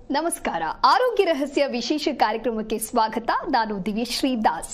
ನಮಸ್ಕಾರ. ಆರೋಗ್ಯ ರಹಸ್ಯ ವಿಶೇಷ ಕಾರ್ಯಕ್ರಮಕ್ಕೆ ಸ್ವಾಗತ. ನಾನು ದಿವ್ಯಶ್ರೀ ದಾಸ್.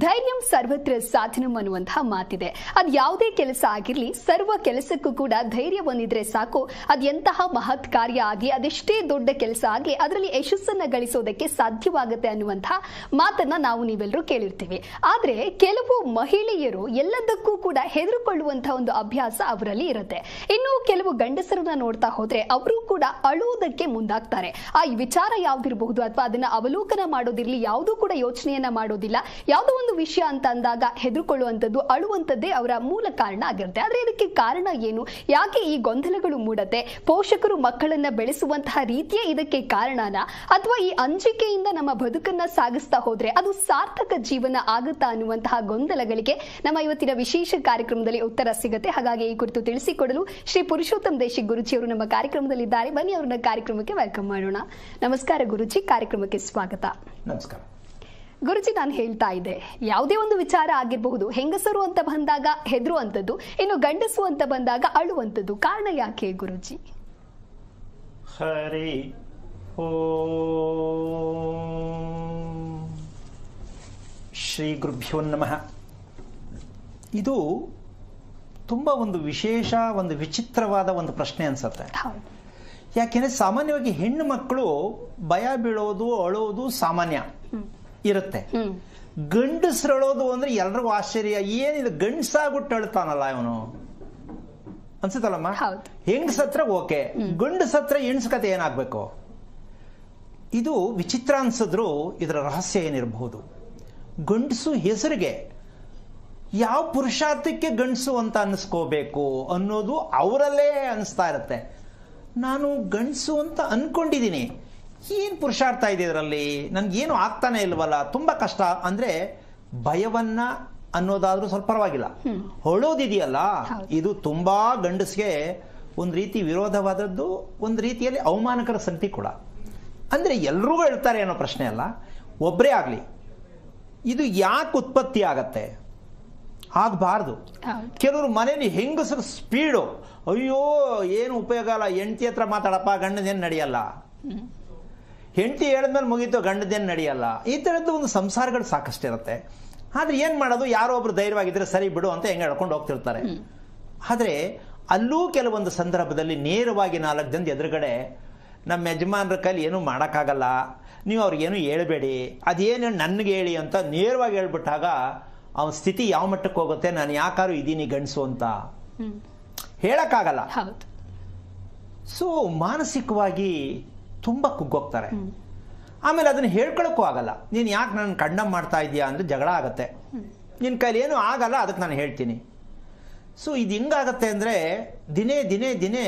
ಧೈರ್ಯಂ ಸರ್ವತ್ರ ಸಾಧನಂ ಅನ್ನುವಂತಹ ಮಾತಿದೆ. ಅದು ಯಾವುದೇ ಕೆಲಸ ಆಗಿರಲಿ, ಸರ್ವ ಕೆಲಸಕ್ಕೂ ಕೂಡ ಧೈರ್ಯ ಬಂದಿದ್ರೆ ಸಾಕು. ಅದು ಎಂತಹ ಮಹತ್ ಕಾರ್ಯ ಆಗಲಿ, ಅದೆಷ್ಟೇ ದೊಡ್ಡ ಕೆಲಸ ಆಗಲಿ, ಅದರಲ್ಲಿ ಯಶಸ್ಸನ್ನ ಗಳಿಸೋದಕ್ಕೆ ಸಾಧ್ಯವಾಗುತ್ತೆ ಅನ್ನುವಂತಹ ಮಾತನ್ನ ನಾವು ನೀವೆಲ್ಲರೂ ಕೇಳಿರ್ತೀವಿ. ಆದ್ರೆ ಕೆಲವು ಮಹಿಳೆಯರು ಎಲ್ಲದಕ್ಕೂ ಕೂಡ ಹೆದರಿಕೊಳ್ಳುವಂತಹ ಒಂದು ಅಭ್ಯಾಸ ಅವರಲ್ಲಿ ಇರುತ್ತೆ. ಇನ್ನು ಕೆಲವು ಗಂಡಸರನ್ನ ನೋಡ್ತಾ ಹೋದ್ರೆ ಅವರು ಕೂಡ ಅಳುವುದಕ್ಕೆ ಮುಂದಾಗ್ತಾರೆ. ಆ ವಿಚಾರ ಯಾವ್ದಿರಬಹುದು ಅಥವಾ ಅದನ್ನ ಅವಲೋಕನ ಮಾಡೋದಿರ್ಲಿ, ಯಾವುದೂ ಕೂಡ ಯೋಚನೆಯನ್ನ ಮಾಡೋದಿಲ್ಲ. ಯಾವುದೋ ಒಂದು ವಿಷಯ ಅಂತ ಅಂದಾಗ ಹೆದರ್ಕೊಳ್ಳುವಂಥದ್ದು, ಅಳುವಂಥದ್ದೇ ಅವರ ಮೂಲ ಕಾರಣ ಆಗಿರುತ್ತೆ. ಆದ್ರೆ ಇದಕ್ಕೆ ಕಾರಣ ಏನು? ಯಾಕೆ ಈ ಗೊಂದಲಗಳು ಮೂಡತ್ತೆ? ಪೋಷಕರು ಮಕ್ಕಳನ್ನ ಬೆಳೆಸುವಂತಹ ರೀತಿಯೇ ಇದಕ್ಕೆ ಕಾರಣನ, ಅಥವಾ ಈ ಅಂಜಿಕೆಯಿಂದ ನಮ್ಮ ಬದುಕನ್ನ ಸಾಗಿಸ್ತಾ ಹೋದ್ರೆ ಅದು ಸಾರ್ಥಕ ಜೀವನ ಆಗುತ್ತಾ ಅನ್ನುವಂತಹ ಗೊಂದಲಗಳಿಗೆ ನಮ್ಮ ಇವತ್ತಿನ ವಿಶೇಷ ಕಾರ್ಯಕ್ರಮದಲ್ಲಿ ಉತ್ತರ ಸಿಗುತ್ತೆ. ಹಾಗಾಗಿ ಈ ಕುರಿತು ತಿಳಿಸಿಕೊಡಲು ಶ್ರೀ ಪುರುಷೋತ್ತಮ್ ದೇಶಿಕ್ ಗುರುಜಿಯವರು ನಮ್ಮ ಕಾರ್ಯಕ್ರಮದಲ್ಲಿದ್ದಾರೆ. ಬನ್ನಿ ಅವ್ರನ್ನ ಕಾರ್ಯಕ್ರಮಕ್ಕೆ ವೆಲ್ಕಮ್ ಮಾಡೋಣ. ನಮಸ್ಕಾರ ಗುರುಜಿ, ಕಾರ್ಯಕ್ರಮಕ್ಕೆ ಸ್ವಾಗತ. ನಮಸ್ಕಾರ ಗುರುಜಿ. ನಾನು ಹೇಳ್ತಾ ಇದ್ದೆ, ಯಾವುದೇ ಒಂದು ವಿಚಾರ ಆಗಿರಬಹುದು, ಹೆಂಗಸರು ಅಂತ ಬಂದಾಗ ಹೆದರುವಂಥದ್ದು, ಇನ್ನು ಗಂಡಸು ಅಂತ ಬಂದಾಗ ಅಳುವಂಥದ್ದು. ಕಾರಣ ಯಾಕೆ ಗುರುಜಿ? ಹರಿ ಓಂ ಶ್ರೀ ಗುರುಭ್ಯೋ ನಮಃ. ಇದು ತುಂಬಾ ಒಂದು ವಿಶೇಷ, ಒಂದು ವಿಚಿತ್ರವಾದ ಒಂದು ಪ್ರಶ್ನೆ ಅನ್ಸುತ್ತೆ. ಯಾಕೆಂದ್ರೆ ಸಾಮಾನ್ಯವಾಗಿ ಹೆಣ್ಣು ಮಕ್ಕಳು ಭಯ ಬೀಳೋದು, ಅಳೋದು ಸಾಮಾನ್ಯ ಇರುತ್ತೆ. ಗಂಡಸರು ಅಳೋದು ಅಂದ್ರೆ ಎಲ್ರಿಗೂ ಆಶ್ಚರ್ಯ. ಏನಿದು ಗಂಡಸಾಗ್ಬಿಟ್ಟು ಅಳ್ತಾನಲ್ಲ ಇವನು ಅನ್ಸುತ್ತಲ್ಲಮ್ಮ. ಹೆಂಗಸತ್ರ ಓಕೆ, ಗಂಡಸತ್ರ ಹೆಣ್ಸ್ಕತೆ ಏನಾಗ್ಬೇಕು? ಇದು ವಿಚಿತ್ರ ಅನ್ಸಿದ್ರು ಇದರ ರಹಸ್ಯ ಏನಿರಬಹುದು. ಗಂಡಸು ಹೆಸರಿಗೆ ಯಾವ ಪುರುಷಾರ್ಥಕ್ಕೆ ಗಂಡಸು ಅಂತ ಅನ್ನಿಸ್ಕೋಬೇಕು ಅನ್ನೋದು ಅವರಲ್ಲೇ ಅನಿಸ್ತಾ ಇರುತ್ತೆ. ನಾನು ಗಂಡಸು ಅಂತ ಅನ್ಕೊಂಡಿದ್ದೀನಿ, ಏನು ಪುರುಷಾರ್ಥ ಇದೆ ಇದರಲ್ಲಿ, ನನ್ಗೇನು ಆಗ್ತಾನೆ ಇಲ್ವಲ್ಲ, ತುಂಬಾ ಕಷ್ಟ ಅಂದ್ರೆ ಭಯವನ್ನ ಅನ್ನೋದಾದ್ರೂ ಸ್ವಲ್ಪ ಪರವಾಗಿಲ್ಲ. ಹೊಳೋದಿದೆಯಲ್ಲ, ಇದು ತುಂಬಾ ಗಂಡಸ್ಗೆ ಒಂದು ರೀತಿ ವಿರೋಧವಾದದ್ದು, ಒಂದು ರೀತಿಯಲ್ಲಿ ಅವಮಾನಕರ ಸಂಗತಿ ಕೂಡ. ಅಂದ್ರೆ ಎಲ್ರಿಗೂ ಹೇಳ್ತಾರೆ ಅನ್ನೋ ಪ್ರಶ್ನೆ ಅಲ್ಲ, ಒಬ್ಬರೇ ಆಗ್ಲಿ. ಇದು ಯಾಕೆ ಉತ್ಪತ್ತಿ ಆಗತ್ತೆ? ಆಗಬಾರ್ದು. ಕೆಲವರು ಮನೇಲಿ ಹೆಂಗಸರು ಸ್ಪೀಡು, ಅಯ್ಯೋ ಏನು ಉಪಯೋಗ ಅಲ್ಲ, ಹೆಂಡತಿ ಹತ್ರ ಮಾತಾಡಪ್ಪ, ಗಂಡದೇನು ನಡೆಯಲ್ಲ. ಹೆಂಡತಿ ಹೇಳಿದ್ಮೇಲೆ ಮುಗೀತು, ಗಂಡದೇನು ನಡೆಯಲ್ಲ. ಈ ಥರದ್ದು ಒಂದು ಸಂಸಾರಗಳು ಸಾಕಷ್ಟಿರುತ್ತೆ. ಆದ್ರೆ ಏನ್ ಮಾಡೋದು, ಯಾರೋ ಒಬ್ರು ಧೈರ್ಯವಾಗಿದ್ರೆ ಸರಿ ಬಿಡು ಅಂತ ಹೆಂಗೆ ಹೇಳ್ಕೊಂಡು ಹೋಗ್ತಿರ್ತಾರೆ. ಆದ್ರೆ ಅಲ್ಲೂ ಕೆಲವೊಂದು ಸಂದರ್ಭದಲ್ಲಿ ನೇರವಾಗಿ 4 ಜನದ ಎದುರುಗಡೆ ನಮ್ಮ ಯಜಮಾನ್ರ ಕೈಲಿ ಏನೂ ಮಾಡೋಕ್ಕಾಗಲ್ಲ, ನೀವು ಅವ್ರಿಗೇನು ಹೇಳ್ಬೇಡಿ, ಅದೇನು ನನಗೆ ಹೇಳಿ ಅಂತ ನೇರವಾಗಿ ಹೇಳ್ಬಿಟ್ಟಾಗ ಅವನ ಸ್ಥಿತಿ ಯಾವ ಮಟ್ಟಕ್ಕೆ ಹೋಗುತ್ತೆ? ನಾನು ಯಾಕಾರು ಇದ್ದೀನಿ ಗಂಡಸು ಅಂತ ಹೇಳಕ್ಕಾಗಲ್ಲ. ಸೊ ಮಾನಸಿಕವಾಗಿ ತುಂಬಾ ಕುಗ್ಗೋಗ್ತಾರೆ. ಆಮೇಲೆ ಅದನ್ನ ಹೇಳ್ಕೊಳಕ್ಕೂ ಆಗಲ್ಲ. ನೀನು ಯಾಕೆ ನನ್ನ ಕಂಡಮ್ ಮಾಡ್ತಾ ಇದೀಯಾ ಅಂದ್ರೆ ಜಗಳ ಆಗತ್ತೆ. ನಿನ್ನ ಕೈಲಿ ಏನು ಆಗಲ್ಲ, ಅದಕ್ಕೆ ನಾನು ಹೇಳ್ತೀನಿ. ಸೊ ಇದು ಹಿಂಗಾಗತ್ತೆ ಅಂದ್ರೆ ದಿನೇ ದಿನೇ ದಿನೇ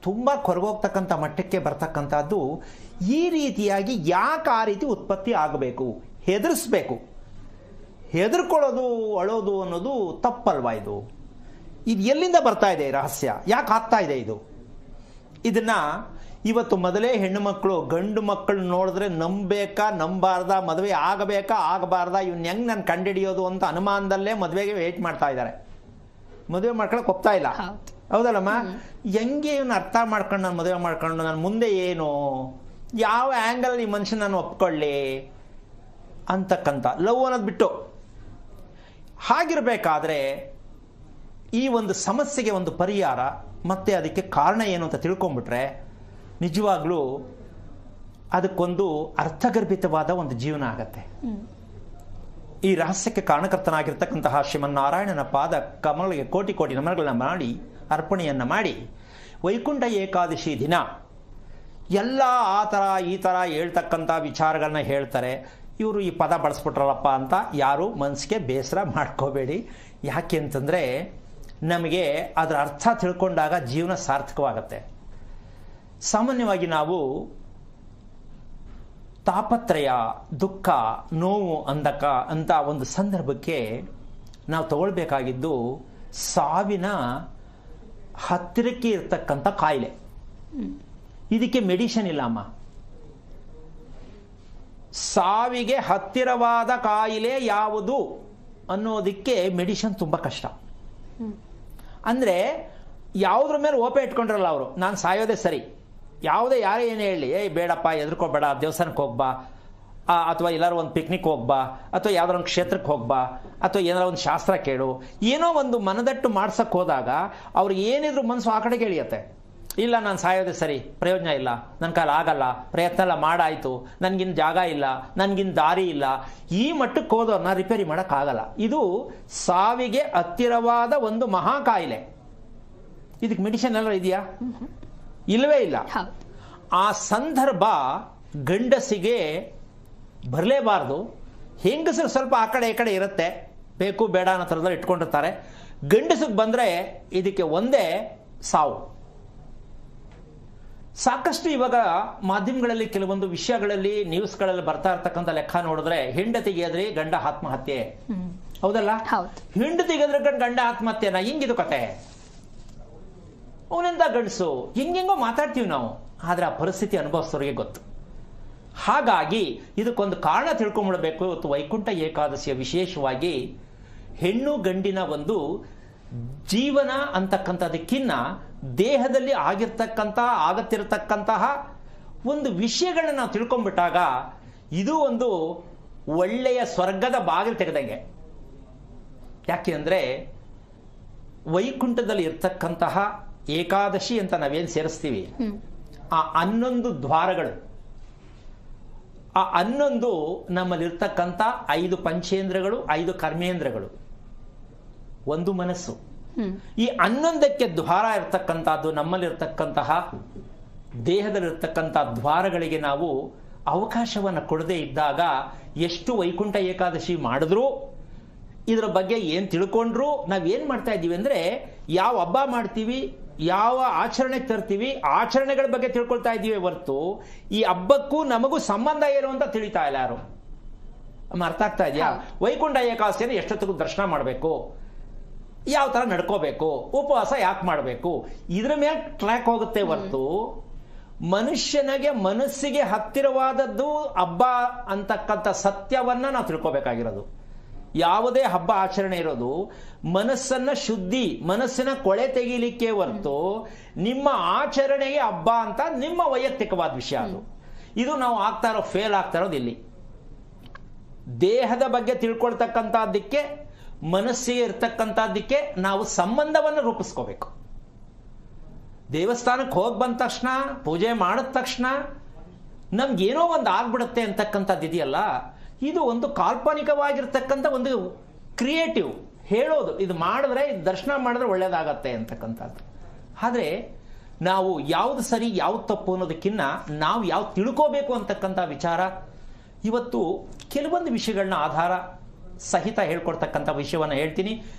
ತುಂಬಾ ಕೊರಗೋಗ್ತಕ್ಕಂಥ ಮಟ್ಟಕ್ಕೆ ಬರ್ತಕ್ಕಂಥದ್ದು. ಈ ರೀತಿಯಾಗಿ ಯಾಕೆ ಆ ರೀತಿ ಉತ್ಪತ್ತಿ ಆಗಬೇಕು? ಹೆದರ್ಸ್ಬೇಕು. ಹೆದರ್ಕೊಳ್ಳೋದು, ಅಳೋದು ಅನ್ನೋದು ತಪ್ಪಲ್ವಾ? ಇದು ಎಲ್ಲಿಂದ ಬರ್ತಾ ಇದೆ ರಹಸ್ಯ? ಯಾಕೆ ಆಗ್ತಾ ಇದೆ ಇದು? ಇದನ್ನ ಇವತ್ತು ಮೊದಲೇ ಹೆಣ್ಣು ಮಕ್ಕಳು ಗಂಡು ಮಕ್ಕಳು ನೋಡಿದ್ರೆ ನಂಬಬೇಕಾ ನಂಬಾರ್ದ, ಮದುವೆ ಆಗಬೇಕಾ ಆಗಬಾರ್ದ, ಇವ್ನ ಹೆಂಗ್ ನಾನು ಕಂಡುಹಿಡಿಯೋದು ಅಂತ ಅನುಮಾನದಲ್ಲೇ ಮದುವೆಗೆ ವೇಟ್ ಮಾಡ್ತಾ ಇದ್ದಾರೆ. ಮದುವೆ ಮಾಡ್ಕೊಳಕ್ ಒಪ್ತಾ ಇಲ್ಲ. ಹೌದಲ್ಲಮ್ಮ? ಹೆಂಗೆ ಇವನ್ನ ಅರ್ಥ ಮಾಡ್ಕೊಂಡು ನಾನು ಮದುವೆ ಮಾಡ್ಕೊಂಡು ನಾನು ಮುಂದೆ ಏನು, ಯಾವ ಆ್ಯಂಗಲ್ ಈ ಮನುಷ್ಯನ ನಾನು ಒಪ್ಕೊಳ್ಳಿ ಅಂತಕ್ಕಂಥ ಲವ್ ಅನ್ನೋದು ಬಿಟ್ಟು. ಹಾಗಿರ್ಬೇಕಾದ್ರೆ ಈ ಒಂದು ಸಮಸ್ಯೆಗೆ ಒಂದು ಪರಿಹಾರ ಮತ್ತೆ ಅದಕ್ಕೆ ಕಾರಣ ಏನು ಅಂತ ತಿಳ್ಕೊಂಡ್ಬಿಟ್ರೆ ನಿಜವಾಗ್ಲೂ ಅದಕ್ಕೊಂದು ಅರ್ಥಗರ್ಭಿತವಾದ ಒಂದು ಜೀವನ ಆಗತ್ತೆ. ಈ ರಹಸ್ಯಕ್ಕೆ ಕಾರಣಕರ್ತನಾಗಿರ್ತಕ್ಕಂತಹ ಶ್ರೀಮನ್ನಾರಾಯಣನ ಪಾದ ಕಮಲಗೆ ಕೋಟಿ ಕೋಟಿ ನಮನಗಳನ್ನ ಮಾಡಿ ಅರ್ಪಣೆಯನ್ನ ಮಾಡಿ ವೈಕುಂಠ ಏಕಾದಶಿ ದಿನ ಎಲ್ಲ ಆ ಥರ ಈ ಥರ ಹೇಳ್ತಕ್ಕಂಥ ವಿಚಾರಗಳನ್ನ ಹೇಳ್ತಾರೆ. ಇವರು ಈ ಪದ ಬಳಸ್ಬಿಟ್ರಲ್ಲಪ್ಪ ಅಂತ ಯಾರು ಮನಸ್ಸಿಗೆ ಬೇಸರ ಮಾಡ್ಕೋಬೇಡಿ. ಯಾಕೆ ಅಂತಂದರೆ ನಮಗೆ ಅದರ ಅರ್ಥ ತಿಳ್ಕೊಂಡಾಗ ಜೀವನ ಸಾರ್ಥಕವಾಗತ್ತೆ. ಸಾಮಾನ್ಯವಾಗಿ ನಾವು ತಾಪತ್ರಯ, ದುಃಖ, ನೋವು ಅಂತ ಒಂದು ಸಂದರ್ಭಕ್ಕೆ ನಾವು ತಗೊಳ್ಬೇಕಾಗಿದ್ದು ಸಾವಿನ ಹತ್ತಿರಕ್ಕೆ ಇರ್ತಕ್ಕಂಥ ಕಾಯಿಲೆ. ಇದಕ್ಕೆ ಮೆಡಿಸಿನ್ ಇಲ್ಲ ಅಮ್ಮ. ಸಾವಿಗೆ ಹತ್ತಿರವಾದ ಕಾಯಿಲೆ ಯಾವುದು ಅನ್ನೋದಕ್ಕೆ ಮೆಡಿಸಿನ್ ತುಂಬ ಕಷ್ಟ. ಅಂದರೆ ಯಾವುದ್ರ ಮೇಲೆ ಓಪೆ ಇಟ್ಕೊಂಡ್ರಲ್ಲ ಅವರು, ನಾನು ಸಾಯೋದೇ ಸರಿ, ಯಾರೇ ಏನೇ ಹೇಳಿ ಬೇಡಪ್ಪ ಎದ್ರುಕೋಬೇಡ ದೇವಸ್ಥಾನಕ್ಕೆ ಹೋಗ್ಬಾ, ಅಥವಾ ಎಲ್ಲರೂ ಒಂದು ಪಿಕ್ನಿಕ್ ಹೋಗ್ಬಾ, ಅಥವಾ ಯಾವ್ದಾರ ಒಂದು ಕ್ಷೇತ್ರಕ್ಕೆ ಹೋಗ್ಬಾ, ಅಥವಾ ಏನಾರ ಒಂದು ಶಾಸ್ತ್ರ ಕೇಳು, ಏನೋ ಒಂದು ಮನದಟ್ಟು ಮಾಡ್ಸಕ್ಕೆ ಹೋದಾಗ ಅವ್ರಿಗೆ ಏನಿದ್ರು ಮನಸ್ಸು ಆ ಕಡೆಗೆ ಎಳಿಯತ್ತೆ. ಇಲ್ಲ ನಾನು ಸಾಯೋದೇ ಸರಿ, ಪ್ರಯೋಜನ ಇಲ್ಲ, ನನ್ನ ಕಾಲ ಆಗಲ್ಲ, ಪ್ರಯತ್ನ ಎಲ್ಲ ಮಾಡಾಯ್ತು, ನನಗಿನ್ ಜಾಗ ಇಲ್ಲ, ನನಗಿನ್ ದಾರಿ ಇಲ್ಲ, ಈ ಮಟ್ಟಕ್ಕೆ ಹೋದವ್ರನ್ನ ರಿಪೇರಿ ಮಾಡೋಕ್ಕಾಗಲ್ಲ. ಇದು ಸಾವಿಗೆ ಹತ್ತಿರವಾದ ಒಂದು ಮಹಾ ಕಾಯಿಲೆ. ಇದಕ್ಕೆ ಮೆಡಿಸಿನ್ ಎಲ್ಲ ಇದೆಯಾ? ಇಲ್ಲವೇ ಇಲ್ಲ. ಆ ಸಂದರ್ಭ ಗಂಡಸಿಗೆ ಬರಲೇಬಾರ್ದು. ಹೆಂಗಸರು ಸ್ವಲ್ಪ ಆ ಕಡೆ ಈ ಕಡೆ ಇರುತ್ತೆ, ಬೇಕು ಬೇಡ ಅನ್ನೋ ಥರದಲ್ಲಿ ಇಟ್ಕೊಂಡಿರ್ತಾರೆ. ಗಂಡಸಿಗೆ ಬಂದರೆ ಇದಕ್ಕೆ ಒಂದೇ ಸಾವು. ಸಾಕಷ್ಟು ಇವಾಗ ಮಾಧ್ಯಮಗಳಲ್ಲಿ ಕೆಲವೊಂದು ವಿಷಯಗಳಲ್ಲಿ ನ್ಯೂಸ್ಗಳಲ್ಲಿ ಬರ್ತಾ ಇರ್ತಕ್ಕಂಥ ಲೆಕ್ಕ ನೋಡಿದ್ರೆ, ಹೆಂಡತಿಗೆ ಎದ್ರಿ ಗಂಡ ಆತ್ಮಹತ್ಯೆ, ಹೌದಲ್ಲ? ಹೆಂಡತಿಗೆ ಎದ್ರ ಗಂಡ ಆತ್ಮಹತ್ಯೆನ ಹಿಂಗಿದು ಕತೆ, ಅವನೆಂದ ಗಂಡಸು, ಹಿಂಗೆಂಗೋ ಮಾತಾಡ್ತೀವಿ ನಾವು, ಆದ್ರೆ ಆ ಪರಿಸ್ಥಿತಿ ಅನುಭವಿಸೋರಿಗೆ ಗೊತ್ತು. ಹಾಗಾಗಿ ಇದಕ್ಕೊಂದು ಕಾರಣ ತಿಳ್ಕೊಂಡ್ಬಿಡ್ಬೇಕು. ಇವತ್ತು ವೈಕುಂಠ ಏಕಾದಶಿಯ ವಿಶೇಷವಾಗಿ ಹೆಣ್ಣು ಗಂಡಿನ ಒಂದು ಜೀವನ ಅಂತಕ್ಕಂಥದಕ್ಕಿನ್ನ ದೇಹದಲ್ಲಿ ಆಗತ್ತಿರತಕ್ಕಂತಹ ಒಂದು ವಿಷಯಗಳನ್ನ ನಾವು ತಿಳ್ಕೊಂಡ್ಬಿಟ್ಟಾಗ ಇದು ಒಂದು ಒಳ್ಳೆಯ ಸ್ವರ್ಗದ ಬಾಗಿಲು ತೆಗೆದಂಗೆ. ಯಾಕೆ ಅಂದ್ರೆ ವೈಕುಂಠದಲ್ಲಿ ಇರ್ತಕ್ಕಂತಹ ಏಕಾದಶಿ ಅಂತ ನಾವೇನು ಸೇರಿಸ್ತೀವಿ, ಆ 11 ದ್ವಾರಗಳು, ಆ 11 ನಮ್ಮಲ್ಲಿರ್ತಕ್ಕಂಥ 5 ಪಂಚೇಂದ್ರಗಳು, 5 ಕರ್ಮೇಂದ್ರಗಳು, ಒಂದು ಮನಸ್ಸು. ಈ 11ಕ್ಕೆ ದ್ವಾರ ಇರ್ತಕ್ಕಂಥದ್ದು ನಮ್ಮಲ್ಲಿರ್ತಕ್ಕಂತಹ ದೇಹದಲ್ಲಿರ್ತಕ್ಕಂಥ ದ್ವಾರಗಳಿಗೆ ನಾವು ಅವಕಾಶವನ್ನು ಕೊಡದೇ ಇದ್ದಾಗ ಎಷ್ಟು ವೈಕುಂಠ ಏಕಾದಶಿ ಮಾಡಿದ್ರು, ಇದರ ಬಗ್ಗೆ ಏನು ತಿಳ್ಕೊಂಡ್ರು, ನಾವೇನು ಮಾಡ್ತಾ ಇದ್ದೀವಿ ಅಂದರೆ ಯಾವ ಹಬ್ಬ ಮಾಡ್ತೀವಿ, ಯಾವ ಆಚರಣೆ ತರ್ತೀವಿ, ಆಚರಣೆಗಳ ಬಗ್ಗೆ ತಿಳ್ಕೊಳ್ತಾ ಇದ್ದೀವಿ ಹೊರತು ಈ ಹಬ್ಬಕ್ಕೂ ನಮಗೂ ಸಂಬಂಧ ಏನು ಅಂತ ತಿಳಿತಾ ಇಲ್ಲ ಯಾರು. ಅರ್ಥ ಆಗ್ತಾ ಇದೆಯಾ? ವೈಕುಂಠ ಏಕಾದಶಿಯನ್ನು ಎಷ್ಟೊತ್ತಿಗೂ ದರ್ಶನ ಮಾಡಬೇಕು, ಯಾವ ತರ ನಡ್ಕೋಬೇಕು, ಉಪವಾಸ ಯಾಕೆ ಮಾಡಬೇಕು, ಇದ್ರ ಮೇಲೆ ಟ್ರ್ಯಾಕ್ ಹೋಗುತ್ತೆ ಹೊರತು ಮನಸ್ಸಿಗೆ ಹತ್ತಿರವಾದದ್ದು ಹಬ್ಬ ಅಂತಕ್ಕಂಥ ಸತ್ಯವನ್ನ ನಾವು ತಿಳ್ಕೋಬೇಕಾಗಿರೋದು. ಯಾವುದೇ ಹಬ್ಬ ಆಚರಣೆ ಇರೋದು ಮನಸ್ಸನ್ನ ಶುದ್ಧಿ, ಮನಸ್ಸಿನ ಕೊಳೆ ತೆಗೀಲಿಕ್ಕೆ ಹೊರತು ನಿಮ್ಮ ಆಚರಣೆಗೆ ಹಬ್ಬ ಅಂತ ನಿಮ್ಮ ವೈಯಕ್ತಿಕವಾದ ವಿಷಯ ಅದು. ಇದು ನಾವು ಫೇಲ್ ಆಗ್ತಾ ಇರೋದು ಇಲ್ಲಿ. ದೇಹದ ಬಗ್ಗೆ ತಿಳ್ಕೊಳ್ತಕ್ಕಂಥದ್ದಕ್ಕೆ, ಮನಸ್ಸಿಗೆ ಇರ್ತಕ್ಕಂಥದ್ದಕ್ಕೆ ನಾವು ಸಂಬಂಧವನ್ನು ರೂಪಿಸ್ಕೋಬೇಕು. ದೇವಸ್ಥಾನಕ್ಕೆ ಹೋಗಿ ಬಂದ ತಕ್ಷಣ, ಪೂಜೆ ಮಾಡಿದ ತಕ್ಷಣ ನಮ್ಗೇನೋ ಒಂದು ಆಗ್ಬಿಡುತ್ತೆ ಅಂತಕ್ಕಂಥದ್ದು ಇದೆಯಲ್ಲ, ಇದು ಒಂದು ಕಾಲ್ಪನಿಕವಾಗಿರ್ತಕ್ಕಂಥ ಒಂದು ಕ್ರಿಯೇಟಿವ್ ಹೇಳೋದು, ಇದು ಮಾಡಿದ್ರೆ, ಇದು ದರ್ಶನ ಮಾಡಿದ್ರೆ ಒಳ್ಳೇದಾಗತ್ತೆ ಅಂತಕ್ಕಂಥದ್ದು. ಆದರೆ ನಾವು ಯಾವ್ದು ಸರಿ ಯಾವ್ದು ತಪ್ಪು ಅನ್ನೋದಕ್ಕಿಂತ ನಾವು ಯಾವ್ದು ತಿಳ್ಕೋಬೇಕು ಅಂತಕ್ಕಂಥ ವಿಚಾರ. ಇವತ್ತು ಕೆಲವೊಂದು ವಿಷಯಗಳನ್ನ ಆಧಾರ ಸಹಿತ ಹೇಳ್ಕೊಡ್ತಕ್ಕಂಥ ವಿಷಯವನ್ನು ಹೇಳ್ತೀನಿ.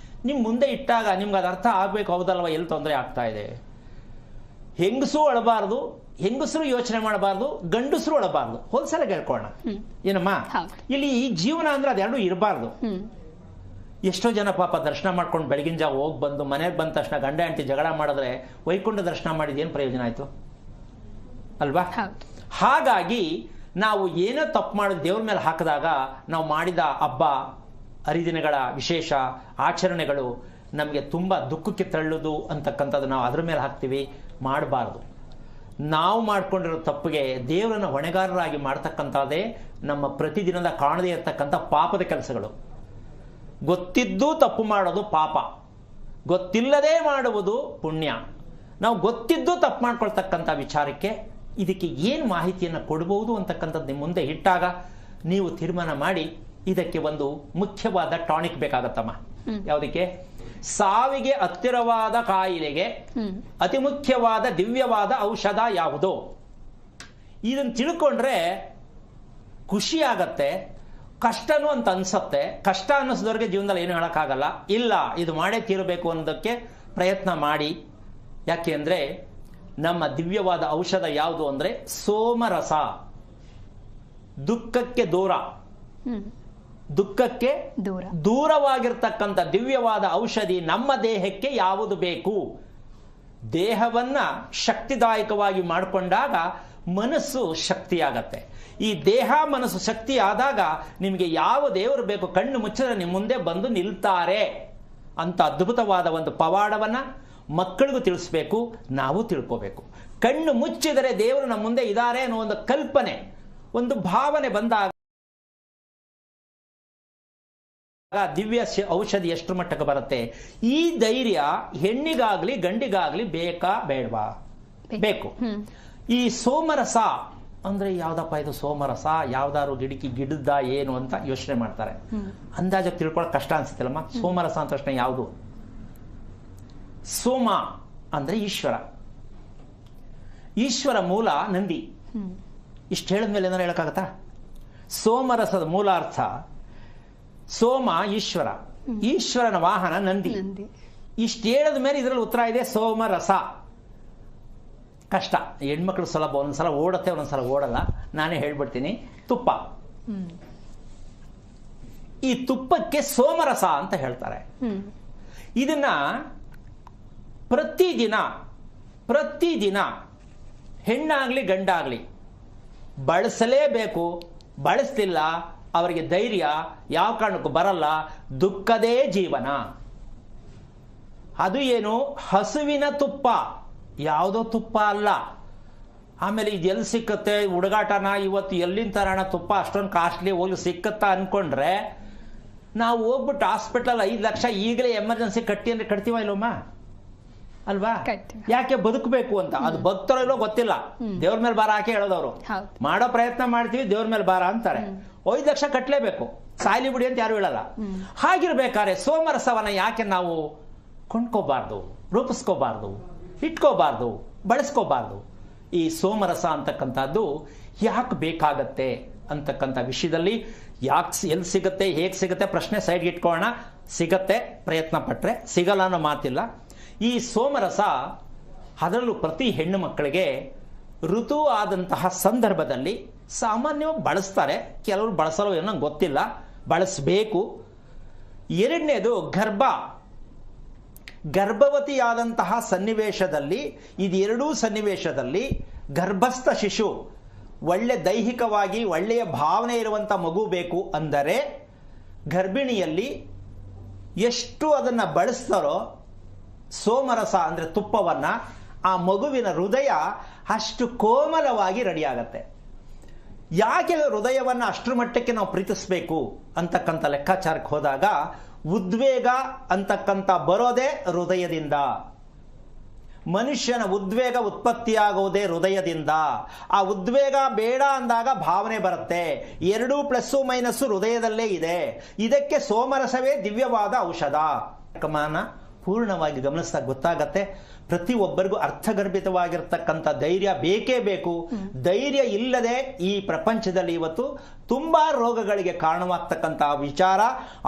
ನಿಮ್ಮ ಮುಂದೆ ಇಟ್ಟಾಗ ನಿಮ್ಗೆ ಅದು ಅರ್ಥ ಆಗ್ಬೇಕು, ಹೌದಲ್ವ, ಎಲ್ಲಿ ತೊಂದರೆ ಆಗ್ತಾ ಇದೆ. ಹೆಂಗಸರು ಅಳಬಾರ್ದು, ಹೆಂಗಸರು ಯೋಚನೆ ಮಾಡಬಾರ್ದು, ಗಂಡಸರು ಅಳಬಾರ್ದು. ಹೋಲ್ಸಲ ಹೇಳ್ಕೊಳ್ಳೋಣ ಏನಮ್ಮ, ಇಲ್ಲಿ ಈ ಜೀವನ ಅಂದ್ರೆ ಅದೆರಡು ಇರಬಾರ್ದು. ಎಷ್ಟೋ ಜನ ಪಾಪ ದರ್ಶನ ಮಾಡ್ಕೊಂಡು ಬೆಳಗಿನ ಜಾವ ಹೋಗಿ ಬಂದು ಮನೆಗೆ ಬಂದ ತಕ್ಷಣ ಗಂಡ ಹೆಂಡತಿ ಜಗಳ ಮಾಡಿದ್ರೆ ವೈಕುಂಠ ದರ್ಶನ ಮಾಡಿದ ಏನು ಪ್ರಯೋಜನ ಆಯ್ತು ಅಲ್ವಾ? ಹಾಗಾಗಿ ನಾವು ಏನೋ ತಪ್ಪು ಮಾಡೋದು ದೇವ್ರ ಮೇಲೆ ಹಾಕಿದಾಗ ನಾವು ಮಾಡಿದ ಹಬ್ಬ ಹರಿದಿನಗಳ ವಿಶೇಷ ಆಚರಣೆಗಳು ನಮಗೆ ತುಂಬ ದುಃಖಕ್ಕೆ ತಳ್ಳುದು ಅಂತಕ್ಕಂಥದ್ದು ನಾವು ಅದ್ರ ಮೇಲೆ ಹಾಕ್ತೀವಿ. ಮಾಡಬಾರ್ದು. ನಾವು ಮಾಡ್ಕೊಂಡಿರೋ ತಪ್ಪಿಗೆ ದೇವರನ್ನು ಹೊಣೆಗಾರರಾಗಿ ಮಾಡ್ತಕ್ಕಂಥದ್ದೇ ನಮ್ಮ ಪ್ರತಿದಿನದ ಕಾಣದೇ ಇರತಕ್ಕಂಥ ಪಾಪದ ಕೆಲಸಗಳು. ಗೊತ್ತಿದ್ದು ತಪ್ಪು ಮಾಡೋದು ಪಾಪ, ಗೊತ್ತಿಲ್ಲದೆ ಮಾಡುವುದು ಪುಣ್ಯ. ನಾವು ಗೊತ್ತಿದ್ದು ತಪ್ಪು ಮಾಡ್ಕೊಳ್ತಕ್ಕಂಥ ವಿಚಾರಕ್ಕೆ ಇದಕ್ಕೆ ಏನು ಮಾಹಿತಿಯನ್ನು ಕೊಡಬಹುದು ಅಂತಕ್ಕಂಥದ್ದು ನಿಮ್ಮ ಮುಂದೆ ಇಟ್ಟಾಗ ನೀವು ತೀರ್ಮಾನ ಮಾಡಿ ಇದಕ್ಕೆ ಒಂದು ಮುಖ್ಯವಾದ ಟಾನಿಕ್ ಬೇಕಾಗತ್ತಮ್ಮ. ಯಾವುದಕ್ಕೆ? ಸಾವಿಗೆ ಹತ್ತಿರವಾದ ಕಾಯಿಲೆಗೆ ಅತಿ ಮುಖ್ಯವಾದ ದಿವ್ಯವಾದ ಔಷಧ ಯಾವುದೋ ಇದನ್ನು ತಿಳ್ಕೊಂಡ್ರೆ ಖುಷಿ ಆಗತ್ತೆ. ಕಷ್ಟನೂ ಅಂತ ಅನ್ಸತ್ತೆ. ಕಷ್ಟ ಅನ್ನಿಸಿದವ್ರಿಗೆ ಜೀವನದಲ್ಲಿ ಏನು ಹೇಳಕ್ಕಾಗಲ್ಲ. ಇಲ್ಲ, ಇದು ಮಾಡೇ ತೀರಬೇಕು ಅನ್ನೋದಕ್ಕೆ ಪ್ರಯತ್ನ ಮಾಡಿ. ಯಾಕೆ ಅಂದ್ರೆ ನಮ್ಮ ದಿವ್ಯವಾದ ಔಷಧ ಯಾವುದು ಅಂದ್ರೆ ಸೋಮರಸ. ದುಃಖಕ್ಕೆ ದೂರ, ದುಃಖಕ್ಕೆ ದೂರವಾಗಿರ್ತಕ್ಕಂಥ ದಿವ್ಯವಾದ ಔಷಧಿ ನಮ್ಮ ದೇಹಕ್ಕೆ ಯಾವುದು ಬೇಕು. ದೇಹವನ್ನ ಶಕ್ತಿದಾಯಕವಾಗಿ ಮಾಡಿಕೊಂಡಾಗ ಮನಸ್ಸು ಶಕ್ತಿಯಾಗತ್ತೆ. ಈ ದೇಹ ಮನಸ್ಸು ಶಕ್ತಿ ಆದಾಗ ನಿಮಗೆ ಯಾವ ದೇವರು ಬೇಕು ಕಣ್ಣು ಮುಚ್ಚಿದ್ರೆ ನಿಮ್ಮ ಮುಂದೆ ಬಂದು ನಿಲ್ತಾರೆ ಅಂತ ಅದ್ಭುತವಾದ ಒಂದು ಪವಾಡವನ್ನ ಮಕ್ಕಳಿಗೂ ತಿಳಿಸ್ಬೇಕು, ನಾವು ತಿಳ್ಕೋಬೇಕು. ಕಣ್ಣು ಮುಚ್ಚಿದರೆ ದೇವರು ನಮ್ಮ ಮುಂದೆ ಇದ್ದಾರೆ ಅನ್ನೋ ಒಂದು ಕಲ್ಪನೆ, ಒಂದು ಭಾವನೆ ಬಂದಾಗ ದಿವ್ಯ ಔಷಧಿ ಎಷ್ಟು ಮಟ್ಟಕ್ಕೆ ಬರುತ್ತೆ. ಈ ಧೈರ್ಯ ಹೆಣ್ಣಿಗಾಗ್ಲಿ ಗಂಡಿಗಾಗ್ಲಿ ಬೇಕಾ ಬೇಡವಾ? ಬೇಕು. ಈ ಸೋಮರಸ ಅಂದ್ರೆ ಯಾವ್ದಪ್ಪ ಇದು ಸೋಮರಸ, ಯಾವ್ದಾದ್ರು ಗಿಡದ ಏನು ಅಂತ ಯೋಚನೆ ಮಾಡ್ತಾರೆ. ಅಂದಾಜು ತಿಳ್ಕೊಳಕ್ ಕಷ್ಟ ಅನ್ಸುತ್ತಲ್ಲಮ್ಮ. ಸೋಮರಸ ಅಂತ ತಕ್ಷಣ ಯಾವುದು? ಸೋಮ ಅಂದ್ರೆ ಈಶ್ವರ. ಈಶ್ವರ ಮೂಲ ನಂದಿ. ಇಷ್ಟು ಹೇಳಿದ್ಮೇಲೆ ಏನಾರು ಹೇಳಕ್ಕಾಗತ್ತಾ? ಸೋಮರಸದ ಮೂಲಾರ್ಥ ಸೋಮ ಈಶ್ವರ, ಈಶ್ವರನ ವಾಹನ ನಂದಿ. ಇಷ್ಟು ಹೇಳಿದ ಮೇಲೆ ಇದರಲ್ಲಿ ಉತ್ತರ ಇದೆ ಸೋಮರಸ. ಕಷ್ಟ. ಹೆಣ್ಮಕ್ಳು ಸುಲಭ, ಒಂದ್ಸಲ ಓಡತ್ತೆ ಒಂದೊಂದ್ಸಲ ಓಡಲ್ಲ. ನಾನೇ ಹೇಳ್ಬಿಡ್ತೀನಿ. ತುಪ್ಪ. ಈ ತುಪ್ಪಕ್ಕೆ ಸೋಮರಸ ಅಂತ ಹೇಳ್ತಾರೆ. ಇದನ್ನ ಪ್ರತಿದಿನ ಹೆಣ್ಣಾಗ್ಲಿ ಗಂಡಾಗ್ಲಿ ಬಳಸಲೇಬೇಕು. ಬಳಸ್ತಿಲ್ಲ ಅವರಿಗೆ ಧೈರ್ಯ ಯಾವ ಕಾರಣಕ್ಕೂ ಬರಲ್ಲ. ದುಃಖದೇ ಜೀವನ. ಅದು ಏನು? ಹಸುವಿನ ತುಪ್ಪ, ಯಾವುದೋ ತುಪ್ಪ ಅಲ್ಲ. ಆಮೇಲೆ ಇದು ಎಲ್ಲಿ ಸಿಕ್ಕತ್ತೆ ಹುಡುಗಾಟನ, ಇವತ್ತು ಎಲ್ಲಿಂದ ತರೋಣ ತುಪ್ಪ, ಅಷ್ಟೊಂದು ಕಾಸ್ಟ್ಲಿ, ಹೋಗಿ ಸಿಕ್ಕತ್ತಾ ಅನ್ಕೊಂಡ್ರೆ ನಾವು ಹೋಗ್ಬಿಟ್ಟು ಹಾಸ್ಪಿಟಲ್ 5 ಲಕ್ಷ ಈಗಲೇ ಎಮರ್ಜೆನ್ಸಿ ಕಟ್ಟಿ ಅಂದ್ರೆ ಕಟ್ತೀವ ಇಲ್ಲಮ್ಮ? ಅಲ್ವಾ? ಯಾಕೆ? ಬದುಕಬೇಕು ಅಂತ. ಅದು ಭಕ್ತರೋ ಇಲ್ಲೋ ಗೊತ್ತಿಲ್ಲ. ದೇವ್ರ ಮೇಲೆ ಭಾರ ಹಾಕಿ ಹೇಳೋದವ್ರು. ಮಾಡೋ ಪ್ರಯತ್ನ ಮಾಡ್ತೀವಿ, ದೇವ್ರ ಮೇಲೆ ಭಾರ ಅಂತಾರೆ. 5 ಲಕ್ಷ ಕಟ್ಟಲೇಬೇಕು, ಸಾಯ್ಲಿ ಬಿಡಿ ಅಂತ ಯಾರು ಹೇಳಲ್ಲ. ಹಾಗಿರ್ಬೇಕಾದ್ರೆ ಸೋಮರಸವನ್ನ ಯಾಕೆ ನಾವು ಕೊಂಡ್ಕೋಬಾರ್ದು, ರೂಪಿಸ್ಕೋಬಾರ್ದು, ಇಟ್ಕೋಬಾರ್ದು, ಬಳಸ್ಕೋಬಾರ್ದು? ಈ ಸೋಮರಸ ಅಂತಕ್ಕಂಥದ್ದು ಯಾಕೆ ಬೇಕಾಗತ್ತೆ ಅಂತಕ್ಕಂಥ ವಿಷಯದಲ್ಲಿ ಎಲ್ಲಿ ಸಿಗುತ್ತೆ, ಹೇಗೆ ಸಿಗುತ್ತೆ ಪ್ರಶ್ನೆ ಸೈಡ್ಗೆ ಇಟ್ಕೊಳ್ಳೋಣ. ಸಿಗತ್ತೆ, ಪ್ರಯತ್ನ ಪಟ್ರೆ. ಸಿಗಲ್ಲ ಅನ್ನೋ ಮಾತಿಲ್ಲ. ಈ ಸೋಮರಸ ಅದರಲ್ಲೂ ಪ್ರತಿ ಹೆಣ್ಣು ಮಕ್ಕಳಿಗೆ ಋತು ಆದಂತಹ ಸಂದರ್ಭದಲ್ಲಿ ಸಾಮಾನ್ಯವಾಗಿ ಬಳಸ್ತಾರೆ. ಕೆಲವರು ಬಳಸಲು ಏನೋ ಗೊತ್ತಿಲ್ಲ, ಬಳಸಬೇಕು. ಎರಡನೇದು ಗರ್ಭವತಿಯಾದಂತಹ ಸನ್ನಿವೇಶದಲ್ಲಿ, ಇದೆರಡೂ ಸನ್ನಿವೇಶದಲ್ಲಿ ಗರ್ಭಸ್ಥ ಶಿಶು ಒಳ್ಳೆ ದೈಹಿಕವಾಗಿ ಒಳ್ಳೆಯ ಭಾವನೆ ಇರುವಂಥ ಮಗು ಬೇಕು ಅಂದರೆ ಗರ್ಭಿಣಿಯಲ್ಲಿ ಎಷ್ಟು ಅದನ್ನು ಬಳಸ್ತಾರೋ ಸೋಮರಸ ಅಂದರೆ ತುಪ್ಪವನ್ನು, ಆ ಮಗುವಿನ ಹೃದಯ ಅಷ್ಟು ಕೋಮಲವಾಗಿ ರೆಡಿಯಾಗತ್ತೆ. ಯಾಕೆ ಹೃದಯವನ್ನು ಅಷ್ಟರ ಮಟ್ಟಕ್ಕೆ ನಾವು ಪ್ರೀತಿಸಬೇಕು ಅಂತಕ್ಕಂಥ ಲೆಕ್ಕಾಚಾರಕ್ಕೆ ಹೋದಾಗ ಉದ್ವೇಗ ಅಂತಕ್ಕಂಥ ಬರೋದೇ ಹೃದಯದಿಂದ. ಮನುಷ್ಯನ ಉದ್ವೇಗ ಉತ್ಪತ್ತಿಯಾಗುವುದೇ ಹೃದಯದಿಂದ. ಆ ಉದ್ವೇಗ ಬೇಡ ಅಂದಾಗ ಭಾವನೆ ಬರುತ್ತೆ. 2 ಪ್ಲಸ್ಸು ಮೈನಸ್ಸು ಹೃದಯದಲ್ಲೇ ಇದೆ. ಇದಕ್ಕೆ ಸೋಮರಸವೇ ದಿವ್ಯವಾದ ಔಷಧ. ಪೂರ್ಣವಾಗಿ ಗಮನಿಸಿದಾಗ ಗೊತ್ತಾಗತ್ತೆ ಪ್ರತಿಯೊಬ್ಬರಿಗೂ ಅರ್ಥಗರ್ಭಿತವಾಗಿರ್ತಕ್ಕಂಥ ಧೈರ್ಯ ಬೇಕೇ ಬೇಕು. ಧೈರ್ಯ ಇಲ್ಲದೆ ಈ ಪ್ರಪಂಚದಲ್ಲಿ ಇವತ್ತು ತುಂಬಾ ರೋಗಗಳಿಗೆ ಕಾರಣವಾಗ್ತಕ್ಕಂತಹ ವಿಚಾರ.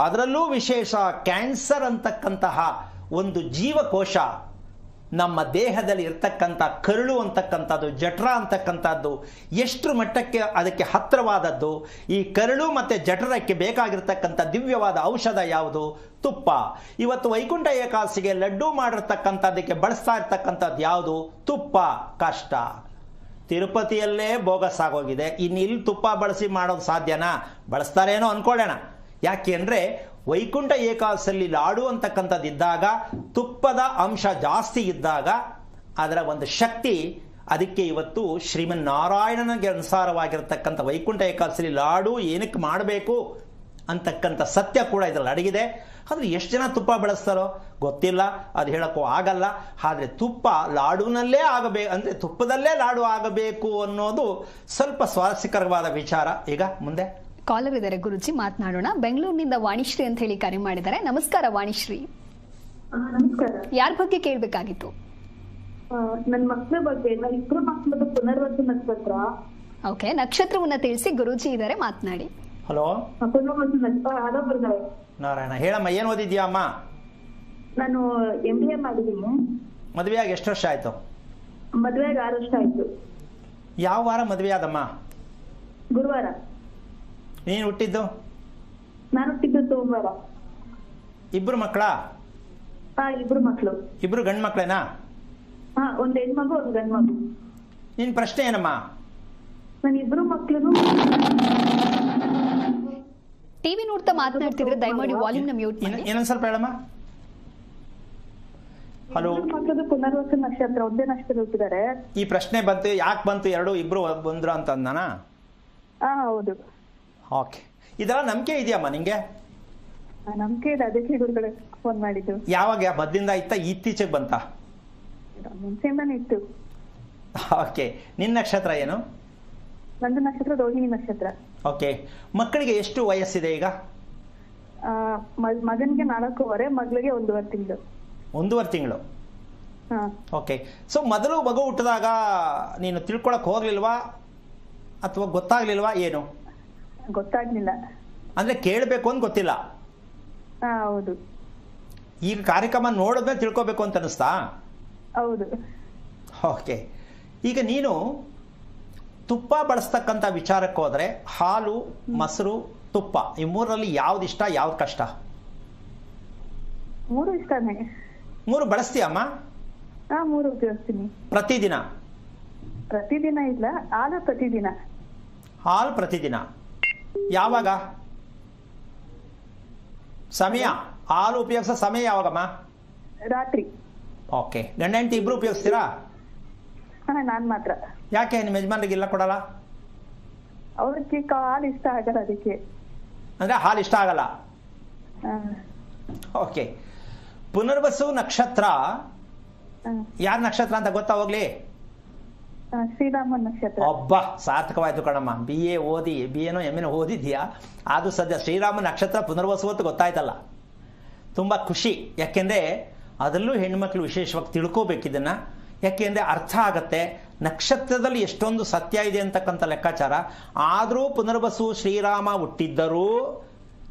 ಅದರಲ್ಲೂ ವಿಶೇಷ ಕ್ಯಾನ್ಸರ್ ಅಂತಕ್ಕಂತಹ ಒಂದು ಜೀವಕೋಶ ನಮ್ಮ ದೇಹದಲ್ಲಿ ಇರ್ತಕ್ಕಂಥ ಕರುಳು ಅಂತಕ್ಕಂಥದ್ದು, ಜಠರ ಅಂತಕ್ಕಂಥದ್ದು ಎಷ್ಟರ ಮಟ್ಟಕ್ಕೆ ಅದಕ್ಕೆ ಹತ್ತಿರವಾದದ್ದು. ಈ ಕರುಳು ಮತ್ತು ಜಠರಕ್ಕೆ ಬೇಕಾಗಿರ್ತಕ್ಕಂಥ ದಿವ್ಯವಾದ ಔಷಧ ಯಾವುದು? ತುಪ್ಪ. ಇವತ್ತು ವೈಕುಂಠ ಏಕಾದಶಿಗೆ ಲಡ್ಡು ಮಾಡಿರ್ತಕ್ಕಂಥದ್ದಕ್ಕೆ ಬಳಸ್ತಾ ಇರ್ತಕ್ಕಂಥದ್ದು ಯಾವುದು? ತುಪ್ಪ. ಕಷ್ಟ. ತಿರುಪತಿಯಲ್ಲೇ ಬೋಗಸ್ ಆಗೋಗಿದೆ. ಇನ್ನು ಇಲ್ಲಿ ತುಪ್ಪ ಬಳಸಿ ಮಾಡೋದು ಸಾಧ್ಯನಾ? ಬಳಸ್ತಾರೇನೋ ಅನ್ಕೊಳ್ಳೋಣ. ಯಾಕೆ ಅಂದರೆ ವೈಕುಂಠ ಏಕಾದಶಿಯಲ್ಲಿ ಲಾಡು ಅಂತಕ್ಕಂಥದ್ದು ಇದ್ದಾಗ, ತುಪ್ಪದ ಅಂಶ ಜಾಸ್ತಿ ಇದ್ದಾಗ ಅದರ ಒಂದು ಶಕ್ತಿ. ಅದಕ್ಕೆ ಇವತ್ತು ಶ್ರೀಮನ್ನಾರಾಯಣನಿಗೆ ಅನುಸಾರವಾಗಿರ್ತಕ್ಕಂಥ ವೈಕುಂಠ ಏಕಾದಶಿಯಲ್ಲಿ ಲಾಡು ಏನಕ್ಕೆ ಮಾಡಬೇಕು ಅಂತಕ್ಕಂಥ ಸತ್ಯ ಕೂಡ ಇದರಲ್ಲಿ ಅಡಗಿದೆ. ಆದರೆ ಎಷ್ಟು ಜನ ತುಪ್ಪ ಬಳಸ್ತಾರೋ ಗೊತ್ತಿಲ್ಲ, ಅದು ಹೇಳಕ್ಕೂ ಆಗಲ್ಲ. ಆದರೆ ತುಪ್ಪ ಲಾಡುನಲ್ಲೇ ಆಗಬೇಕು ಅಂದರೆ ತುಪ್ಪದಲ್ಲೇ ಲಾಡು ಆಗಬೇಕು ಅನ್ನೋದು ಸ್ವಲ್ಪ ಸ್ವಾರಸ್ಯಕರವಾದ ವಿಚಾರ. ಈಗ ಮುಂದೆ ಕಾಲರ್ ಇದ್ದಾರೆ ಗುರುಜಿ, ಮಾತನಾಡೋಣ. ಬೆಂಗಳೂರಿನಿಂದ ವಾಣಿಶ್ರೀ ಅಂತ ಹೇಳಿ ಕರೆ ಮಾಡಿದ್ದಾರೆ. ನಮಸ್ಕಾರ ವಾಣಿಶ್ರೀ. ನಮಸ್ಕಾರ. ಯಾರ ಬಗ್ಗೆ ಕೇಳಬೇಕಾಗಿತ್ತು? ನನ್ನ ಮಕ್ಕಳ ಬಗ್ಗೆ. ಇಬ್ಬರು ಮಕ್ಕಳದ್ದು ಪುನರ್ವಸು ನಕ್ಷತ್ರ. ಓಕೆ, ನಕ್ಷತ್ರವನ್ನ ತಿಳಿಸಿ. ಗುರುಜಿ ಇದ್ದಾರೆ, ಮಾತನಾಡಿ. ಹಲೋ. ಪುನರ್ವಸು ನಕ್ಷತ್ರ. ಹಲೋ ಬರ್ತಾರೆ. ನಾರಾಯಣ, ಹೇಳಮ್ಮ, ಏನು ಓದಿದ್ಯಾ ಅಮ್ಮ? ನಾನು MBA ಮಾಡಿದ್ದೀನಿ. ಮದುವೆಯಾಗಿ ಎಷ್ಟು ವರ್ಷ ಆಯ್ತು? ಮದುವೆಯಾಗಿ 6 ವರ್ಷ ಆಯ್ತು. ಯಾವ ವಾರ ಮದುವೆ ಆದಮ್ಮ? ಗುರುವಾರ. ನೀನು ಹುಟ್ಟಿದ್ದು? ನಾನು ಹುಟ್ಟಿದ್ದು ಸೋಮವಾರ. ಇಬ್ರು ಮಕ್ಕಳ? ಇಬ್ರು ಮಕ್ಕಳು. ಇಬ್ರು ಗಂಡು ಮಕ್ಕಳೇನಾ? ಒಂದು ಹೆಣ್ಮಗು ಒಂದು ಗಂಡು ಮಗು. ನಿನ್ ಪ್ರಶ್ನೆ ಏನಮ್ಮ? ನಾನು ಇಬ್ರು ಮಕ್ಕಳು. ಟಿವಿ ನೋಡ್ತಾ ಮಾತನಾಡ್ತಿದ್ರೆ ದಯಮಾಡಿ ವಾಲ್ಯೂಮ್ ನ ಮ್ಯೂಟ್ ಮಾಡಿ. ಏನೊಂದು ಸ್ವಲ್ಪ ಹೇಳಮ್ಮ. ಹಲೋ. ಮಕ್ಕಳದು ಪುನರ್ವಸು ನಕ್ಷತ್ರ ಒಂದೇ ನಕ್ಷತ್ರ ಹುಟ್ಟಿದ್ದಾರೆ. ಈ ಪ್ರಶ್ನೆ ಬಂತು, ಯಾಕೆ ಬಂತು ಇಬ್ರು ಬಂದ್ರು ಅಂತ ಅಂದಾನ? ಹೌದು. ಓಕೆ, ಇದೆಲ್ಲ ನಂಬಿಕೆ ಇದೆಯಮ್ಮ ನಿಂಗೆ? ನಂಬಿಕೆ ಇದೆ, ಅದಕ್ಕೆ ಗುರುಗಳೇ ಫೋನ್ ಮಾಡಿದ್ದು. ಯಾವಾಗ ಮೊದಲಿಂದ ಇತ್ತ, ಇತ್ತೀಚೆಗೆ ಬಂತ? ಮುಂಚೆಯಿಂದಾನೇ ಇತ್ತು. ಓಕೆ, ನಿನ್ನ ನಕ್ಷತ್ರ ಏನು? ನಂದು ನಕ್ಷತ್ರ ರೋಹಿಣಿ ನಕ್ಷತ್ರ. ಓಕೆ, ಮಕ್ಕಳಿಗೆ ಎಷ್ಟು ವಯಸ್ಸಿದೆ ಈಗ? ಮಗನಿಗೆ 4.5, ಮಗಳಿಗೆ 1.5 ತಿಂಗಳು. 1.5 ತಿಂಗಳು. ಓಕೆ, ಸೊ ಮೊದಲು ಮಗು ಹುಟ್ಟಿದಾಗ ನೀನು ತಿಳ್ಕೊಳಕ್ ಹೋಗ್ಲಿಲ್ವಾ ಅಥವಾ ಗೊತ್ತಾಗ್ಲಿಲ್ವಾ ಏನು? ಗೊತ್ತಾಗ್ಲಿಲ್ಲ. ಅಂದ್ರೆ ಕೇಳಬೇಕು ಅಂತ ಗೊತ್ತಿಲ್ಲ. ಹೌದು. ಈಗ ಕಾರ್ಯಕ್ರಮ ನೋಡಿದ್ಮೇಲೆ ತಿಳ್ಕೊಬೇಕು ಅಂತ ಅನಿಸ್ತಾ? ಹೌದು. ಓಕೆ, ಈಗ ನೀನು ತುಪ್ಪ ಬಳಸ್ತಕ್ಕಂಥ ವಿಚಾರಕ್ಕೆ ಹೋದ್ರೆ ಹಾಲು, ಮೊಸರು, ತುಪ್ಪ ಈ ಮೂರರಲ್ಲಿ ಯಾವ್ದು ಇಷ್ಟ, ಯಾವ್ದು ಕಷ್ಟ? 3 ಇಷ್ಟನೇ. 3 ಬಳಸ್ತೀಯಮ್ಮ? 3 ಉಪಯೋಗಿಸ್ತೀನಿ. ಪ್ರತಿದಿನ? ಪ್ರತಿದಿನ ಇಲ್ಲ, ಹಾಲು ಪ್ರತಿದಿನ. ಹಾಲು ಪ್ರತಿದಿನ. ಯಾವಾಗ ಸಮಯ? ಹಾಲು ಉಪಯೋಗಿಸೋ ಸಮಯ ಯಾವಾಗಮ್ಮ? ರಾತ್ರಿ. ಓಕೆ, ಗಂಡ ಹೆಂಡತಿ ಇಬ್ರು ಉಪಯೋಗಿಸ್ತೀರಾ? ನಾನ್ ಮಾತ್ರ. ಯಾಕೆ ನಿಮ್ಮ ಯಜಮಾನ್ರಿಗೆ ಇಲ್ಲ ಕೊಡಲ್ಲ? ಅವ್ರಿಗೆ ಹಾಲು ಇಷ್ಟ ಆಗಲ್ಲ, ಅದಕ್ಕೆ. ಅಂದ್ರೆ ಹಾಲು ಇಷ್ಟ ಆಗಲ್ಲ. ಓಕೆ, ಪುನರ್ವಸು ನಕ್ಷತ್ರ ಯಾರ ನಕ್ಷತ್ರ ಅಂತ ಗೊತ್ತಾ? ಹೋಗ್ಲಿ, ಶ್ರೀರಾಮ ನಕ್ಷತ್ರ. ಒಬ್ಬ ಸಾರ್ಥಕವಾಯ್ತು ಕಣಮ್ಮ. BA ಓದಿ, BA MA ಓದಿದ್ಯಾ? ಅದು ಸದ್ಯ ಶ್ರೀರಾಮ ನಕ್ಷತ್ರ ಪುನರ್ವಸು ಅಂತ ಗೊತ್ತಾಯ್ತಲ್ಲ, ತುಂಬಾ ಖುಷಿ. ಯಾಕೆಂದ್ರೆ ಅದರಲ್ಲೂ ಹೆಣ್ಮಕ್ಳು ವಿಶೇಷವಾಗಿ ತಿಳ್ಕೋಬೇಕಿದನ್ನ. ಯಾಕೆಂದ್ರೆ ಅರ್ಥ ಆಗತ್ತೆ ನಕ್ಷತ್ರದಲ್ಲಿ ಎಷ್ಟೊಂದು ಸತ್ಯ ಇದೆ ಅಂತಕ್ಕಂಥ ಲೆಕ್ಕಾಚಾರ. ಆದರೂ ಪುನರ್ವಸು ಶ್ರೀರಾಮ ಹುಟ್ಟಿದ್ದರೂ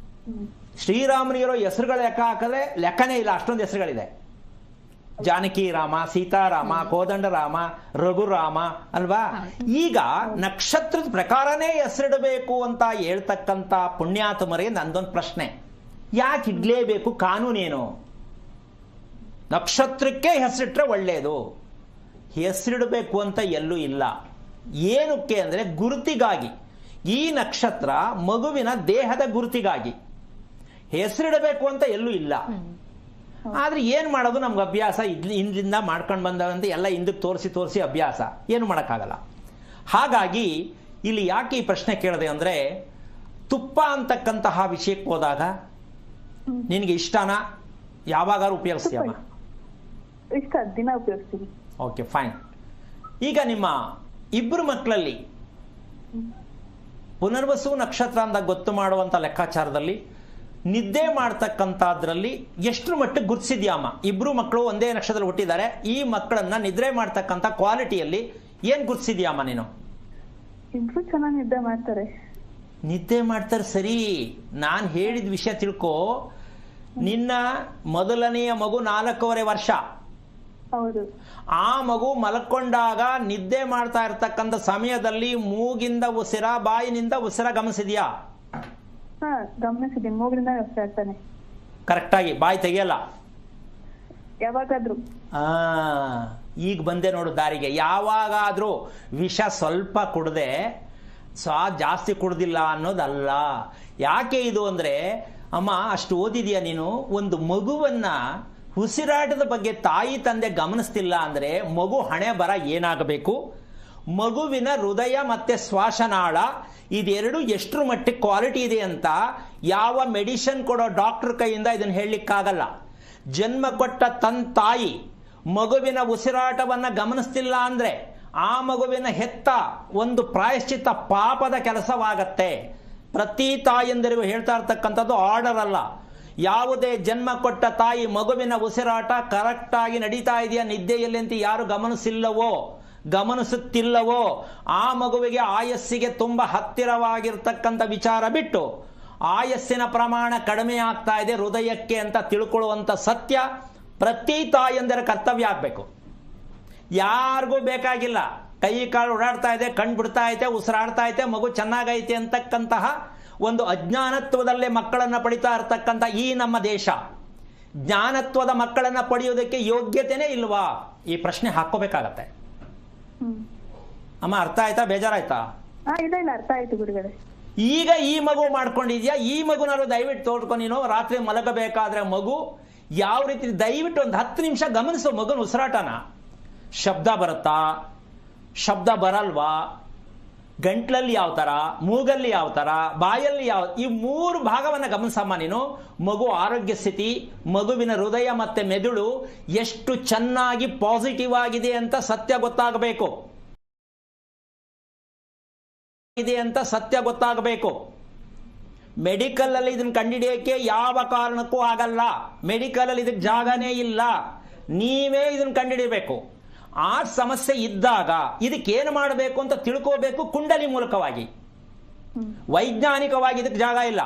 ಶ್ರೀರಾಮನಿಗಿರೋ ಹೆಸರುಗಳ ಲೆಕ್ಕ ಹಾಕಿದ್ರೆ ಲೆಕ್ಕನೇ ಇಲ್ಲ, ಅಷ್ಟೊಂದು ಹೆಸರುಗಳಿದೆ. ಜಾನಕಿ ರಾಮ, ಸೀತಾರಾಮ, ಕೋದಂಡರಾಮ, ರಘುರಾಮ ಅಲ್ವಾ? ಈಗ ನಕ್ಷತ್ರದ ಪ್ರಕಾರನೇ ಹೆಸರಿಡಬೇಕು ಅಂತ ಹೇಳ್ತಕ್ಕಂಥ ಪುಣ್ಯಾತ್ಮರಿಗೆ ನಂದೊಂದು ಪ್ರಶ್ನೆ, ಯಾಕೆ ಇಡ್ಲೇಬೇಕು? ಕಾನೂನೇನು? ನಕ್ಷತ್ರಕ್ಕೆ ಹೆಸರಿಟ್ರೆ ಒಳ್ಳೆಯದು, ಹೆಸರಿಡಬೇಕು ಅಂತ ಎಲ್ಲೂ ಇಲ್ಲ. ಏನಕ್ಕೆ ಅಂದ್ರೆ ಗುರುತಿಗಾಗಿ. ಈ ನಕ್ಷತ್ರ ಮಗುವಿನ ದೇಹದ ಗುರುತಿಗಾಗಿ, ಹೆಸರಿಡಬೇಕು ಅಂತ ಎಲ್ಲೂ ಇಲ್ಲ. ಆದ್ರೆ ಏನ್ ಮಾಡೋದು, ನಮ್ಗೆ ಅಭ್ಯಾಸ ಹಿಂದಿಂದ ಮಾಡ್ಕೊಂಡು ಬಂದವಂತೆ ಎಲ್ಲ ಹಿಂದಕ್ಕೆ ತೋರಿಸಿ ಅಭ್ಯಾಸ, ಏನು ಮಾಡೋಕ್ಕಾಗಲ್ಲ. ಹಾಗಾಗಿ ಇಲ್ಲಿ ಯಾಕೆ ಈ ಪ್ರಶ್ನೆ ಕೇಳಿದೆ ಅಂದ್ರೆ, ತುಪ್ಪ ಅಂತಕ್ಕಂತಹ ವಿಷಯಕ್ಕೆ ಹೋದಾಗ ನಿನಗೆ ಇಷ್ಟನಾ? ಯಾವಾಗಾರು ಉಪಯೋಗಿಸ್ತೀಯಮ್ಮ? ಇಷ್ಟ, ದಿನ ಉಪಯೋಗಿಸ್ತೀನಿ. Okay, fine. ಈಗ ನಿಮ್ಮ ಇಬ್ಬರು ಮಕ್ಕಳಲ್ಲಿ ಪುನರ್ವಸು ನಕ್ಷತ್ರ ಅಂತ ಗೊತ್ತು ಮಾಡುವಂತ ಲೆಕ್ಕಾಚಾರದಲ್ಲಿ ನಿದ್ದೆ ಮಾಡ್ತಕ್ಕಂಥದ್ರಲ್ಲಿ ಎಷ್ಟು ಮಟ್ಟಿಗೆ ಗುರುತಿಸಿದ್ಯಾಮ್ಮ? ಇಬ್ರು ಮಕ್ಕಳು ಒಂದೇ ನಕ್ಷತ್ರದಲ್ಲಿ ಹುಟ್ಟಿದ್ದಾರೆ, ಈ ಮಕ್ಕಳನ್ನ ನಿದ್ರೆ ಮಾಡ್ತಕ್ಕಂಥ ಕ್ವಾಲಿಟಿಯಲ್ಲಿ ಏನ್ ಗುರುತಿಸಿದ್ಯಾಮ್ಮ ನೀನು? ಇಬ್ರು ಚೆನ್ನಾಗಿ ನಿದ್ದೆ ಮಾಡ್ತಾರೆ. ನಿದ್ದೆ ಮಾಡ್ತಾರೆ ಸರಿ, ನಾನು ಹೇಳಿದ ವಿಷಯ ತಿಳ್ಕೊ. ನಿನ್ನ ಮೊದಲನೆಯ ಮಗು 4.5 ವರ್ಷ. ಹೌದು. ಆ ಮಗು ಮಲ್ಕೊಂಡಾಗ ನಿದ್ದೆ ಮಾಡ್ತಾ ಇರ್ತಕ್ಕಂಥ ಸಮಯದಲ್ಲಿ ಮೂಗಿಂದ ಉಸಿರ, ಬಾಯಿನಿಂದ ಉಸಿರ ಗಮನಿಸಿದ್ಯಾ? ಗಮನಿಸಿದ್ದೀನಿ, ಮೂಗಿನಿಂದ ಇರ್ತಾನೆ. ಕರೆಕ್ಟಾಗಿ ಬಾಯಿ ತೆಗಿಯಲ್ಲ ಯಾವಾಗಾದ್ರೂ. ಈಗ ಬಂದೆ ನೋಡು ದಾರಿಗೆ. ಯಾವಾಗಾದ್ರೂ ವಿಷ ಸ್ವಲ್ಪ ಕುಡ್ದೆ ಜಾಸ್ತಿ ಕುಡ್ದಿಲ್ಲ ಅನ್ನೋದಲ್ಲ. ಯಾಕೆ ಇದು ಅಂದ್ರೆ, ಅಮ್ಮ ಅಷ್ಟು ಓದಿದ್ಯಾ ನೀನು? ಒಂದು ಮಗುವನ್ನ ಉಸಿರಾಟದ ಬಗ್ಗೆ ತಾಯಿ ತಂದೆ ಗಮನಿಸ್ತಿಲ್ಲ ಅಂದ್ರೆ ಮಗು ಹಣೆ ಬರ ಏನಾಗಬೇಕು? ಮಗುವಿನ ಹೃದಯ ಮತ್ತೆ ಶ್ವಾಸನಾಳ ಇದೆರಡು ಎಷ್ಟರ ಮಟ್ಟಿಗೆ ಕ್ವಾಲಿಟಿ ಇದೆ ಅಂತ ಯಾವ ಮೆಡಿಸಿನ್ ಕೊಡೋ ಡಾಕ್ಟರ್ ಕೈಯಿಂದ ಇದನ್ನು ಹೇಳಲಿಕ್ಕಾಗಲ್ಲ. ಜನ್ಮ ಕೊಟ್ಟ ತಾಯಿ ಮಗುವಿನ ಉಸಿರಾಟವನ್ನ ಗಮನಿಸ್ತಿಲ್ಲ ಅಂದ್ರೆ ಆ ಮಗುವಿನ ಹೆತ್ತ ಒಂದು ಪ್ರಾಯಶ್ಚಿತ್ತ ಪಾಪದ ಕೆಲಸವಾಗತ್ತೆ. ಪ್ರತಿ ತಾಯಂದಿರಿಗೂ ಹೇಳ್ತಾ ಇರ್ತಕ್ಕಂಥದ್ದು ಆರ್ಡರ್ ಅಲ್ಲ. ಯಾವುದೇ ಜನ್ಮ ಕೊಟ್ಟ ತಾಯಿ ಮಗುವಿನ ಉಸಿರಾಟ ಕರೆಕ್ಟ್ ಆಗಿ ನಡೀತಾ ಇದೆಯಾ ನಿದ್ದೆಯಲ್ಲಿ ಅಂತ ಯಾರು ಗಮನಿಸುತ್ತಿಲ್ಲವೋ ಆ ಮಗುವಿಗೆ ಆಯಸ್ಸಿಗೆ ತುಂಬಾ ಹತ್ತಿರವಾಗಿರ್ತಕ್ಕಂಥ ವಿಚಾರ ಬಿಟ್ಟು ಆಯಸ್ಸಿನ ಪ್ರಮಾಣ ಕಡಿಮೆ ಆಗ್ತಾ ಇದೆ ಹೃದಯಕ್ಕೆ ಅಂತ ತಿಳ್ಕೊಳ್ಳುವಂತ ಸತ್ಯ ಪ್ರತಿ ತಾಯಂದಿರ ಕರ್ತವ್ಯ ಆಗ್ಬೇಕು. ಯಾರಿಗೂ ಬೇಕಾಗಿಲ್ಲ. ಕೈ ಕಾಲು ಓಡಾಡ್ತಾ ಇದೆ, ಕಣ್ಣು ಬಿಡ್ತಾ ಐತೆ, ಉಸಿರಾಡ್ತಾ ಐತೆ, ಮಗು ಚೆನ್ನಾಗೈತೆ ಅಂತಕ್ಕಂತಹ ಒಂದು ಅಜ್ಞಾನತ್ವದಲ್ಲೇ ಮಕ್ಕಳನ್ನ ಪಡಿತಾ ಇರ್ತಕ್ಕಂಥ ಈ ನಮ್ಮ ದೇಶ ಜ್ಞಾನತ್ವದ ಮಕ್ಕಳನ್ನ ಪಡೆಯೋದಕ್ಕೆ ಯೋಗ್ಯತೆನೇ ಇಲ್ವಾ? ಈ ಪ್ರಶ್ನೆ ಹಾಕೋಬೇಕಾಗತ್ತೆ. ಅಮ್ಮ ಅರ್ಥ ಆಯ್ತಾ? ಬೇಜಾರಾಯ್ತಾ? ಇಲ್ಲ ಅರ್ಥ ಆಯ್ತು ಗುರುಗಳೇ. ಈಗ ಈ ಮಗು ಮಾಡ್ಕೊಂಡಿದ್ಯಾ? ಈ ಮಗುನಾದ್ರು ದಯವಿಟ್ಟು ತೋಡ್ಕೊಂಡು ನೀನು ರಾತ್ರಿ ಮಲಗಬೇಕಾದ್ರೆ ಮಗು ಯಾವ ರೀತಿ ದಯವಿಟ್ಟು ಒಂದು 10 ನಿಮಿಷ ಗಮನಿಸೋ ಮಗನ ಉಸಿರಾಟನ. ಶಬ್ದ ಬರುತ್ತಾ, ಶಬ್ದ ಬರಲ್ವಾ, ಗಂಟ್ಲಲ್ಲಿ ಯಾವ ತರ, ಮೂಗಲ್ಲಿ ಯಾವ ತರ, ಬಾಯಲ್ಲಿ ಯಾವ, ಈ 3 ಭಾಗವನ್ನು ಗಮನಿಸಮ್ಮ ನೀನು. ಮಗು ಆರೋಗ್ಯ ಸ್ಥಿತಿ, ಮಗುವಿನ ಹೃದಯ ಮತ್ತೆ ಮೆದುಳು ಎಷ್ಟು ಚೆನ್ನಾಗಿ ಪಾಸಿಟಿವ್ ಆಗಿದೆ ಅಂತ ಸತ್ಯ ಗೊತ್ತಾಗಬೇಕು. ಮೆಡಿಕಲ್ ಅಲ್ಲಿ ಇದನ್ನ ಕಂಡುಹಿಡಿಯಕ್ಕೆ ಯಾವ ಕಾರಣಕ್ಕೂ ಆಗಲ್ಲ. ಮೆಡಿಕಲ್ ಅಲ್ಲಿ ಇದಕ್ಕೆ ಜಾಗನೇ ಇಲ್ಲ. ನೀವೇ ಇದನ್ನ ಕಂಡುಹಿಡಿಯಬೇಕು. ಆ ಸಮಸ್ಯೆ ಇದ್ದಾಗ ಇದಕ್ಕೇನು ಮಾಡಬೇಕು ಅಂತ ತಿಳ್ಕೋಬೇಕು ಕುಂಡಲಿ ಮೂಲಕವಾಗಿ. ವೈಜ್ಞಾನಿಕವಾಗಿ ಇದಕ್ಕೆ ಜಾಗ ಇಲ್ಲ,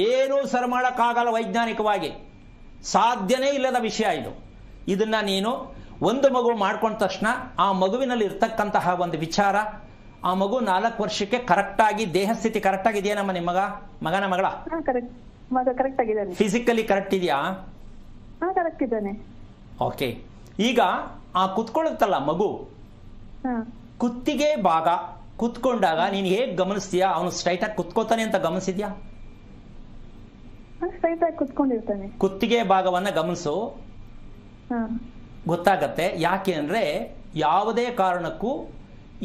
ಏನೂ ಸರಿ ಮಾಡೋಕ್ಕಾಗಲ್ಲ. ವೈಜ್ಞಾನಿಕವಾಗಿ ಸಾಧ್ಯನೇ ಇಲ್ಲದ ವಿಷಯ ಇದು. ಇದನ್ನ ನೀನು ಒಂದು ಮಗು ಮಾಡ್ಕೊಂಡ ತಕ್ಷಣ ಆ ಮಗುವಿನಲ್ಲಿ ಇರ್ತಕ್ಕಂತಹ ಒಂದು ವಿಚಾರ, ಆ ಮಗು 4 ವರ್ಷಕ್ಕೆ ಕರೆಕ್ಟ್ ಆಗಿ ದೇಹ ಸ್ಥಿತಿ ಕರೆಕ್ಟ್ ಆಗಿದೆಯೇನಮ್ಮ ನಿಮ್ಮ ಮಗನ ಮಗಳ? ಕರೆಕ್ಟ್ ಆಗಿದ್ದಾನೆ. ಫಿಸಿಕಲಿ ಕರೆಕ್ಟ್ ಇದೆಯಾ? ಕರೆಕ್ಟ್ ಇದ್ದಾನೆ. ಓಕೆ. ಈಗ ಆ ಕುತ್ಕೊಳ್ಳುತ್ತಲ್ಲ ಮಗು, ಕುತ್ತಿಗೆ ಭಾಗ ಕುತ್ಕೊಂಡಾಗ ನೀನು ಹೇಗೆ ಗಮನಿಸ್ತೀಯಾ? ಅವನು ಸ್ಟ್ರೈಟ್ ಆಗಿ ಕುತ್ಕೋತಾನೆ ಅಂತ ಗಮನಿಸಿದ್ಯಾ? ಸ್ಟ್ರೈಟ್ ಆಗಿ ಕುತ್ಕೊಂಡಿರ್ತಾನೆ. ಕುತ್ತಿಗೆ ಭಾಗವನ್ನ ಗಮನಿಸು, ಗೊತ್ತಾಗತ್ತೆ. ಯಾಕೆ ಅಂದ್ರೆ ಯಾವುದೇ ಕಾರಣಕ್ಕೂ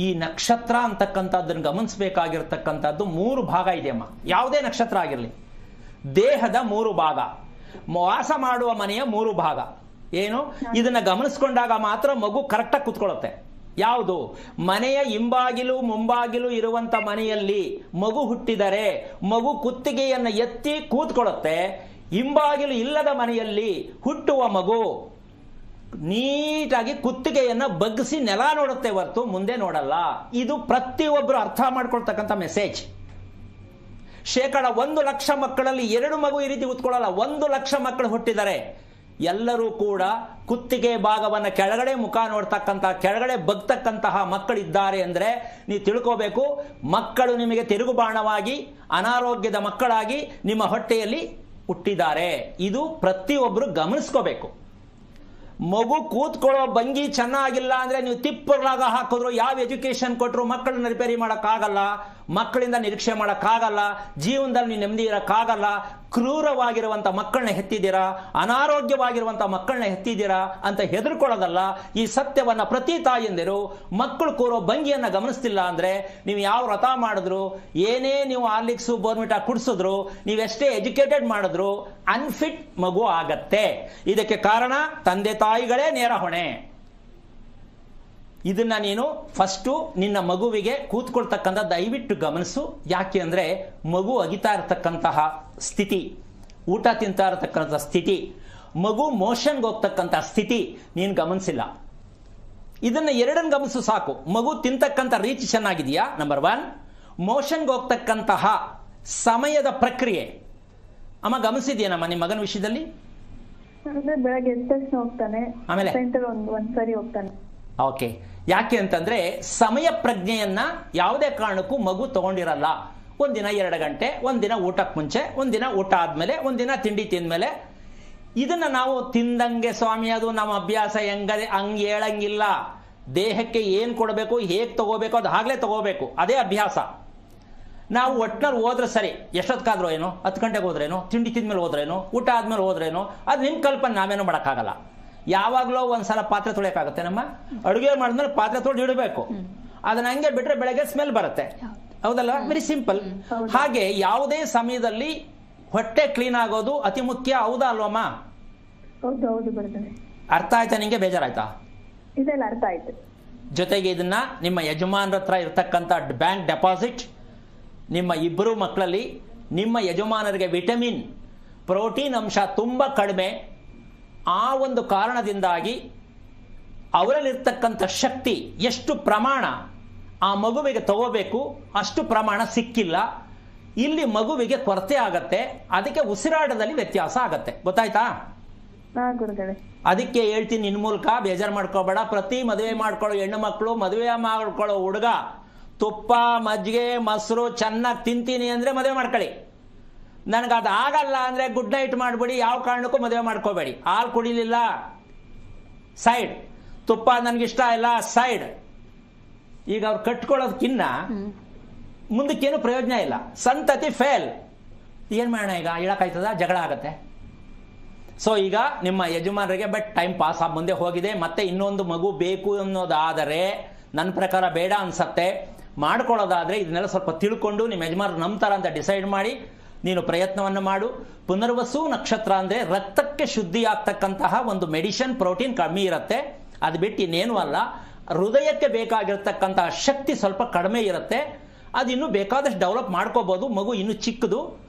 ಈ ನಕ್ಷತ್ರ ಅಂತಕ್ಕಂಥದ್ದನ್ನು ಗಮನಿಸಬೇಕಾಗಿರ್ತಕ್ಕಂಥದ್ದು 3 ಭಾಗ ಇದೆಯಮ್ಮ. ಯಾವುದೇ ನಕ್ಷತ್ರ ಆಗಿರಲಿ, ದೇಹದ 3 ಭಾಗ, ವಾಸ ಮಾಡುವ ಮನೆಯ 3 ಭಾಗ ಏನು, ಇದನ್ನ ಗಮನಿಸ್ಕೊಂಡಾಗ ಮಾತ್ರ ಮಗು ಕರೆಕ್ಟಾಗಿ ಕುತ್ಕೊಳ್ಳುತ್ತೆ. ಯಾವುದು? ಮನೆಯ ಹಿಂಬಾಗಿಲು ಮುಂಬಾಗಿಲು ಇರುವಂತ ಮನೆಯಲ್ಲಿ ಮಗು ಹುಟ್ಟಿದರೆ ಮಗು ಕುತ್ತಿಗೆಯನ್ನು ಎತ್ತಿ ಕೂತ್ಕೊಳ್ಳುತ್ತೆ. ಹಿಂಬಾಗಿಲು ಇಲ್ಲದ ಮನೆಯಲ್ಲಿ ಹುಟ್ಟುವ ಮಗು ನೀಟಾಗಿ ಕುತ್ತಿಗೆಯನ್ನ ಬಗ್ಗಿಸಿ ನೆಲ ನೋಡುತ್ತೆ ಹೊರತು ಮುಂದೆ ನೋಡಲ್ಲ. ಇದು ಪ್ರತಿಯೊಬ್ಬರು ಅರ್ಥ ಮಾಡ್ಕೊಳ್ತಕ್ಕಂಥ ಮೆಸೇಜ್. 1,00,000 ಮಕ್ಕಳಲ್ಲಿ 2 ಮಗು ಈ ರೀತಿ ಕೂತ್ಕೊಳ್ಳಲ್ಲ. 1,00,000 ಮಕ್ಕಳು ಹುಟ್ಟಿದ್ದಾರೆ, ಎಲ್ಲರೂ ಕೂಡ ಕುತ್ತಿಗೆ ಭಾಗವನ್ನು ಕೆಳಗಡೆ ಮುಖ ನೋಡ್ತಕ್ಕಂತಹ, ಕೆಳಗಡೆ ಬಗ್ತಕ್ಕಂತಹ ಮಕ್ಕಳಿದ್ದಾರೆ ಅಂದ್ರೆ ನೀವು ತಿಳ್ಕೋಬೇಕು, ಮಕ್ಕಳು ನಿಮಗೆ ತಿರುಗುಬಾಣವಾಗಿ ಅನಾರೋಗ್ಯದ ಮಕ್ಕಳಾಗಿ ನಿಮ್ಮ ಹೊಟ್ಟೆಯಲ್ಲಿ ಹುಟ್ಟಿದ್ದಾರೆ. ಇದು ಪ್ರತಿಯೊಬ್ಬರು ಗಮನಿಸ್ಕೋಬೇಕು. ಮಗು ಕೂತ್ಕೊಳ್ಳೋ ಭಂಗಿ ಚೆನ್ನಾಗಿಲ್ಲ ಅಂದ್ರೆ ನೀವು ತಿಪ್ಪರ್ಲಾಗ ಹಾಕಿದ್ರು, ಯಾವ ಎಜುಕೇಶನ್ ಕೊಟ್ಟರು ಮಕ್ಕಳನ್ನ ರಿಪೇರಿ ಮಾಡೋಕ್ಕಾಗಲ್ಲ, ಮಕ್ಕಳಿಂದ ನಿರೀಕ್ಷೆ ಮಾಡೋಕ್ಕಾಗಲ್ಲ, ಜೀವನದಲ್ಲಿ ನೀವು ನೆಮ್ಮದಿ ಇರೋಕ್ಕಾಗಲ್ಲ. ಕ್ರೂರವಾಗಿರುವಂಥ ಮಕ್ಕಳನ್ನ ಹೆತ್ತಿದ್ದೀರಾ, ಅನಾರೋಗ್ಯವಾಗಿರುವಂಥ ಮಕ್ಕಳನ್ನ ಹೆತ್ತಿದ್ದೀರಾ ಅಂತ ಹೆದರ್ಕೊಳ್ಳೋದಲ್ಲ. ಈ ಸತ್ಯವನ್ನ ಪ್ರತಿ ತಾಯಿಯಂದಿರು ಮಕ್ಕಳು ಕೂರೋ ಭಂಗಿಯನ್ನ ಗಮನಿಸ್ತಿಲ್ಲ ಅಂದ್ರೆ ನೀವು ಯಾವ ವ್ರತ ಮಾಡಿದ್ರು, ಏನೇ ನೀವು ಹಾರ್ಲಿಕ್ಸು ಬೋರ್ಮಿಟಾ ಕುಡಿಸಿದ್ರು, ನೀವೆಷ್ಟೇ ಎಜುಕೇಟೆಡ್ ಮಾಡಿದ್ರು ಅನ್ಫಿಟ್ ಮಗು ಆಗತ್ತೆ. ಇದಕ್ಕೆ ಕಾರಣ ತಂದೆ ತಾಯಿಗಳೇ ನೇರ ಹೊಣೆ. ಇದನ್ನ ನೀನು ಫಸ್ಟು ನಿನ್ನ ಮಗುವಿಗೆ ಕೂತ್ಕೊಳ್ತಕ್ಕಂಥ ದಯವಿಟ್ಟು ಗಮನಿಸು. ಯಾಕೆ ಅಂದ್ರೆ ಮಗು ಅಗಿತಾ ಇರತಕ್ಕಂತಹ ಸ್ಥಿತಿ, ಊಟ ತಿಂತಾ ಇರತಕ್ಕಂಥ ಸ್ಥಿತಿ, ಮಗು ಮೋಷನ್ಗೆ ಹೋಗ್ತಕ್ಕಂಥ ಸ್ಥಿತಿ ನೀನು ಗಮನಿಸಿಲ್ಲ. ಇದನ್ನ 2 ಗಮನಿಸು ಸಾಕು. ಮಗು ತಿಂತಕ್ಕಂಥ ರೀಚ್ ಚೆನ್ನಾಗಿದೆಯಾ, ನಂಬರ್ 1. ಮೋಷನ್ಗೆ ಹೋಗ್ತಕ್ಕಂತಹ ಸಮಯದ ಪ್ರಕ್ರಿಯೆ ಅಮ್ಮ ಗಮನಿಸಿದ್ಯೇನಮ್ಮ ನಿಮ್ಮ ಮಗನ ವಿಷಯದಲ್ಲಿ? ಬೆಳಗ್ಗೆ ಎದ್ದ ತಕ್ಷಣ ಹೋಗ್ತಾನೆ, ಆಮೇಲೆ ಒಂದ್ಸರಿ ಹೋಗ್ತಾನೆ. ಓಕೆ. ಯಾಕೆ ಅಂತಂದ್ರೆ ಸಮಯ ಪ್ರಜ್ಞೆಯನ್ನ ಯಾವುದೇ ಕಾರಣಕ್ಕೂ ಮಗು ತಗೊಂಡಿರಲ್ಲ. ಒಂದಿನ 2 ಗಂಟೆ, ಒಂದಿನ ಊಟಕ್ಕೆ ಮುಂಚೆ, ಒಂದಿನ ಊಟ ಆದ್ಮೇಲೆ, ಒಂದಿನ ತಿಂಡಿ ತಿಂದ್ಮೇಲೆ. ಇದನ್ನ ನಾವು ತಿಂದಂಗೆ ಸ್ವಾಮಿ ಅದು ನಮ್ಮ ಅಭ್ಯಾಸ ಹೆಂಗದೆ ಹಂಗೆ ಹೇಳಂಗಿಲ್ಲ. ದೇಹಕ್ಕೆ ಏನ್ ಕೊಡಬೇಕು, ಹೇಗ್ ತಗೋಬೇಕು ಅದು ಆಗ್ಲೇ ತಗೋಬೇಕು, ಅದೇ ಅಭ್ಯಾಸ. ನಾವು ಒಟ್ಟಿನಲ್ಲಿ ಹೋದ್ರೆ ಸರಿ, ಎಷ್ಟೊತ್ಕಾದ್ರೂ ಏನೋ, 10 ಗಂಟೆಗೆ ಹೋದ್ರೇನೋ, ತಿಂಡಿ ತಿಂದ್ಮೇಲೆ ಹೋದ್ರೇನೋ, ಊಟ ಆದ್ಮೇಲೆ ಹೋದ್ರೇನೋ, ಅದು ನಿಮ್ ಕಲ್ಪನೆ, ನಾವೇನೋ ಮಾಡೋಕ್ಕಾಗಲ್ಲ. ಯಾವಾಗಲೂ ಒಂದ್ಸಲ ಪಾತ್ರೆ ತೊಳೆಯೋಕ್ಕಾಗುತ್ತೆ ನಮ್ಮ? ಅಡುಗೆ ಮಾಡಿದ್ಮೇಲೆ ಪಾತ್ರೆ ತೊಳೆದು ಇಡಬೇಕು. ಅದನ್ನ ಹಂಗೆ ಬಿಟ್ರೆ ಬೆಳಗ್ಗೆ ಸ್ಮೆಲ್ ಬರುತ್ತೆ, ಹೌದಲ್ಲ? Very simple. ಹಾಗೆ ಯಾವುದೇ ಸಮಯದಲ್ಲಿ ಹೊಟ್ಟೆ ಕ್ಲೀನ್ ಆಗೋದು ಅತಿ ಮುಖ್ಯ, ಹೌದಾ ಅಲ್ವಮ್ಮ? ಅರ್ಥ ಆಯ್ತಾ ನಿಂಗೆ? ಬೇಜಾರಾಯ್ತಾ? ಇದೆಲ್ಲ ಅರ್ಥ ಆಯ್ತು. ಜೊತೆಗೆ ಇದನ್ನ ನಿಮ್ಮ ಯಜಮಾನರ ಹತ್ರ ಇರ್ತಕ್ಕಂಥ ಬ್ಯಾಂಕ್ ಡೆಪಾಸಿಟ್, ನಿಮ್ಮ 2 ಮಕ್ಕಳಲ್ಲಿ ನಿಮ್ಮ ಯಜಮಾನರಿಗೆ ವಿಟಮಿನ್, ಪ್ರೋಟೀನ್ ಅಂಶ ತುಂಬಾ ಕಡಿಮೆ. ಆ ಒಂದು ಕಾರಣದಿಂದಾಗಿ ಅವರಲ್ಲಿರ್ತಕ್ಕಂಥ ಶಕ್ತಿ ಎಷ್ಟು ಪ್ರಮಾಣ ಆ ಮಗುವಿಗೆ ತಗೋಬೇಕು ಅಷ್ಟು ಪ್ರಮಾಣ ಸಿಕ್ಕಿಲ್ಲ. ಇಲ್ಲಿ ಮಗುವಿಗೆ ಕೊರತೆ ಆಗತ್ತೆ, ಅದಕ್ಕೆ ಉಸಿರಾಟದಲ್ಲಿ ವ್ಯತ್ಯಾಸ ಆಗತ್ತೆ. ಗೊತ್ತಾಯ್ತಾ? ಅದಕ್ಕೆ ಹೇಳ್ತೀನಿ ನಿನ್ ಮೂಲಕ, ಬೇಜಾರು ಮಾಡ್ಕೋಬೇಡ. ಪ್ರತಿ ಮದುವೆ ಮಾಡ್ಕೊಳ್ಳೋ ಹೆಣ್ಣು ಮಕ್ಕಳು, ಮದುವೆ ಮಾಡ್ಕೊಳ್ಳೋ ಹುಡುಗ ತುಪ್ಪ, ಮಜ್ಜಿಗೆ, ಮೊಸರು ಚೆನ್ನಾಗಿ ತಿಂತೀನಿ ಅಂದ್ರೆ ಮದುವೆ ಮಾಡ್ಕೊಳ್ಳಿ. ನನಗದು ಆಗಲ್ಲ ಅಂದ್ರೆ ಗುಡ್ ನೈಟ್ ಮಾಡ್ಬಿಡಿ, ಯಾವ ಕಾರಣಕ್ಕೂ ಮದುವೆ ಮಾಡ್ಕೋಬೇಡಿ. ಹಾಲು ಕುಡಿಲಿಲ್ಲ, ಸೈಡ್. ತುಪ್ಪ ನನಗಿಷ್ಟ ಇಲ್ಲ, ಸೈಡ್. ಈಗ ಅವ್ರು ಕಟ್ಕೊಳ್ಳೋದಕ್ಕಿನ್ನ ಮುಂದಕ್ಕೇನು ಪ್ರಯೋಜನ ಇಲ್ಲ, ಸಂತತಿ ಫೇಲ್. ಏನ್ ಮಾಡೋಣ ಈಗ? ಹೇಳಕ್ಕಾಯ್ತದ? ಜಗಳ ಆಗತ್ತೆ. ಸೊ ಈಗ ನಿಮ್ಮ ಯಜಮಾನರಿಗೆ ಬಟ್ ಟೈಮ್ ಪಾಸ್ ಮುಂದೆ ಹೋಗಿದೆ, ಮತ್ತೆ ಇನ್ನೊಂದು ಮಗು ಬೇಕು ಅನ್ನೋದಾದರೆ ನನ್ನ ಪ್ರಕಾರ ಬೇಡ ಅನ್ಸತ್ತೆ. ಮಾಡ್ಕೊಳ್ಳೋದಾದ್ರೆ ಇದನ್ನೆಲ್ಲ ಸ್ವಲ್ಪ ತಿಳ್ಕೊಂಡು ನಿಮ್ಮ ಯಜಮಾನರು ನಂಬ್ತಾರ ಅಂತ ಡಿಸೈಡ್ ಮಾಡಿ ನೀನು ಪ್ರಯತ್ನವನ್ನು ಮಾಡು. ಪುನರ್ವಸು ನಕ್ಷತ್ರ ಅಂದರೆ ರಕ್ತಕ್ಕೆ ಶುದ್ಧಿ ಆಗ್ತಕ್ಕಂತಹ ಒಂದು ಮೆಡಿಸಿನ್, ಪ್ರೋಟೀನ್ ಕಮ್ಮಿ ಇರುತ್ತೆ. ಅದು ಬಿಟ್ಟು ಇನ್ನೇನು ಅಲ್ಲ. ಹೃದಯಕ್ಕೆ ಬೇಕಾಗಿರ್ತಕ್ಕಂತಹ ಶಕ್ತಿ ಸ್ವಲ್ಪ ಕಡಿಮೆ ಇರುತ್ತೆ. ಅದು ಇನ್ನೂ ಬೇಕಾದಷ್ಟು ಡೆವಲಪ್ ಮಾಡ್ಕೋಬಹುದು. ಮಗು ಇನ್ನೂ ಚಿಕ್ಕದು,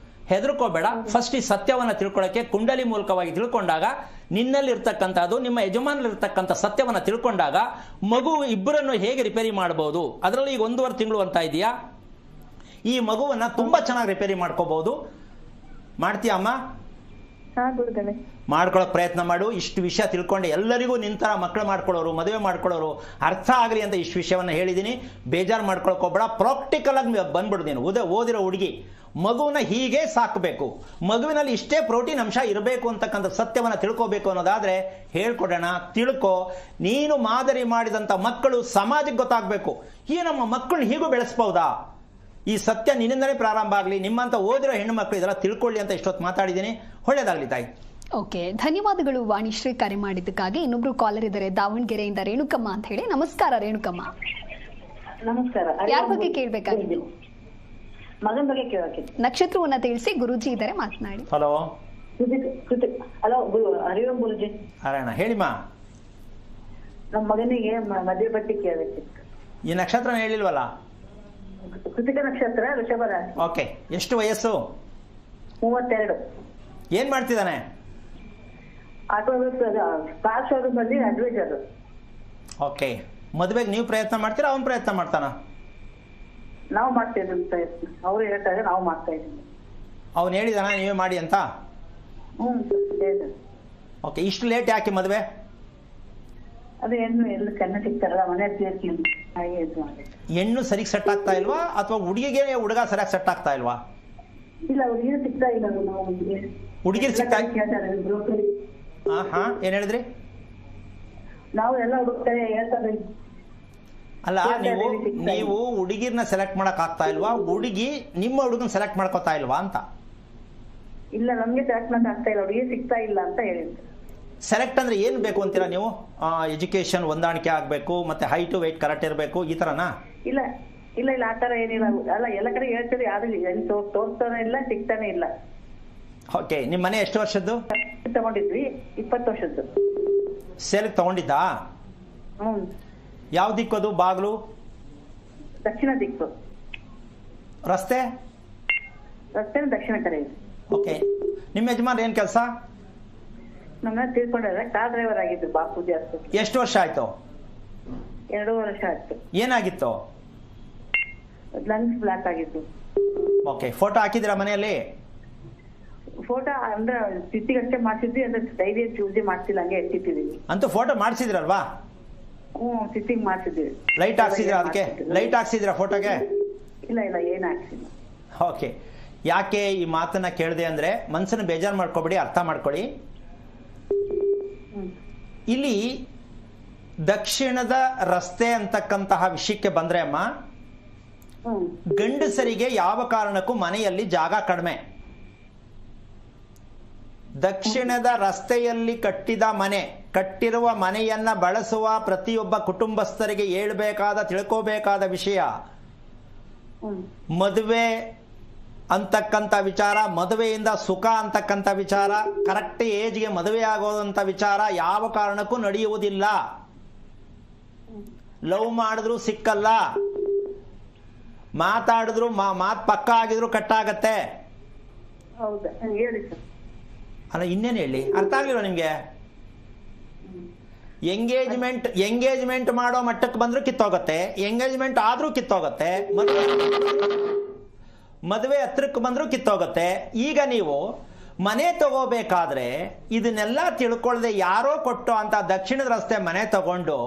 ಹೆದರ್ಕೋಬೇಡ. ಫಸ್ಟ್ ಈ ಸತ್ಯವನ್ನು ತಿಳ್ಕೊಳ್ಳೋಕ್ಕೆ ಕುಂಡಲಿ ಮೂಲಕವಾಗಿ ತಿಳ್ಕೊಂಡಾಗ, ನಿನ್ನಲ್ಲಿರ್ತಕ್ಕಂಥದ್ದು ನಿಮ್ಮ ಯಜಮಾನಲ್ಲಿರ್ತಕ್ಕಂಥ ಸತ್ಯವನ್ನು ತಿಳ್ಕೊಂಡಾಗ ಮಗು ಇಬ್ಬರನ್ನು ಹೇಗೆ ರಿಪೇರಿ ಮಾಡಬಹುದು, ಅದರಲ್ಲಿ ಈಗ 1.5 ತಿಂಗಳು ಅಂತ ಇದೆಯಾ, ಈ ಮಗುವನ್ನ ತುಂಬಾ ಚೆನ್ನಾಗಿ ರಿಪೇರಿ ಮಾಡ್ಕೋಬಹುದು. ಮಾಡ್ತೀಯ ಅಮ್ಮ? ಮಾಡ್ಕೊಳ್ಳೋಕೆ ಪ್ರಯತ್ನ ಮಾಡು. ಇಷ್ಟು ವಿಷಯ ತಿಳ್ಕೊಂಡು ಎಲ್ಲರಿಗೂ ನಿಂತರ ಮಕ್ಕಳು ಮಾಡ್ಕೊಳ್ಳೋರು, ಮದುವೆ ಮಾಡ್ಕೊಳ್ಳೋರು ಅರ್ಥ ಆಗಲಿ ಅಂತ ಇಷ್ಟು ವಿಷಯವನ್ನು ಹೇಳಿದ್ದೀನಿ. ಬೇಜಾರು ಮಾಡ್ಕೊಳಕ್ ಹೋಗ್ಬೇಡ. ಪ್ರಾಕ್ಟಿಕಲ್ ಆಗಿ ಬಂದ್ಬಿಡು. ನೀನು ಓದಿರೋ ಹುಡುಗಿ ಮಗುವನ್ನ ಹೀಗೆ ಸಾಕಬೇಕು, ಮಗುವಿನಲ್ಲಿ ಇಷ್ಟೇ ಪ್ರೋಟೀನ್ ಅಂಶ ಇರಬೇಕು ಅಂತಕ್ಕಂಥ ಸತ್ಯವನ್ನು ತಿಳ್ಕೋಬೇಕು ಅನ್ನೋದಾದ್ರೆ ಹೇಳ್ಕೊಡೋಣ. ತಿಳ್ಕೊ. ನೀನು ಮಾದರಿ ಮಾಡಿದಂಥ ಮಕ್ಕಳು ಸಮಾಜಕ್ಕೆ ಗೊತ್ತಾಗಬೇಕು. ಈ ನಮ್ಮ ಮಕ್ಕಳನ್ನ ಹೀಗೂ ಬೆಳೆಸ್ಬಹುದಾ, ಈ ಸತ್ಯ ನಿನ್ನಿಂದಲೇ ಪ್ರಾರಂಭ ಆಗಲಿ. ನಿಮ್ಮಂತ ಓದಿರೋ ಹೆಣ್ಣು ಮಕ್ಕಳು ಇದೆಲ್ಲ ತಿಳ್ಕೊಳ್ಳಿ ಅಂತ ಇಷ್ಟೊತ್ತು ಮಾತಾಡಿದ್ದೀನಿ. ಒಳ್ಳೇದಾಗ್ಲಿ ತಾಯಿ. ಓಕೆ, ಧನ್ಯವಾದಗಳು ವಾಣಿಶ್ರೀ ಕರೆ ಮಾಡಿದ್ದಕ್ಕಾಗಿ. ಇನ್ನೊಬ್ರು ಕಾಲರ್ ಇದ್ದಾರೆ ದಾವಣಗೆರೆಯಿಂದ, ರೇಣುಕಮ್ಮ ಅಂತ ಹೇಳಿ. ನಮಸ್ಕಾರ ರೇಣುಕಮ್ಮ. ನಮಸ್ಕಾರ. ಯಾರ ಬಗ್ಗೆ ಕೇಳ್ಬೇಕಾಗಿತ್ತು? ಮಗನ ಬಗ್ಗೆ ಕೇಳಕ್ಕೆ. ನಕ್ಷತ್ರವನ್ನ ತಿಳಿಸಿ, ಗುರೂಜಿ ಇದ್ದಾರೆ, ಮಾತನಾಡಿ. ಹಲೋ ಹಲೋ, ಹರಿಓಂ ಗುರುಜಿ. ಅರಣ್ಣ ಹೇಳಿಮಾ. ನಮ್ಮ ಮಗನಿಗೆ ಮದುವೆ ಬಗ್ಗೆ ಕೇಳಕ್ಕೆ. ಈ ನಕ್ಷತ್ರ ಹೇಳಿಲ್ವಲ್ಲ? ಕೃತಿಕ ನಕ್ಷತ್ರ, ವೃಷಭ ರಾಶಿ. ಓಕೆ, ಎಷ್ಟು ವಯಸ್ಸು? 32. ಏನ್ ಮಾಡ್ತಿದ್ದಾನೆ? ಆಟೋ ಪಾಸ್ ಬಂದು ಅಡ್ವೈಸರ್. ಓಕೆ, ಮದುವೆಗೆ ನೀವು ಪ್ರಯತ್ನ ಮಾಡ್ತೀರಾ, ಅವನ್ ಪ್ರಯತ್ನ ಮಾಡ್ತಾನ? ನಾವು ಮಾಡ್ತಾ ಇದ್ದೀವಿ ಪ್ರಯತ್ನ. ಅವ್ರು ಹೇಳ್ತಾರೆ, ನಾವು ಮಾಡ್ತಾ ಇದ್ದೀವಿ. ಅವ್ನು ಹೇಳಿದಾನ ನೀವೇ ಮಾಡಿ ಅಂತ? ಹೇಳಿದ್ರು. ಓಕೆ, ಇಷ್ಟು ಲೇಟ್ ಯಾಕೆ ಮದುವೆ? ಅದು ಹೆಣ್ಣು ಎಲ್ಲ ಕನ್ನ ಸಿಗ್ತಾರಲ್ಲ, ಮನೆ ಸೇರ್ತೀನಿ ಹಾಗೆ ಇದು ಮಾಡಿ. ಹೆಣ್ಣು ಸರಿಗೆ ಸೆಟ್ ಆಗ್ತಾ ಇಲ್ವಾ, ಅಥವಾ ಹುಡುಗಿಗೆ ಹುಡುಗ ಸರಿಯಾಗಿ ಸೆಟ್ ಆಗ್ತಾ ಇಲ್ವಾ? ಇಲ್ಲ, ಹುಡುಗಿರು ಸಿಗ್ತಾ ಇಲ್ಲ. ನಾವು ಹುಡುಗಿರು ಸಿಗ್ತಾ ಕೇಳ್ತಾರೆ ಬ್ರೋಕರಿ. ಹಾ, ಏನ್ ಹೇಳಿದ್ರಿ? ನಾವು ಎಲ್ಲ ಹುಡುಕ್ತಾರೆ ಹೇಳ್ತಾರೆ. ಅಲ್ಲ, ನೀವು ಹುಡುಗಿರ್ನ ಸೆಲೆಕ್ಟ್ ಮಾಡಕ್ ಆಗ್ತಾ ಇಲ್ವಾ, ಹುಡುಗಿ ನಿಮ್ಮ ಹುಡುಗನ್ ಸೆಲೆಕ್ಟ್ ಮಾಡ್ಕೋತಾ ಇಲ್ವಾ ಅಂತ? ಇಲ್ಲ, ನಮ್ಗೆ ಸೆಲೆಕ್ಟ್ ಮಾಡಕ್ ಆಗ್ತಾ ಇಲ್ಲ, ಹುಡುಗಿ ಸಿಗ್ತಾ ಇಲ್ಲ ಅಂತ ಹೇಳಿದ್ರು. ಸೆಲೆಕ್ಟ್ ಅಂದ್ರೆ ಏನ್ ಬೇಕು ಅಂತೀರಾ ನೀವು? ಎಜುಕೇಶನ್ ಹೊಂದಾಣಿಕೆ ಆಗ್ಬೇಕು, ಮತ್ತೆ ಹೈಟು ವೆಯ್ಟ್ ಕರೆಕ್ಟ್ ಇರಬೇಕು, ಈ ತರನಾ? ಇಲ್ಲ ಇಲ್ಲ ಇಲ್ಲ, ಆ ತರ ಏನಿಲ್ಲ. ಅಲ್ಲ, ಎಲ್ಲ ಕಡೆ ಹೇಳ್ತೀರಿ, ಯಾವ್ದು ತೋರ್ತಾನೆ ಇಲ್ಲ, ಸಿಗ್ತಾನೆ ಇಲ್ಲ. ಓಕೆ, ನಿಮ್ಮ ಮನೆ ಎಷ್ಟು ವರ್ಷದ್ದು? ತಗೊಂಡಿದ್ವಿ, 20 ವರ್ಷದ್ದು. ಸೇಲ್ಗೆ ತಗೊಂಡಿದ್ದಾ? ಯಾವ ದಿಕ್ಕೋದು? ಬಾಗ್ಲು? ದಕ್ಷಿಣ ದಿಕ್ಕು. ರಸ್ತೆ ದಕ್ಷಿಣ ಕಡೆ ಇದೆ. ಓಕೆ, ನಿಮ್ಮ ಯಜಮಾನ್ ಏನ್ ಕೆಲಸ? ನಮ್ಮ ತಿಳ್ಕೊಂಡ್ರೆ ಕಾರ್ ಡ್ರೈವರ್ ಆಗಿದ್ದು ಬಾಪೂಜಿ ಅಷ್ಟು. ಎಷ್ಟು ವರ್ಷ ಆಯ್ತು? 2 ವರ್ಷ ಆಯ್ತು. ಏನಾಗಿತ್ತು? ಲಂಗ್ಸ್ ಬ್ಲಾಕ್ ಆಗಿತ್ತು. ಓಕೆ, ಫೋಟೋ ಹಾಕಿದಿರಾ ಮನೆಯಲ್ಲಿ? ಫೋಟೋ ಅಂದ್ರೆ ಸ್ಥಿತಿಗಷ್ಟೇ ಮಾಡ್ಸಿದ್ವಿ, ಅಂದ್ರೆ ಡೈರಿ ಯೂಸ್ ಮಾಡ್ತಿಲ್ಲ, ಹಂಗೆ ಎತ್ತಿಟ್ಟಿದೀವಿ. ಅಂತೂ ಫೋಟೋ ಮಾಡಿಸಿದ್ರಲ್ವಾ? ಸ್ಥಿತಿಗೆ ಮಾಡ್ಸಿದ್ವಿ. ಲೈಟ್ ಹಾಕ್ಸಿದ್ರಾ? ಅದಕ್ಕೆ ಲೈಟ್ ಹಾಕ್ಸಿದ್ರಾ ಫೋಟೋಗೆ? ಇಲ್ಲ ಇಲ್ಲ, ಏನ್ ಹಾಕ್ಸಿಲ್ಲ. ಓಕೆ, ಯಾಕೆ ಈ ಮಾತನ್ನ ಕೇಳಿದೆ ಅಂದ್ರೆ, ಮನ್ಸನ್ನು ಬೇಜಾರು ಮಾಡ್ಕೊಬೇಡಿ, ಅರ್ಥ ಮಾಡ್ಕೊಳ್ಳಿ. ಇಲ್ಲಿ ದಕ್ಷಿಣದ ರಸ್ತೆ ಅಂತಕ್ಕಂತಹ ವಿಷಯಕ್ಕೆ ಬಂದ್ರೆ ಅಮ್ಮ, ಗಂಡಸರಿಗೆ ಯಾವ ಕಾರಣಕ್ಕೂ ಮನೆಯಲ್ಲಿ ಜಾಗ ಕಡಿಮೆ. ದಕ್ಷಿಣದ ರಸ್ತೆಯಲ್ಲಿ ಕಟ್ಟಿರುವ ಮನೆಯನ್ನ ಬಳಸುವ ಪ್ರತಿಯೊಬ್ಬ ಕುಟುಂಬಸ್ಥರಿಗೆ ಹೇಳ್ಬೇಕಾದ, ತಿಳ್ಕೋಬೇಕಾದ ವಿಷಯ, ಮದುವೆ ಅಂತಕ್ಕಂಥ ವಿಚಾರ, ಮದುವೆಯಿಂದ ಸುಖ ಅಂತಕ್ಕಂಥ ವಿಚಾರ, ಕರೆಕ್ಟ್ ಏಜ್ಗೆ ಮದುವೆ ಆಗೋದಂತ ವಿಚಾರ ಯಾವ ಕಾರಣಕ್ಕೂ ನಡೆಯುವುದಿಲ್ಲ. ಲವ್ ಮಾಡಿದ್ರು ಸಿಕ್ಕಲ್ಲ, ಮಾತಾಡಿದ್ರು ಮಾತು ಪಕ್ಕ ಆಗಿದ್ರು ಕಟ್ಟಾಗತ್ತೆ. ಹೌದಾ? ಹೇಳಿ ಸರ್. ಅಲ್ಲ, ಇನ್ನೇನು ಹೇಳಿ? ಅರ್ಥ ಆಗ್ಲಿಲ್ಲ ನಿಮ್ಗೆ? ಎಂಗೇಜ್ಮೆಂಟ್ ಮಾಡೋ ಮಟ್ಟಕ್ಕೆ ಬಂದ್ರೂ ಕಿತ್ತೋಗತ್ತೆ, ಎಂಗೇಜ್ಮೆಂಟ್ ಆದ್ರೂ ಕಿತ್ತೋಗತ್ತೆ, ಮದುವೆ ಹತ್ರಕ್ಕೆ ಬಂದ್ರೂ ಕಿತ್ತೋಗತ್ತೆ. ಈಗ ನೀವು ಮನೆ ತಗೋಬೇಕಾದ್ರೆ ಇದನ್ನೆಲ್ಲ ತಿಳ್ಕೊಳ್ಳದೆ ಯಾರೋ ಕೊಟ್ಟು ಅಂತ ದಕ್ಷಿಣದ ರಸ್ತೆ ಮನೆ ತಗೊಂಡು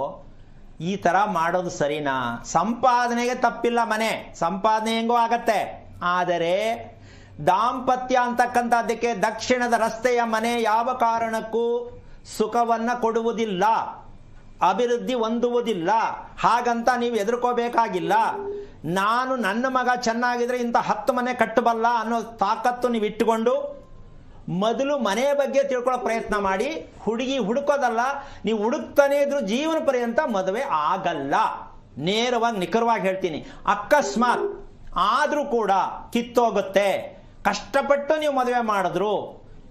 ಈ ತರ ಮಾಡೋದು ಸರಿನಾ? ಸಂಪಾದನೆಗೆ ತಪ್ಪಿಲ್ಲ, ಮನೆ ಸಂಪಾದನೆ ಹೆಂಗೋ ಆಗತ್ತೆ. ಆದರೆ ದಾಂಪತ್ಯ ಅಂತಕ್ಕಂಥದ್ದಕ್ಕೆ ದಕ್ಷಿಣದ ರಸ್ತೆಯ ಮನೆ ಯಾವ ಕಾರಣಕ್ಕೂ ಸುಖವನ್ನ ಕೊಡುವುದಿಲ್ಲ, ಅಭಿವೃದ್ಧಿ ಹೊಂದುವುದಿಲ್ಲ. ಹಾಗಂತ ನೀವು ಹೆದರ್ಕೋಬೇಕಾಗಿಲ್ಲ. ನನ್ನ ಮಗ ಚೆನ್ನಾಗಿದ್ರೆ ಇಂಥ 10 ಮನೆ ಕಟ್ಟಬಲ್ಲ ಅನ್ನೋ ತಾಕತ್ತು ನೀವು ಇಟ್ಟುಕೊಂಡು ಮೊದಲು ಮನೆ ಬಗ್ಗೆ ತಿಳ್ಕೊಳ್ಳೋ ಪ್ರಯತ್ನ ಮಾಡಿ. ಹುಡುಗಿ ಹುಡುಕೋದಲ್ಲ, ನೀವು ಹುಡುಕ್ತಾನೆ ಇದ್ರು ಜೀವನ ಪರ್ಯಂತ ಮದುವೆ ಆಗಲ್ಲ. ನೇರವಾಗಿ ನಿಖರವಾಗಿ ಹೇಳ್ತೀನಿ. ಅಕಸ್ಮಾತ್ ಆದ್ರೂ ಕೂಡ ಕಿತ್ತೋಗುತ್ತೆ. ಕಷ್ಟಪಟ್ಟು ನೀವು ಮದುವೆ ಮಾಡಿದ್ರು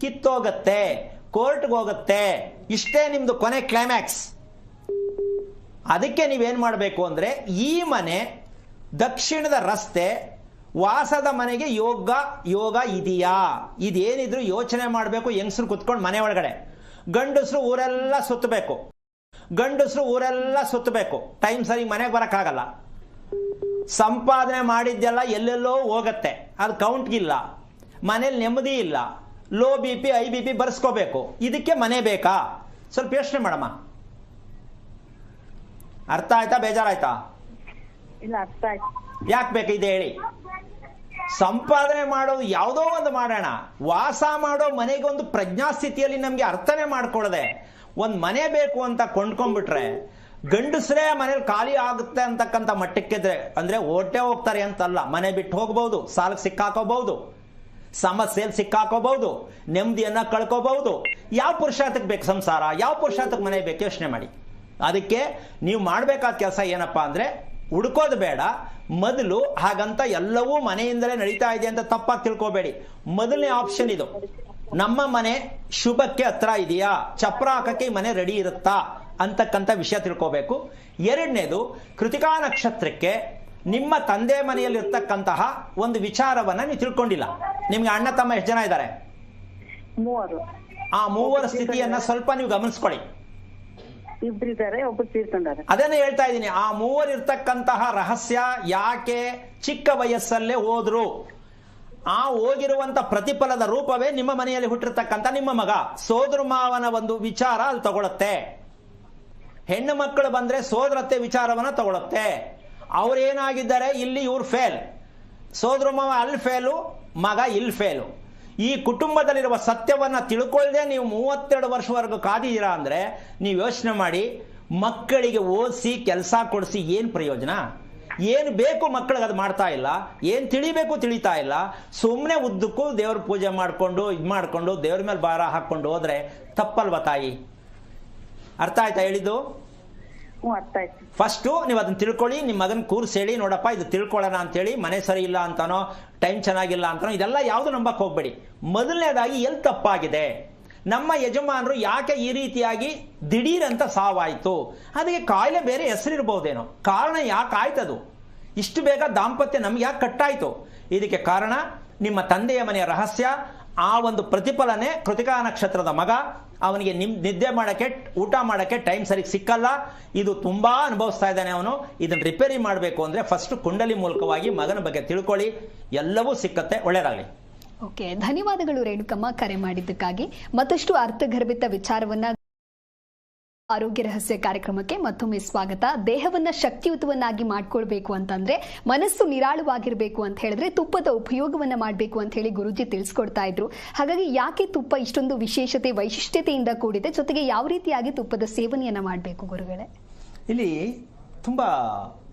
ಕಿತ್ತೋಗತ್ತೆ, ಕೋರ್ಟ್ಗೆ ಹೋಗುತ್ತೆ. ಇಷ್ಟೇ ನಿಮ್ದು ಕೊನೆ ಕ್ಲೈಮ್ಯಾಕ್ಸ್. ಅದಕ್ಕೆ ನೀವೇನ್ ಮಾಡಬೇಕು ಅಂದ್ರೆ, ಈ ಮನೆ ದಕ್ಷಿಣದ ರಸ್ತೆ ವಾಸದ ಮನೆಗೆ ಯೋಗ ಇದೆಯಾ, ಇದೇನಿದ್ರು ಯೋಚನೆ ಮಾಡಬೇಕು. ಹೆಂಗಸರು ಕುತ್ಕೊಂಡು ಮನೆ ಒಳಗಡೆ, ಗಂಡಸರು ಊರೆಲ್ಲ ಸುತ್ತಬೇಕು. ಟೈಮ್ ಸರಿ ಮನೆಗೆ ಬರಕ್ಕಾಗಲ್ಲ. ಸಂಪಾದನೆ ಮಾಡಿದ್ದೆಲ್ಲ ಎಲ್ಲೆಲ್ಲೋ ಹೋಗತ್ತೆ, ಅದು ಕೌಂಟ್ಗಿಲ್ಲ. ಮನೇಲಿ ನೆಮ್ಮದಿ ಇಲ್ಲ, ಲೋ BP ಹೈ BP ಬರ್ಸ್ಕೋಬೇಕು. ಇದಕ್ಕೆ ಮನೆ ಬೇಕಾ? ಸ್ವಲ್ಪ ಯೋಚನೆ ಮಾಡಮ್ಮ. ಅರ್ಥ ಆಯ್ತಾ? ಬೇಜಾರಾಯ್ತಾ? ಇಲ್ಲ, ಅರ್ಥ ಆಯ್ತು. ಯಾಕೆ ಬೇಕು ಇದೆ ಹೇಳಿ. ಸಂಪಾದನೆ ಮಾಡೋದು ಯಾವುದೋ ಒಂದು ಮಾಡೋಣ, ವಾಸ ಮಾಡೋ ಮನೆಗೆ ಒಂದು ಪ್ರಜ್ಞಾಸ್ಥಿತಿಯಲ್ಲಿ ನಮ್ಗೆ ಅರ್ಥನೇ ಮಾಡ್ಕೊಳ್ಳದೆ ಒಂದು ಮನೆ ಬೇಕು ಅಂತ ಕೊಂಡ್ಕೊಂಡ್ಬಿಟ್ರೆ, ಗಂಡಸರೇ ಮನೇಲಿ ಖಾಲಿ ಆಗುತ್ತೆ ಅಂತಕ್ಕಂಥ ಮಟ್ಟಕ್ಕಿದ್ರೆ, ಅಂದ್ರೆ ಓಟೆ ಹೋಗ್ತಾರೆ ಅಂತಲ್ಲ, ಮನೆ ಬಿಟ್ಟು ಹೋಗ್ಬಹುದು, ಸಾಲಕ್ಕೆ ಸಿಕ್ಕಾಕೋಬಹುದು, ಸಮಸ್ಯೆಯಲ್ಲಿ ಸಿಕ್ಕಾಕೋಬಹುದು, ನೆಮ್ಮದಿಯನ್ನ ಕಳ್ಕೋಬಹುದು. ಯಾವ ಪುರುಷಾರ್ಥಕ್ಕೆ ಬೇಕು ಸಂಸಾರ? ಯಾವ ಪುರುಷಾರ್ಥಕ್ಕೆ ಮನೆ ಬೇಕು? ಯೋಚನೆ ಮಾಡಿ. ಅದಕ್ಕೆ ನೀವು ಮಾಡಬೇಕಾದ ಕೆಲಸ ಏನಪ್ಪಾ ಅಂದ್ರೆ, ಹುಡ್ಕೋದು ಬೇಡ. ಮೊದಲು ಹಾಗಂತ ಎಲ್ಲವೂ ಮನೆಯಿಂದಲೇ ನಡೀತಾ ಇದೆ ಅಂತ ತಪ್ಪಾಗಿ ತಿಳ್ಕೋಬೇಡಿ. ಮೊದಲನೇ ಆಪ್ಷನ್ ಇದು. ನಮ್ಮ ಮನೆ ಶುಭಕ್ಕೆ ಹತ್ರ ಇದೆಯಾ, ಚಪ್ರ ಹಾಕಕ್ಕೆ ಈ ಮನೆ ರೆಡಿ ಇರುತ್ತಾ ಅಂತಕ್ಕಂಥ ವಿಷಯ ತಿಳ್ಕೋಬೇಕು. ಎರಡನೇದು, ಕೃತಿಕಾ ನಕ್ಷತ್ರಕ್ಕೆ ನಿಮ್ಮ ತಂದೆ ಮನೆಯಲ್ಲಿ ಇರ್ತಕ್ಕಂತಹ ಒಂದು ವಿಚಾರವನ್ನ ನೀವು ತಿಳ್ಕೊಂಡಿಲ್ಲ. ನಿಮ್ಗೆ ಅಣ್ಣ ತಮ್ಮ ಎಷ್ಟು ಜನ ಇದ್ದಾರೆ? 3. ಆ 3 ಸ್ಥಿತಿಯನ್ನ ಸ್ವಲ್ಪ ನೀವು ಗಮನಿಸ್ಕೊಳ್ಳಿ. ಇಬ್ಬರಿದ್ದಾರೆ, ಒಬ್ಬರು ತೀರ್ಕೊಂಡಾರೆ. ಅದನ್ನೇ ಹೇಳ್ತಾ ಇದ್ದೀನಿ. ಆ 3 ಇರ್ತಕ್ಕಂತಹ ರಹಸ್ಯ ಯಾಕೆ ಚಿಕ್ಕ ವಯಸ್ಸಲ್ಲೇ ಹೋದ್ರು, ಆ ಹೋಗಿರುವಂತ ಪ್ರತಿಫಲದ ರೂಪವೇ ನಿಮ್ಮ ಮನೆಯಲ್ಲಿ ಹುಟ್ಟಿರ್ತಕ್ಕಂಥ ನಿಮ್ಮ ಮಗ. ಸೋದರ ಮಾವನ ಒಂದು ವಿಚಾರ ಅಲ್ಲಿ ತಗೊಳುತ್ತೆ. ಹೆಣ್ಣು ಮಕ್ಕಳು ಬಂದ್ರೆ ಸೋದರತ್ತೆ ವಿಚಾರವನ್ನ ತಗೊಳುತ್ತೆ. ಅವ್ರೇನಾಗಿದ್ದಾರೆ, ಇಲ್ಲಿ ಇವ್ರು ಫೇಲ್, ಸೋದರ ಮಾವ ಅಲ್ಲಿ ಫೇಲು, ಮಗ ಇಲ್ಲಿ ಫೇಲು. ಈ ಕುಟುಂಬದಲ್ಲಿರುವ ಸತ್ಯವನ್ನ ತಿಳ್ಕೊಳ್ಳದೆ ನೀವು 32 ವರ್ಷವರೆಗೂ ಕಾದಿದ್ದೀರಾ ಅಂದ್ರೆ, ನೀವು ಯೋಚನೆ ಮಾಡಿ, ಮಕ್ಕಳಿಗೆ ಓದಿಸಿ ಕೆಲಸ ಕೊಡಿಸಿ ಏನ್ ಪ್ರಯೋಜನ? ಏನು ಬೇಕು ಮಕ್ಕಳಿಗೆ ಅದು ಮಾಡ್ತಾ ಇಲ್ಲ, ಏನು ತಿಳಿಬೇಕು ತಿಳಿತಾ ಇಲ್ಲ. ಸುಮ್ಮನೆ ಉದ್ದಕ್ಕೂ ದೇವ್ರ ಪೂಜೆ ಮಾಡ್ಕೊಂಡು ಮಾಡ್ಕೊಂಡು ದೇವ್ರ ಮೇಲೆ ಭಾರ ಹಾಕೊಂಡು ಹೋದ್ರೆ ತಪ್ಪಲ್ವಾ ತಾಯಿ? ಅರ್ಥ ಆಯ್ತಾ ಹೇಳಿದ್ದು? ಅರ್ಥ ಆಯ್ತು. ಫಸ್ಟು ನೀವು ಅದನ್ನ ತಿಳ್ಕೊಳ್ಳಿ. ನಿಮ್ಮ ಮಗನ ಕೂರ್ಸಿ ಹೇಳಿ, ನೋಡಪ್ಪ ಇದು ತಿಳ್ಕೊಳ್ಳೋಣ ಅಂತೇಳಿ. ಮನೆ ಸರಿ ಇಲ್ಲ ಅಂತಾನೋ, ಟೈಮ್ ಚೆನ್ನಾಗಿಲ್ಲ ಅಂತಾನೋ ಇದೆಲ್ಲ ಯಾವುದು ನಂಬಕ್ ಹೋಗ್ಬೇಡಿ. ಮೊದಲನೇದಾಗಿ ಎಲ್ಲಿ ತಪ್ಪಾಗಿದೆ, ನಮ್ಮ ಯಜಮಾನರು ಯಾಕೆ ಈ ರೀತಿಯಾಗಿ ದಿಢೀರ್ ಅಂತ ಸಾವಾಯ್ತು, ಅದಕ್ಕೆ ಕಾಯಿಲೆ ಬೇರೆ ಹೆಸರಿರ್ಬಹುದೇನೋ, ಕಾರಣ ಯಾಕೆ ಆಯ್ತದು, ಇಷ್ಟು ಬೇಗ ದಾಂಪತ್ಯ ನಮ್ಗೆ ಯಾಕೆ ಕಟ್ಟಾಯ್ತು? ಇದಕ್ಕೆ ಕಾರಣ ನಿಮ್ಮ ತಂದೆಯ ಮನೆಯ ರಹಸ್ಯ. ಆ ಒಂದು ಪ್ರತಿಫಲನೆ ಕೃತಿಕಾ ನಕ್ಷತ್ರದ ಮಗ. ಅವನಿಗೆ ನಿದ್ದೆ ಮಾಡಕ್ಕೆ, ಊಟ ಮಾಡಕ್ಕೆ ಟೈಮ್ ಸರಿಗೆ ಸಿಕ್ಕಲ್ಲ. ಇದು ತುಂಬಾ ಅನುಭವಿಸ್ತಾ ಇದ್ದಾನೆ ಅವನು. ಇದನ್ನ ರಿಪೇರಿ ಮಾಡಬೇಕು ಅಂದ್ರೆ ಫಸ್ಟ್ ಕುಂಡಲಿ ಮೂಲಕವಾಗಿ ಮಗನ ಬಗ್ಗೆ ತಿಳ್ಕೊಳ್ಳಿ, ಎಲ್ಲವೂ ಸಿಕ್ಕತ್ತೆ. ಒಳ್ಳೆಯದಾಗಲಿ. ಓಕೆ, ಧನ್ಯವಾದಗಳು ರೇಣುಕಮ್ಮ ಕರೆ ಮಾಡಿದ್ದಕ್ಕಾಗಿ. ಮತ್ತಷ್ಟು ಅರ್ಥಗರ್ಭಿತ ವಿಚಾರವನ್ನ ಆರೋಗ್ಯ ರಹಸ್ಯ ಕಾರ್ಯಕ್ರಮಕ್ಕೆ ಮತ್ತೊಮ್ಮೆ ಸ್ವಾಗತ. ದೇಹವನ್ನ ಶಕ್ತಿಯುತವನ್ನಾಗಿ ಮಾಡ್ಕೊಳ್ಬೇಕು ಅಂತಂದ್ರೆ ಮನಸ್ಸು ನಿರಾಳವಾಗಿರ್ಬೇಕು ಅಂತ ಹೇಳಿದ್ರೆ ತುಪ್ಪದ ಉಪಯೋಗವನ್ನ ಮಾಡಬೇಕು ಅಂತ ಹೇಳಿ ಗುರೂಜಿ ತಿಳಿಸ್ಕೊಡ್ತಾ ಇದ್ರು. ಹಾಗಾಗಿ ಯಾಕೆ ತುಪ್ಪ ಇಷ್ಟೊಂದು ವಿಶೇಷತೆ ವೈಶಿಷ್ಟ್ಯತೆಯಿಂದ ಕೂಡಿದೆ, ಜೊತೆಗೆ ಯಾವ ರೀತಿಯಾಗಿ ತುಪ್ಪದ ಸೇವನೆಯನ್ನ ಮಾಡಬೇಕು ಗುರುಗಳೇ? ಇಲ್ಲಿ ತುಂಬಾ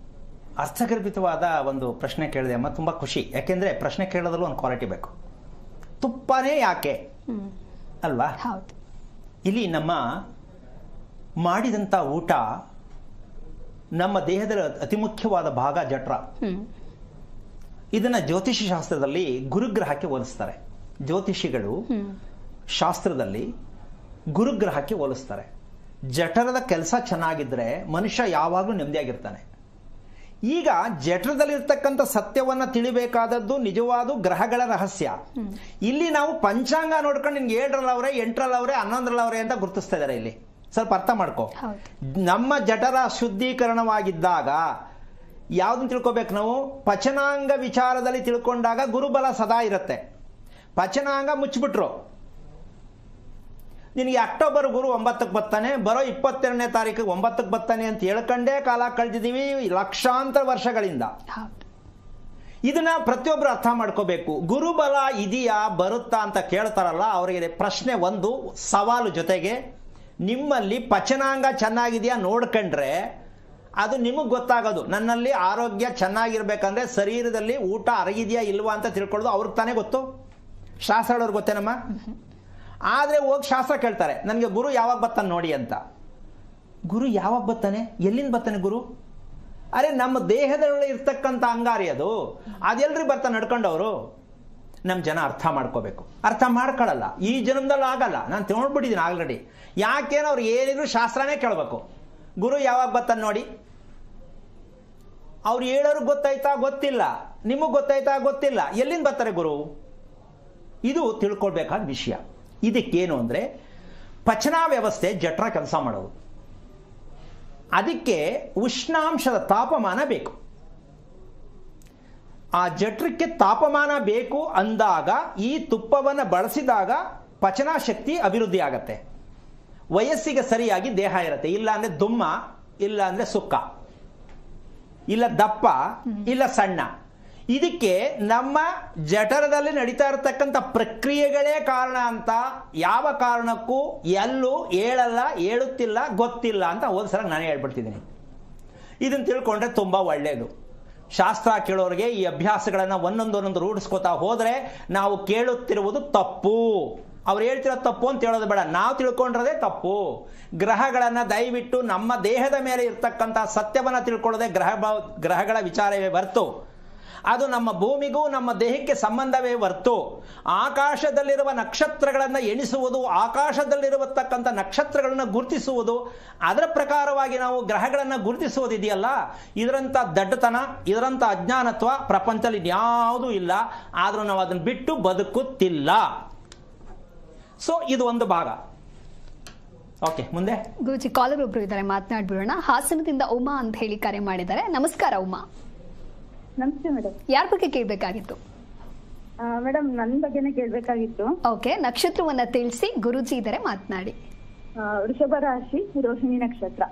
ಅರ್ಥಗರ್ಭಿತವಾದ ಒಂದು ಪ್ರಶ್ನೆ ಕೇಳಿದೆ ಅಮ್ಮ. ತುಂಬಾ ಖುಷಿ. ಯಾಕೆಂದ್ರೆ ಪ್ರಶ್ನೆ ಕೇಳೋದ್ರಲ್ಲೂ ಒಂದು ಕ್ವಾಲಿಟಿ ಬೇಕು. ತುಪ್ಪನೇ ಯಾಕೆ ಅಲ್ವಾ? ಹೌದು. ಇಲ್ಲಿ ನಮ್ಮ ಮಾಡಿದಂಥ ಊಟ ನಮ್ಮ ದೇಹದ ಅತಿ ಮುಖ್ಯವಾದ ಭಾಗ ಜಠರ. ಇದನ್ನ ಜ್ಯೋತಿಷಿ ಶಾಸ್ತ್ರದಲ್ಲಿ ಗುರುಗ್ರಹಕ್ಕೆ ಹೋಲಿಸ್ತಾರೆ. ಜ್ಯೋತಿಷಿಗಳು ಶಾಸ್ತ್ರದಲ್ಲಿ ಗುರುಗ್ರಹಕ್ಕೆ ಹೋಲಿಸ್ತಾರೆ. ಜಠರದ ಕೆಲಸ ಚೆನ್ನಾಗಿದ್ರೆ ಮನುಷ್ಯ ಯಾವಾಗಲೂ ನೆಮ್ಮದಿಯಾಗಿರ್ತಾನೆ. ಈಗ ಜಠರದಲ್ಲಿರ್ತಕ್ಕಂಥ ಸತ್ಯವನ್ನ ತಿಳಿಬೇಕಾದದ್ದು ನಿಜವಾದ ಗ್ರಹಗಳ ರಹಸ್ಯ. ಇಲ್ಲಿ ನಾವು ಪಂಚಾಂಗ ನೋಡ್ಕೊಂಡು ನಿನ್ಗೆ 7ರಲ್ಲವ್ರೆ 8ರಲ್ಲವ್ರೆ 11ರಲ್ಲವ್ರೆ ಅಂತ ಗುರುತಿಸ್ತಾ ಇದ್ದಾರೆ. ಇಲ್ಲಿ ಸ್ವಲ್ಪ ಅರ್ಥ ಮಾಡ್ಕೋ. ನಮ್ಮ ಜಠರ ಶುದ್ಧೀಕರಣವಾಗಿದ್ದಾಗ ಯಾವ್ದನ್ನ ತಿಳ್ಕೊಬೇಕು ನಾವು? ಪಚನಾಂಗ ವಿಚಾರದಲ್ಲಿ ತಿಳ್ಕೊಂಡಾಗ ಗುರುಬಲ ಸದಾ ಇರುತ್ತೆ. ಪಚನಾಂಗ ಮುಚ್ಚಿಬಿಟ್ರು, ನಿನಗೆ ಅಕ್ಟೋಬರ್ ಗುರು 9ಕ್ಕೆ ಬರ್ತಾನೆ, ಬರೋ 22ನೇ ತಾರೀಕಿಗೆ 9ಕ್ಕೆ ಬರ್ತಾನೆ ಅಂತ ಹೇಳ್ಕೊಂಡೇ ಕಾಲ ಕಳೆದಿದ್ದೀವಿ ಲಕ್ಷಾಂತರ ವರ್ಷಗಳಿಂದ. ಇದನ್ನ ಪ್ರತಿಯೊಬ್ಬರು ಅರ್ಥ ಮಾಡ್ಕೋಬೇಕು. ಗುರುಬಲ ಇದೆಯಾ ಬರುತ್ತಾ ಅಂತ ಕೇಳ್ತಾರಲ್ಲ, ಅವರಿಗೆ ಪ್ರಶ್ನೆ ಒಂದು ಸವಾಲು. ಜೊತೆಗೆ ನಿಮ್ಮಲ್ಲಿ ಪಚನಾಂಗ ಚೆನ್ನಾಗಿದೆಯಾ ನೋಡ್ಕೊಂಡ್ರೆ ಅದು ನಿಮಗೆ ಗೊತ್ತಾಗೋದು. ನನ್ನಲ್ಲಿ ಆರೋಗ್ಯ ಚೆನ್ನಾಗಿರ್ಬೇಕಂದ್ರೆ ಶರೀರದಲ್ಲಿ ಊಟ ಅರಗಿದೆಯಾ ಇಲ್ವಾ ಅಂತ ತಿಳ್ಕೊಳ್ಳೋದು ಅವ್ರಿಗೆ ತಾನೇ ಗೊತ್ತು. ಶಾಸ್ತ್ರಗಳವ್ರಿಗೆ ಗೊತ್ತೇನಮ್ಮ? ಆದರೆ ಹೋಗಿ ಶಾಸ್ತ್ರ ಕೇಳ್ತಾರೆ, ನನಗೆ ಗುರು ಯಾವಾಗ ಬರ್ತಾನೆ ನೋಡಿ ಅಂತ. ಗುರು ಯಾವಾಗ ಬರ್ತಾನೆ, ಎಲ್ಲಿಂದ ಬರ್ತಾನೆ ಗುರು? ಅರೆ ನಮ್ಮ ದೇಹದಲ್ಲಿ ಇರ್ತಕ್ಕಂಥ ಅಂಗಾರಿ ಅದೆಲ್ರಿ ಬರ್ತಾನೆ ನಡ್ಕೊಂಡವರು. ನಮ್ಮ ಜನ ಅರ್ಥ ಮಾಡ್ಕೋಬೇಕು, ಅರ್ಥ ಮಾಡ್ಕೊಳ್ಳಲ್ಲ, ಈ ಜನ್ಮದಲ್ಲಿ ಆಗಲ್ಲ. ನಾನು ತಿಳ್ಬಿಟ್ಟಿದ್ದೀನಿ ಆಲ್ರೆಡಿ. ಯಾಕೇನೋ ಅವ್ರು ಏನಿದ್ರು ಶಾಸ್ತ್ರನೇ ಕೇಳಬೇಕು. ಗುರು ಯಾವಾಗ ಬರ್ತಾನೆ ನೋಡಿ, ಅವ್ರು ಹೇಳೋರು ಗೊತ್ತಾಯ್ತಾ ಗೊತ್ತಿಲ್ಲ, ನಿಮಗೆ ಗೊತ್ತಾಯ್ತಾ ಗೊತ್ತಿಲ್ಲ, ಎಲ್ಲಿಂದ ಬರ್ತಾರೆ ಗುರು? ಇದು ತಿಳ್ಕೊಳ್ಬೇಕಾದ ವಿಷಯ. ಇದಕ್ಕೇನು ಅಂದರೆ ಪಚನ ವ್ಯವಸ್ಥೆ ಜಠರ ಕೆಲಸ ಮಾಡೋದು. ಅದಕ್ಕೆ ಉಷ್ಣಾಂಶದ ತಾಪಮಾನ ಬೇಕು. ಆ ಜಠರಕ್ಕೆ ತಾಪಮಾನ ಬೇಕು ಅಂದಾಗ ಈ ತುಪ್ಪವನ್ನು ಬಳಸಿದಾಗ ಪಚನ ಶಕ್ತಿ ಅಭಿವೃದ್ಧಿ ಆಗತ್ತೆ. ವಯಸ್ಸಿಗೆ ಸರಿಯಾಗಿ ದೇಹ ಇರುತ್ತೆ. ಇಲ್ಲ ಅಂದರೆ ದುಮ್ಮ, ಇಲ್ಲ ಅಂದರೆ ಸುಕ್ಕ, ಇಲ್ಲ ದಪ್ಪ, ಇಲ್ಲ ಸಣ್ಣ. ಇದಕ್ಕೆ ನಮ್ಮ ಜಠರದಲ್ಲಿ ನಡೀತಾ ಇರತಕ್ಕಂಥ ಪ್ರಕ್ರಿಯೆಗಳೇ ಕಾರಣ ಅಂತ ಯಾವ ಕಾರಣಕ್ಕೂ ಎಲ್ಲೂ ಹೇಳಲ್ಲ, ಹೇಳುತ್ತಿಲ್ಲ, ಗೊತ್ತಿಲ್ಲ ಅಂತ ಹೋದ ಸಲ ನಾನೇ ಹೇಳ್ಬಿಡ್ತಿದ್ದೀನಿ. ಇದನ್ನು ತಿಳ್ಕೊಂಡ್ರೆ ತುಂಬ ಒಳ್ಳೆಯದು. ಶಾಸ್ತ್ರ ಕೇಳೋರಿಗೆ ಈ ಅಭ್ಯಾಸಗಳನ್ನು ಒಂದೊಂದೊಂದೊಂದು ರೂಢಿಸ್ಕೋತಾ ಹೋದರೆ ನಾವು ಕೇಳುತ್ತಿರುವುದು ತಪ್ಪು. ಅವ್ರು ಹೇಳ್ತಿರೋ ತಪ್ಪು ಅಂತ ಹೇಳೋದು ಬೇಡ, ನಾವು ತಿಳ್ಕೊಂಡ್ರದೇ ತಪ್ಪು. ಗ್ರಹಗಳನ್ನು ದಯವಿಟ್ಟು ನಮ್ಮ ದೇಹದ ಮೇಲೆ ಇರ್ತಕ್ಕಂಥ ಸತ್ಯವನ್ನು ತಿಳ್ಕೊಳ್ಳೋದೇ ಗ್ರಹಗಳ ವಿಚಾರವೇ ಹೊರತು ಅದು ನಮ್ಮ ಭೂಮಿಗೂ ನಮ್ಮ ದೇಹಕ್ಕೆ ಸಂಬಂಧವೇ ಹೊರತು ಆಕಾಶದಲ್ಲಿರುವ ನಕ್ಷತ್ರಗಳನ್ನು ಎಣಿಸುವುದು, ಆಕಾಶದಲ್ಲಿರತಕ್ಕಂಥ ನಕ್ಷತ್ರಗಳನ್ನು ಗುರುತಿಸುವುದು, ಅದರ ಪ್ರಕಾರವಾಗಿ ನಾವು ಗ್ರಹಗಳನ್ನು ಗುರುತಿಸುವುದಿದೆಯಲ್ಲ, ಇದರಂಥ ದಡ್ಡತನ, ಇದರಂಥ ಅಜ್ಞಾನತ್ವ ಪ್ರಪಂಚದಲ್ಲಿ ಯಾವುದೂ ಇಲ್ಲ. ಆದರೂ ನಾವು ಅದನ್ನು ಬಿಟ್ಟು ಬದುಕುತ್ತಿಲ್ಲ. ಸೊ ಇದು ಒಂದು ಭಾಗ. ಓಕೆ, ಮುಂದೆ ಗುರುಜಿ ಕಾಲರ್ ಒಬ್ರು ಇದ್ದಾರೆ, ಮಾತನಾಡ್ಬಿಡೋಣ. ಹಾಸನದಿಂದ ಉಮಾ ಅಂತ ಹೇಳಿ ಕರೆ ಮಾಡಿದ್ದಾರೆ. ನಮಸ್ಕಾರ ಉಮಾ. ನಮಸ್ತೆ ಮೇಡಮ್. ಯಾರ ಬಗ್ಗೆ ಕೇಳಬೇಕಾಗಿತ್ತು? ಮೇಡಮ್ ನನ್ನ ಬಗ್ಗೆನೇ ಕೇಳಬೇಕಾಗಿತ್ತು. ಓಕೆ, ನಕ್ಷತ್ರವನ್ನ ತಿಳಿಸಿ, ಗುರುಜಿ ಇದ್ದಾರೆ, ಮಾತನಾಡಿ. ವೃಷಭ ರಾಶಿ, ರೋಹಿಣಿ ನಕ್ಷತ್ರ.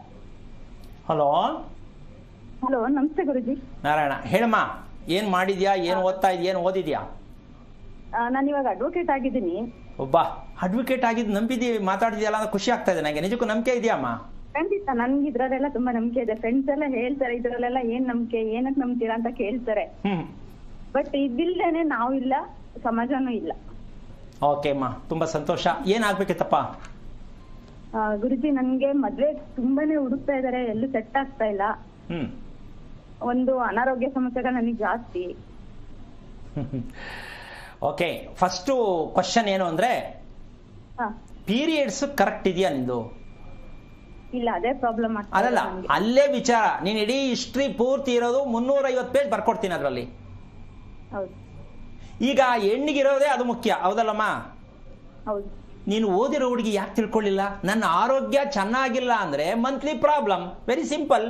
ಹಲೋ. ಹಲೋ, ನಮಸ್ತೆ ಗುರುಜಿ. ನಾರಾಯಣ, ಹೇಳಮ್ಮ, ಏನು ಮಾಡಿದ್ಯಾ, ಏನು ಓದ್ತಾ ಇದೆಯಾ, ಏನು ಓದಿದ್ಯಾ? ನಾನು ಇವಾಗ ಅಡ್ವೊಕೇಟ್ ಆಗಿದ್ದೀನಿ. ಒಬ್ಬ ಅಡ್ವೊಕೇಟ್ ಆಗಿದ್ದು ನಂಬಿದ್ದೀವಿ, ಮಾತಾಡಿದ್ಯಲ್ಲ ಅಂತ ಖುಷಿ ಆಗ್ತಾ ಇದೆ ನನಗೆ. ನಿಜಕ್ಕೂ ನಂಬಿಕೆ ಇದೆಯಮ್ಮ? ಖಂಡಿತ, ನನ್ಗೆ ಇದ್ರಲ್ಲೆಲ್ಲ ತುಂಬಾ ನಂಬಿಕೆ ಇದೆ. ಫ್ರೆಂಡ್ಸ್ ಎಲ್ಲ ಹೇಳ್ತಾರೆ ಇದ್ರಲ್ಲೆಲ್ಲ ಏನ್ ನಂಬಿಕೆ, ಏನಕ್ಕೆ ನಂಬ್ತೀರಾ ಅಂತ ಕೇಳ್ತಾರೆ. ಬಟ್ ಇದಿಲ್ದೇನೆ ನಾವು ಇಲ್ಲ, ಸಮಾಜನೂ ಇಲ್ಲ. ಓಕೆ ಅಮ್ಮ, ತುಂಬಾ ಸಂತೋಷ. ಏನಾಗ್ಬೇಕಿತ್ತಪ್ಪ? ಗುರುಜಿ, ನನ್ಗೆ ಮದ್ವೆ ತುಂಬಾನೇ ಹುಡುಕ್ತಾ ಇದಾರೆ, ಎಲ್ಲೂ ಸೆಟ್ ಆಗ್ತಾ ಇಲ್ಲ. ಒಂದು ಅನಾರೋಗ್ಯ ಸಮಸ್ಯೆಗಳು ನನಗೆ ಜಾಸ್ತಿ. ಓಕೆ, ಫಸ್ಟು ಕ್ವಶನ್ ಏನು ಅಂದ್ರೆ, ಪೀರಿಯಡ್ಸ್ ಕರೆಕ್ಟ್ ಇದೆಯಾ ನಿಂದು? ಇಲ್ಲ, ಅದೇ ಪ್ರಾಬ್ಲಮ್. ಅದಲ್ಲ, ಅಲ್ಲೇ ವಿಚಾರ. ನೀನ್ ಇಡೀ ಹಿಸ್ಟ್ರಿ ಪೂರ್ತಿ ಇರೋದು 350 ಪೇಜ್ ಬರ್ಕೊಡ್ತೀನಿ ಅದರಲ್ಲಿ. ಈಗ ಹೆಣ್ಣಿಗಿರೋದೇ ಅದು ಮುಖ್ಯ, ಹೌದಲ್ಲಮ್ಮ? ಹೌದು. ನೀನು ಓದಿರೋ ಹುಡುಗಿ ಯಾಕೆ ತಿಳ್ಕೊಳ್ಳಿಲ್ಲ? ನನ್ನ ಆರೋಗ್ಯ ಚೆನ್ನಾಗಿಲ್ಲ ಅಂದ್ರೆ ಮಂತ್ಲಿ ಪ್ರಾಬ್ಲಮ್, ವೆರಿ ಸಿಂಪಲ್.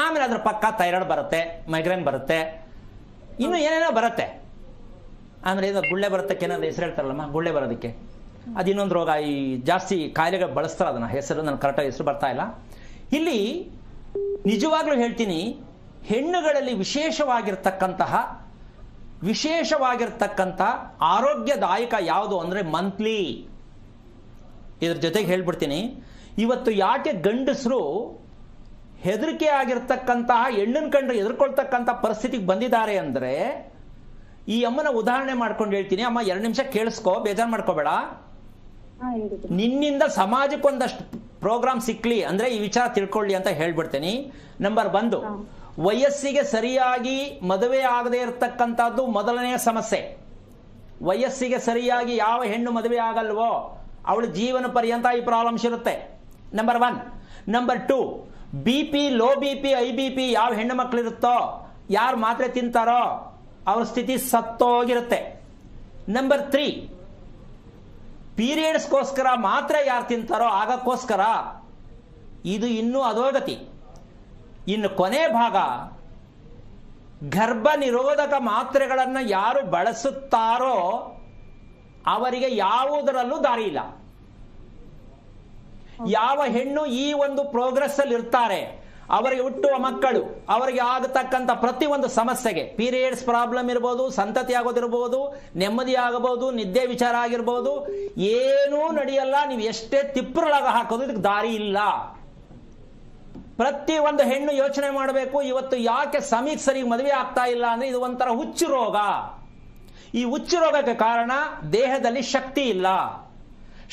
ಆಮೇಲೆ ಅದ್ರ ಪಕ್ಕ ಥೈರಾಯ್ಡ್ ಬರುತ್ತೆ, ಮೈಗ್ರೇನ್ ಬರುತ್ತೆ, ಇನ್ನು ಏನೇನೋ ಬರುತ್ತೆ. ಆಮೇಲೆ ಇದು ಗುಳ್ಳೆ ಬರುತ್ತೆ, ಏನಾದ್ರು ಹೆಸರು ಹೇಳ್ತಾರಲ್ಲಮ್ಮ, ಗುಳ್ಳೆ ಬರೋದಕ್ಕೆ. ಅದು ಇನ್ನೊಂದು ರೋಗ. ಈ ಜಾಸ್ತಿ ಕಾಯಿಲೆಗಳು ಬಳಸ್ತಾರೆ ಅದನ್ನ, ಹೆಸರು ನನ್ನ ಕರೆಕ್ಟಾಗಿ ಹೆಸರು ಬರ್ತಾ ಇಲ್ಲ. ಇಲ್ಲಿ ನಿಜವಾಗ್ಲೂ ಹೇಳ್ತೀನಿ, ಹೆಣ್ಣುಗಳಲ್ಲಿ ವಿಶೇಷವಾಗಿರ್ತಕ್ಕಂಥ ಆರೋಗ್ಯದಾಯಕ ಯಾವುದು ಅಂದರೆ ಮಂತ್ಲಿ. ಇದ್ರ ಜೊತೆಗೆ ಹೇಳ್ಬಿಡ್ತೀನಿ, ಇವತ್ತು ಯಾಕೆ ಗಂಡಸರು ಹೆದರಿಕೆ ಆಗಿರ್ತಕ್ಕಂತಹ ಹೆಣ್ಣನ್ನು ಕಂಡ್ರೆ ಎದುರ್ಕೊಳ್ತಕ್ಕಂಥ ಪರಿಸ್ಥಿತಿಗೆ ಬಂದಿದ್ದಾರೆ ಅಂದರೆ, ಈ ಅಮ್ಮನ ಉದಾಹರಣೆ ಮಾಡ್ಕೊಂಡು ಹೇಳ್ತೀನಿ. ಅಮ್ಮ 2 ನಿಮಿಷ ಕೇಳಿಸ್ಕೋ, ಬೇಜಾರು ಮಾಡ್ಕೋಬೇಡ. ನಿನ್ನಿಂದ ಸಮಾಜಕ್ಕೊಂದಷ್ಟು ಪ್ರೋಗ್ರಾಮ್ ಸಿಕ್ಲಿ ಅಂದ್ರೆ ಈ ವಿಚಾರ ತಿಳ್ಕೊಳ್ಳಿ ಅಂತ ಹೇಳ್ಬಿಡ್ತೀನಿ. ನಂಬರ್ 1, ವಯಸ್ಸಿಗೆ ಸರಿಯಾಗಿ ಮದುವೆ ಆಗದೆ ಇರತಕ್ಕಂಥದ್ದು ಮೊದಲನೆಯ ಸಮಸ್ಯೆ. ವಯಸ್ಸಿಗೆ ಸರಿಯಾಗಿ ಯಾವ ಹೆಣ್ಣು ಮದುವೆ ಆಗಲ್ವೋ ಅವಳ ಜೀವನ ಪರ್ಯಂತ ಈ ಪ್ರಾಬ್ಲಮ್ಸ್ ಇರುತ್ತೆ. Number 1. Number 2, BP, low BP, high BP ಯಾವ ಹೆಣ್ಣು ಮಕ್ಕಳಿರುತ್ತೋ, ಯಾರು ಮಾತ್ರೆ ತಿಂತಾರೋ ಅವ್ರ ಸ್ಥಿತಿ ಸತ್ತೋಗಿರುತ್ತೆ. ನಂಬರ್ 3, ಪೀರಿಯಡ್ಸ್ಗೋಸ್ಕರ ಮಾತ್ರ ಯಾರು ತಿಂತಾರೋ ಆಗಕ್ಕೋಸ್ಕರ, ಇದು ಇನ್ನೂ ಅಧೋಗತಿ. ಇನ್ನು ಕೊನೆ ಭಾಗ, ಗರ್ಭ ನಿರೋಧಕ ಮಾತ್ರೆಗಳನ್ನು ಯಾರು ಬಳಸುತ್ತಾರೋ ಅವರಿಗೆ ಯಾವುದರಲ್ಲೂ ದಾರಿ ಇಲ್ಲ. ಯಾವ ಹೆಣ್ಣು ಈ ಒಂದು ಪ್ರೋಗ್ರೆಸ್ ಅಲ್ಲಿ ಇರ್ತಾರೆ, ಅವರಿಗೆ ಹುಟ್ಟುವ ಮಕ್ಕಳು, ಅವರಿಗೆ ಆಗತಕ್ಕಂಥ ಪ್ರತಿಯೊಂದು ಸಮಸ್ಯೆಗೆ, ಪೀರಿಯಡ್ಸ್ ಪ್ರಾಬ್ಲಮ್ ಇರ್ಬೋದು, ಸಂತತಿ ಆಗೋದಿರ್ಬೋದು, ನೆಮ್ಮದಿ ಆಗಬಹುದು, ನಿದ್ದೆ ವಿಚಾರ ಆಗಿರ್ಬೋದು, ಏನೂ ನಡೆಯಲ್ಲ. ನೀವು ಎಷ್ಟೇ ತಿಪ್ಪರೊಳಗ ಹಾಕೋದು ಇದಕ್ಕೆ ದಾರಿ ಇಲ್ಲ. ಪ್ರತಿ ಒಂದು ಹೆಣ್ಣು ಯೋಚನೆ ಮಾಡಬೇಕು, ಇವತ್ತು ಯಾಕೆ ಸಮಯಕ್ಕೆ ಸರಿ ಮದುವೆ ಆಗ್ತಾ ಇಲ್ಲ ಅಂದ್ರೆ ಇದು ಒಂಥರ ಹುಚ್ಚು ರೋಗ. ಈ ಹುಚ್ಚು ರೋಗಕ್ಕೆ ಕಾರಣ ದೇಹದಲ್ಲಿ ಶಕ್ತಿ ಇಲ್ಲ.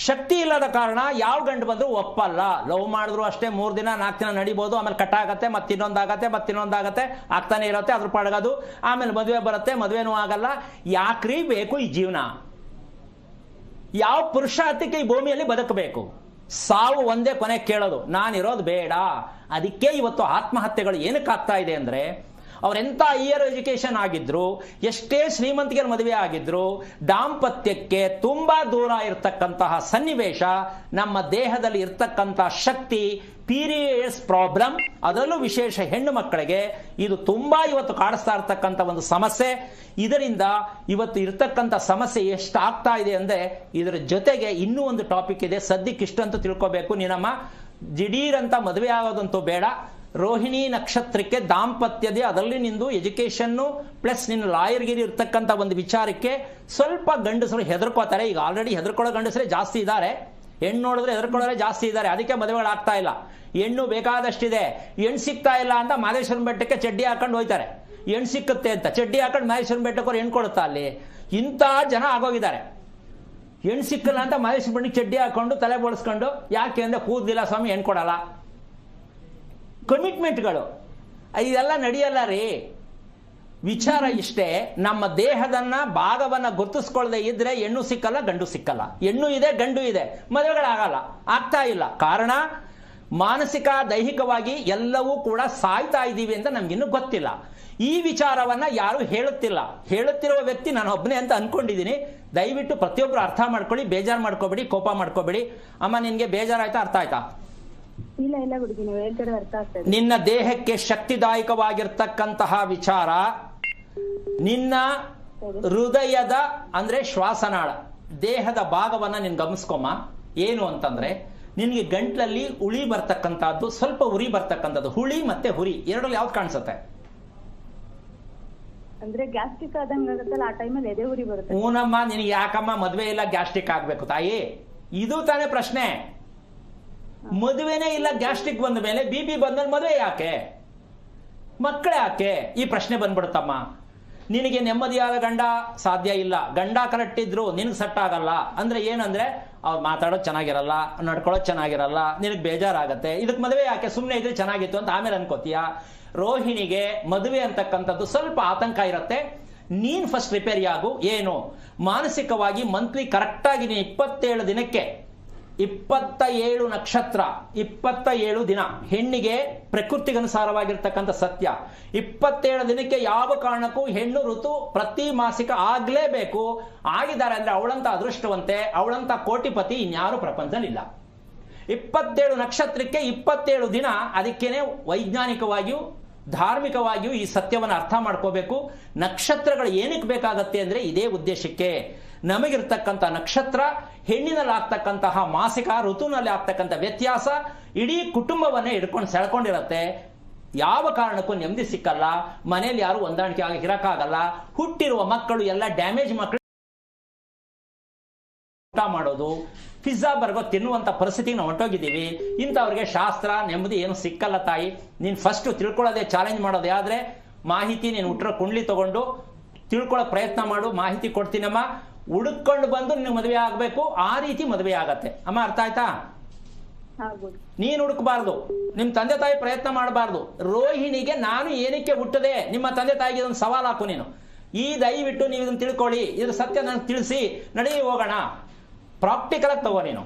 ಶಕ್ತಿ ಇಲ್ಲದ ಕಾರಣ ಯಾವ ಗಂಡು ಬಂದರೂ ಒಪ್ಪಲ್ಲ. ಲವ್ ಮಾಡಿದ್ರು ಅಷ್ಟೇ 3 ದಿನ 4 ದಿನ ನಡಿಬೋದು, ಆಮೇಲೆ ಕಟ್ ಆಗತ್ತೆ, ಮತ್ತಿನ್ನೊಂದಾಗತ್ತೆ ಆಗ್ತಾನೆ ಇರುತ್ತೆ, ಅದ್ರ ಪಡಗೋದು, ಆಮೇಲೆ ಮದುವೆ ಬರುತ್ತೆ, ಮದುವೆನೂ ಆಗಲ್ಲ. ಯಾಕ್ರಿ ಬೇಕು ಈ ಜೀವನ? ಯಾವ ಪುರುಷಾರ್ಥಕ್ಕೆ ಈ ಭೂಮಿಯಲ್ಲಿ ಬದುಕಬೇಕು? ಸಾವು ಒಂದೇ ಕೊನೆ ಕೇಳೋದು, ನಾನಿರೋದು ಬೇಡ. ಅದಕ್ಕೆ ಇವತ್ತು ಆತ್ಮಹತ್ಯೆಗಳು ಏನಕ್ಕೆ ಆಗ್ತಾ ಇದೆ ಅಂದ್ರೆ, ಅವರೆಂಥ ಹೈಯರ್ ಎಜುಕೇಶನ್ ಆಗಿದ್ರು, ಎಷ್ಟೇ ಶ್ರೀಮಂತಿಗೆ ಮದುವೆ ಆಗಿದ್ರು, ದಾಂಪತ್ಯಕ್ಕೆ ತುಂಬಾ ದೂರ ಇರತಕ್ಕಂತಹ ಸನ್ನಿವೇಶ, ನಮ್ಮ ದೇಹದಲ್ಲಿ ಇರ್ತಕ್ಕಂತಹ ಶಕ್ತಿ, ಪೀರಿಯಡ್ಸ್ ಪ್ರಾಬ್ಲಮ್, ಅದರಲ್ಲೂ ವಿಶೇಷ ಹೆಣ್ಣು ಮಕ್ಕಳಿಗೆ ಇದು ತುಂಬಾ ಇವತ್ತು ಕಾಡಿಸ್ತಾ ಇರ್ತಕ್ಕಂಥ ಒಂದು ಸಮಸ್ಯೆ. ಇದರಿಂದ ಇವತ್ತು ಇರ್ತಕ್ಕಂಥ ಸಮಸ್ಯೆ ಎಷ್ಟು ಆಗ್ತಾ ಇದೆ ಅಂದ್ರೆ, ಇದರ ಜೊತೆಗೆ ಇನ್ನೂ ಒಂದು ಟಾಪಿಕ್ ಇದೆ. ಸದ್ಯಕ್ಕೆ ಇಷ್ಟಂತೂ ತಿಳ್ಕೋಬೇಕು, ನೀನಮ್ಮ ದಿಢೀರಂತ ಮದುವೆ ಆಗೋದಂತೂ ಬೇಡ. ರೋಹಿಣಿ ನಕ್ಷತ್ರಕ್ಕೆ ದಾಂಪತ್ಯದೆ, ಅದರಲ್ಲಿ ನಿಂದು ಎಜುಕೇಷನ್ನು ಪ್ಲಸ್ ನಿನ್ನ ಲಾಯರ್ಗಿರಿ ಇರ್ತಕ್ಕಂಥ ಒಂದು ವಿಚಾರಕ್ಕೆ ಸ್ವಲ್ಪ ಗಂಡಸರು ಹೆದರ್ಕೋತಾರೆ. ಈಗ ಆಲ್ರೆಡಿ ಹೆದರ್ಕೊಳ್ಳೋ ಗಂಡಸರೇ ಜಾಸ್ತಿ ಇದ್ದಾರೆ, ಹೆಣ್ಣು ನೋಡಿದ್ರೆ ಹೆದರ್ಕೊಳ್ಳೋರೇ ಜಾಸ್ತಿ ಇದ್ದಾರೆ. ಅದಕ್ಕೆ ಮದುವೆಗಳಾಗ್ತಾ ಇಲ್ಲ. ಹೆಣ್ಣು ಬೇಕಾದಷ್ಟಿದೆ, ಹೆಣ್ಣು ಸಿಗ್ತಾ ಇಲ್ಲ ಅಂತ ಮಾದೇಶ್ವರನ ಬೆಟ್ಟಕ್ಕೆ ಚಡ್ಡಿ ಹಾಕೊಂಡು ಹೋಯ್ತಾರೆ. ಹೆಣ್ಣು ಸಿಕ್ಕುತ್ತೆ ಅಂತ ಚಡ್ಡಿ ಹಾಕೊಂಡು ಮಾದೇಶ್ವರನ ಬೆಟ್ಟಕ್ಕೆ ಹೆಣ್ಣು ಕೊಡುತ್ತಾ ಅಲ್ಲಿ? ಇಂಥ ಜನ ಆಗೋಗಿದ್ದಾರೆ. ಹೆಣ್ಣು ಸಿಕ್ಕಲ್ಲ ಅಂತ ಮಾದೇಶ್ವರ ಬೆಟ್ಟಕ್ಕೆ ಚಡ್ಡಿ ಹಾಕೊಂಡು ತಲೆ ಬೋಳಿಸ್ಕೊಂಡು, ಯಾಕೆ ಅಂದ್ರೆ ಕೂದಲಿಲ್ಲ ಸ್ವಾಮಿ ಹೆಣ್ಣು ಕೊಡಲ್ಲ. ಕಮಿಟ್ಮೆಂಟ್ಗಳು ಇದೆಲ್ಲ ನಡೆಯಲ್ಲ ರೀ. ವಿಚಾರ ಇಷ್ಟೇ, ನಮ್ಮ ದೇಹದನ್ನ ಭಾಗವನ್ನ ಗುರುತಿಸ್ಕೊಳ್ಳದೆ ಇದ್ರೆ ಹೆಣ್ಣು ಸಿಕ್ಕಲ್ಲ, ಗಂಡು ಸಿಕ್ಕಲ್ಲ. ಹೆಣ್ಣು ಇದೆ, ಗಂಡು ಇದೆ, ಮದುವೆಗಳಾಗಲ್ಲ, ಆಗ್ತಾ ಇಲ್ಲ. ಕಾರಣ ಮಾನಸಿಕ ದೈಹಿಕವಾಗಿ ಎಲ್ಲವೂ ಕೂಡ ಸಾಯ್ತಾ ಇದ್ದೀವಿ ಅಂತ ನಮ್ಗಿನ್ನೂ ಗೊತ್ತಿಲ್ಲ. ಈ ವಿಚಾರವನ್ನ ಯಾರು ಹೇಳುತ್ತಿಲ್ಲ. ಹೇಳುತ್ತಿರುವ ವ್ಯಕ್ತಿ ನಾನು ಒಬ್ಬನೇ ಅಂತ ಅನ್ಕೊಂಡಿದ್ದೀನಿ. ದಯವಿಟ್ಟು ಪ್ರತಿಯೊಬ್ಬರು ಅರ್ಥ ಮಾಡ್ಕೊಳ್ಳಿ, ಬೇಜಾರು ಮಾಡ್ಕೋಬೇಡಿ, ಕೋಪ ಮಾಡ್ಕೋಬೇಡಿ. ಅಮ್ಮ ನಿನ್ಗೆ ಬೇಜಾರಾಯ್ತಾ, ಅರ್ಥ ಆಯ್ತಾ? ಇಲ್ಲ ಗುರುಜಿ, ನೀವು ಹೇಳ್ತಾರೆ ಅರ್ಥ ಆಗ್ತಾ ಇದೆ. ನಿನ್ನ ದೇಹಕ್ಕೆ ಶಕ್ತಿದಾಯಕವಾಗಿರ್ತಕ್ಕಂತಹ ವಿಚಾರ, ನಿನ್ನ ಹೃದಯದ ಅಂದ್ರೆ ಶ್ವಾಸನಾಳ ದೇಹದ ಭಾಗವನ್ನ ನೀನ್ ಗಮನಿಸ್ಕೊಮ್ಮ. ಏನು ಅಂತಂದ್ರೆ, ನಿನ್ಗೆ ಗಂಟ್ಲಲ್ಲಿ ಉಳಿ ಬರ್ತಕ್ಕಂಥದ್ದು, ಸ್ವಲ್ಪ ಉರಿ ಬರ್ತಕ್ಕಂಥದ್ದು. ಹುಳಿ ಮತ್ತೆ ಹುರಿ ಎರಡರಲ್ಲಿ ಯಾವ್ದು ಕಾಣಿಸುತ್ತೆ? ಅಂದ್ರೆ ಗ್ಯಾಸ್ಟ್ರಿಕ್ ಆದಂಗ ಆಗುತ್ತಲ್ಲ, ಆ ಟೈಮಲ್ಲಿ ಎದೆ ಉರಿ ಬರುತ್ತೆ. ಊನಮ್ಮ, ನಿನಗೆ ಯಾಕಮ್ಮ ಮದ್ವೆ ಇಲ್ಲ ಗ್ಯಾಸ್ಟ್ರಿಕ್ ಆಗ್ಬೇಕು ತಾಯಿ? ಇದು ತಾನೇ ಪ್ರಶ್ನೆ. ಮದುವೆನೇ ಇಲ್ಲ, ಗ್ಯಾಸ್ಟ್ರಿಕ್ ಬಂದ ಮೇಲೆ, BP ಬಂದ್ಮೇಲೆ ಮದುವೆ ಯಾಕೆ? ಮಕ್ಕಳೇ ಯಾಕೆ? ಈ ಪ್ರಶ್ನೆ ಬಂದ್ಬಿಡುತ್ತಮ್ಮ. ನಿನಗೆ ನೆಮ್ಮದಿಯಾದ ಗಂಡ ಸಾಧ್ಯ ಇಲ್ಲ, ಗಂಡ ಕರೆಕ್ಟ್ ಇದ್ರು ನಿನಗೆ ಸೆಟ್ ಆಗಲ್ಲ. ಅಂದ್ರೆ ಏನಂದ್ರೆ, ಅವ್ರು ಮಾತಾಡೋದು ಚೆನ್ನಾಗಿರಲ್ಲ, ನಡ್ಕೊಳ್ಳೋದು ಚೆನ್ನಾಗಿರಲ್ಲ, ನಿನಗೆ ಬೇಜಾರಾಗತ್ತೆ. ಇದಕ್ಕೆ ಮದುವೆ ಯಾಕೆ? ಸುಮ್ಮನೆ ಇದ್ರೆ ಚೆನ್ನಾಗಿತ್ತು ಅಂತ ಆಮೇಲೆ ಅನ್ಕೋತೀಯ. ರೋಹಿಣಿಗೆ ಮದುವೆ ಅಂತಕ್ಕಂಥದ್ದು ಸ್ವಲ್ಪ ಆತಂಕ ಇರುತ್ತೆ. ನೀನ್ ಫಸ್ಟ್ ರಿಪೇರಿ ಆಗು. ಏನು? ಮಾನಸಿಕವಾಗಿ ಮಂತ್ಲಿ ಕರೆಕ್ಟಾಗಿ ನೀನು 27 ದಿನಕ್ಕೆ 27 ನಕ್ಷತ್ರ 27 ದಿನ, ಹೆಣ್ಣಿಗೆ ಪ್ರಕೃತಿಗನುಸಾರವಾಗಿರ್ತಕ್ಕಂಥ ಸತ್ಯ. 27 ದಿನಕ್ಕೆ ಯಾವ ಕಾರಣಕ್ಕೂ ಹೆಣ್ಣು ಋತು ಪ್ರತಿ ಮಾಸಿಕ ಆಗ್ಲೇಬೇಕು. ಆಗಿದ್ದಾರೆ ಅಂದ್ರೆ ಅವಳಂತ ಅದೃಷ್ಟವಂತೆ, ಅವಳಂತ ಕೋಟಿಪತಿ ಇನ್ಯಾರು ಪ್ರಪಂಚದಲ್ಲಿ ಇಲ್ಲ. 27 ನಕ್ಷತ್ರಕ್ಕೆ 27 ದಿನ. ಅದಕ್ಕೇನೆ ವೈಜ್ಞಾನಿಕವಾಗಿಯೂ ಧಾರ್ಮಿಕವಾಗಿಯೂ ಈ ಸತ್ಯವನ್ನು ಅರ್ಥ ಮಾಡ್ಕೋಬೇಕು. ನಕ್ಷತ್ರಗಳು ಏನಕ್ಕೆ ಬೇಕಾಗತ್ತೆ ಅಂದ್ರೆ ಇದೇ ಉದ್ದೇಶಕ್ಕೆ. ನಮಗಿರ್ತಕ್ಕಂಥ ನಕ್ಷತ್ರ, ಹೆಣ್ಣಿನಲ್ಲಿ ಆಗ್ತಕ್ಕಂತಹ ಮಾಸಿಕ, ಋತುನಲ್ಲಿ ಆಗ್ತಕ್ಕಂಥ ವ್ಯತ್ಯಾಸ ಇಡೀ ಕುಟುಂಬವನ್ನೇ ಹಿಡ್ಕೊಂಡು ಸೆಳ್ಕೊಂಡಿರತ್ತೆ. ಯಾವ ಕಾರಣಕ್ಕೂ ನೆಮ್ಮದಿ ಸಿಕ್ಕಲ್ಲ, ಮನೇಲಿ ಯಾರು ಹೊಂದಾಣಿಕೆ ಆಗಿ ಇರಕ್ಕಾಗಲ್ಲ. ಹುಟ್ಟಿರುವ ಮಕ್ಕಳು ಎಲ್ಲ ಡ್ಯಾಮೇಜ್ ಮಕ್ಕಳು, ಊಟ ಮಾಡೋದು, ಪಿಜ್ಜಾ ಬರ್ಗೋ ತಿನ್ನುವಂತ ಪರಿಸ್ಥಿತಿಗೆ ನಾವು ಹೊಂಟೋಗಿದ್ದೀವಿ. ಇಂಥವ್ರಿಗೆ ಶಾಸ್ತ್ರ ನೆಮ್ಮದಿ ಏನು ಸಿಕ್ಕಲ್ಲ ತಾಯಿ. ನೀನ್ ಫಸ್ಟ್ ತಿಳ್ಕೊಳ್ಳೋದೇ, ಚಾಲೆಂಜ್ ಮಾಡೋದೇ ಆದ್ರೆ ಮಾಹಿತಿ ನೀನು ಹುಟ್ಟಿರೋ ಕುಂಡ್ಲಿ ತಗೊಂಡು ತಿಳ್ಕೊಳ್ಳೋ ಪ್ರಯತ್ನ ಮಾಡು. ಮಾಹಿತಿ ಕೊಡ್ತೀನಮ್ಮ. ಹುಡುಕೊಂಡು ಬಂದು ನಿನಗೆ ಮದುವೆ ಆಗ್ಬೇಕು, ಆ ರೀತಿ ಮದುವೆ ಆಗತ್ತೆ ಅಮ್ಮ. ಅರ್ಥ ಆಯ್ತಾ? ನೀನ್ ಹುಡುಕಬಾರ್ದು, ನಿಮ್ ತಂದೆ ತಾಯಿ ಪ್ರಯತ್ನ ಮಾಡಬಾರ್ದು. ರೋಹಿಣಿಗೆ ನಾನು ಏನಕ್ಕೆ ಹುಟ್ಟದೆ, ನಿಮ್ಮ ತಂದೆ ತಾಯಿಗೆ ಇದೊಂದು ಸವಾಲ್ ಹಾಕು ನೀನು. ಈ ದಯವಿಟ್ಟು ನೀವು ಇದನ್ನು ತಿಳ್ಕೊಳ್ಳಿ, ಇದ್ರ ಸತ್ಯ ನನಗೆ ತಿಳಿಸಿ, ನಡಿ ಹೋಗೋಣ. ಪ್ರಾಕ್ಟಿಕಲ್ ಆಗಿ ತಗೋ ನೀನು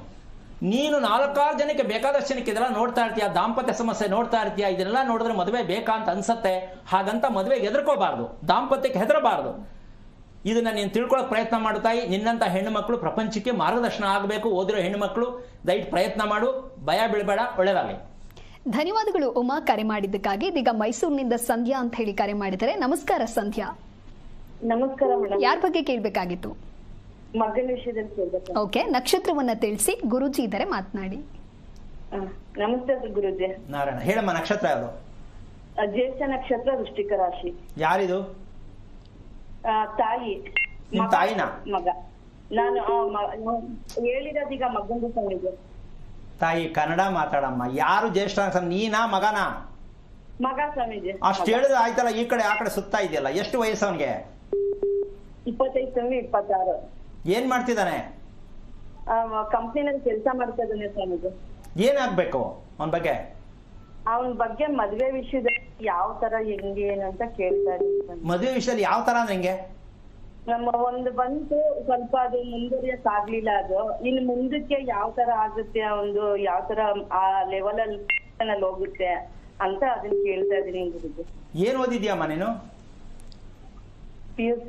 4-6 ಜನಕ್ಕೆ ಬೇಕಾದಷ್ಟು ಜನಕ್ಕೆ ಇದೆಲ್ಲ ನೋಡ್ತಾ ಇರ್ತೀಯ, ದಾಂಪತ್ಯ ಸಮಸ್ಯೆ ನೋಡ್ತಾ ಇರ್ತೀಯ. ಇದನ್ನೆಲ್ಲ ನೋಡಿದ್ರೆ ಮದುವೆ ಬೇಕಾ ಅಂತ ಅನ್ಸತ್ತೆ. ಹಾಗಂತ ಮದುವೆಗೆ ಹೆದರ್ಕೋಬಾರ್ದು, ದಾಂಪತ್ಯಕ್ಕೆ ಹೆದರಬಾರ್ದು. ಇದನ್ನ ನೀನು ತಿಳ್ಕೊಳ್ಳೋಕೆ ಪ್ರಯತ್ನ ಮಾಡುತ್ತಾಯಿ. ನಿನ್ನಂತ ಹೆಣ್ಣು ಮಕ್ಕಳು ಪ್ರಪಂಚಕ್ಕೆ ಮಾರ್ಗದರ್ಶನ ಆಗಬೇಕು. ಓದಿರೋ ಹೆಣ್ಣು ಮಕ್ಕಳು ದಯವಿಟ್ಟು ಪ್ರಯತ್ನ ಮಾಡು, ಭಯ ಬೀಳಬೇಡ. ಒಳ್ಳೆಯದಾಗಲಿ. ಧನ್ಯವಾದಗಳು ಉಮಾ, ಕರೆ ಮಾಡಿದ್ದಕ್ಕಾಗಿ. ಇದೀಗ ಮೈಸೂರಿನಿಂದ ಸಂಧ್ಯಾ ಅಂತ ಹೇಳಿ ಕರೆ ಮಾಡಿದರೆ. ನಮಸ್ಕಾರ ಸಂಧ್ಯಾ. ನಮಸ್ಕಾರ ಮೇಡಮ್. ಯಾರ ಬಗ್ಗೆ ಕೇಳಬೇಕಾಗಿತ್ತು? ಮಗನ ವಿಷಯದಲ್ಲಿ ಕೇಳಬೇಕು. ಓಕೆ, ನಕ್ಷತ್ರವನ್ನ ತಿಳಿಸಿ, ಗುರುಜಿ ಇದ್ದಾರೆ, ಮಾತನಾಡಿ. ನಮಸ್ತೆ ಗುರುಜಿ. ನಾರಾಯಣ. ಹೇಳಮ್ಮ, ನಕ್ಷತ್ರ ಯಾವುದು? ಜ್ಯೇಷ್ಠ ನಕ್ಷತ್ರ, ವೃಶ್ಚಿಕ ರಾಶಿ. ಯಾರಿದು? ತಾಯಿ. ನಿಮ್ ತಾಯಿನ? ಮಗ. ನಾನು ಹೇಳಿರೋದೀಗ ಮಗಂದು ಸ್ವಾಮಿಗೆ. ತಾಯಿ ಕನ್ನಡ ಮಾತಾಡಮ್ಮ. ಯಾರು ಜ್ಯೇಷ್ಠ? ನೀನಾ ಮಗನಾ? ಮಗ ಸ್ವಾಮೀಜಿ. ಅಷ್ಟು ಹೇಳಿದ್ರೆ ಆಯ್ತಲ್ಲ, ಈ ಕಡೆ ಆ ಕಡೆ ಸುತ್ತಾ ಇದೆಯಲ್ಲ. ಎಷ್ಟು ವಯಸ್ಸು ಅವನಿಗೆ? 25 ಸ್ವಾಮಿ, 26. ಏನ್ ಮಾಡ್ತಿದ್ದಾನೆ? ಕಂಪ್ನಿನಲ್ಲಿ ಕೆಲಸ ಮಾಡ್ತಾ ಇದ್ದಾನೆ ಸ್ವಾಮೀಜಿ. ಏನಾಗ್ಬೇಕು ಅವನ ಬಗ್ಗೆ? ಅವನ ಬಗ್ಗೆ ಮದ್ವೆ ವಿಷಯದಲ್ಲಿ ಯಾವ ತರ ಹೆಂಗೆ ಏನಂತ ಕೇಳ್ತಾ ಇದ್ದೀನಿ. ಮದುವೆ ವಿಷಯದಲ್ಲಿ ಯಾವ ತರ ಅಂದ್ರೆ ಹೆಂಗೆ? ನಮ್ಮ ಒಂದು ಬಂತು ಸ್ವಲ್ಪ ಅದು ಮುಂದುವರಿಯಕ್ ಆಗ್ಲಿಲ್ಲ. ಅದು ಇನ್ನು ಮುಂದಕ್ಕೆ ಯಾವ ತರ ಆಗುತ್ತೆ, ಒಂದು ಯಾವ ತರ ಆ ಲೆವೆಲ್ ಅಲ್ಲಿ ಹೋಗುತ್ತೆ ಅಂತ ಅದನ್ನ ಕೇಳ್ತಾ ಇದೀನಿ ಗುರುಜಿ. ಏನ್ ಓದಿದ್ಯಮ್ಮ ನೀನು? PUC.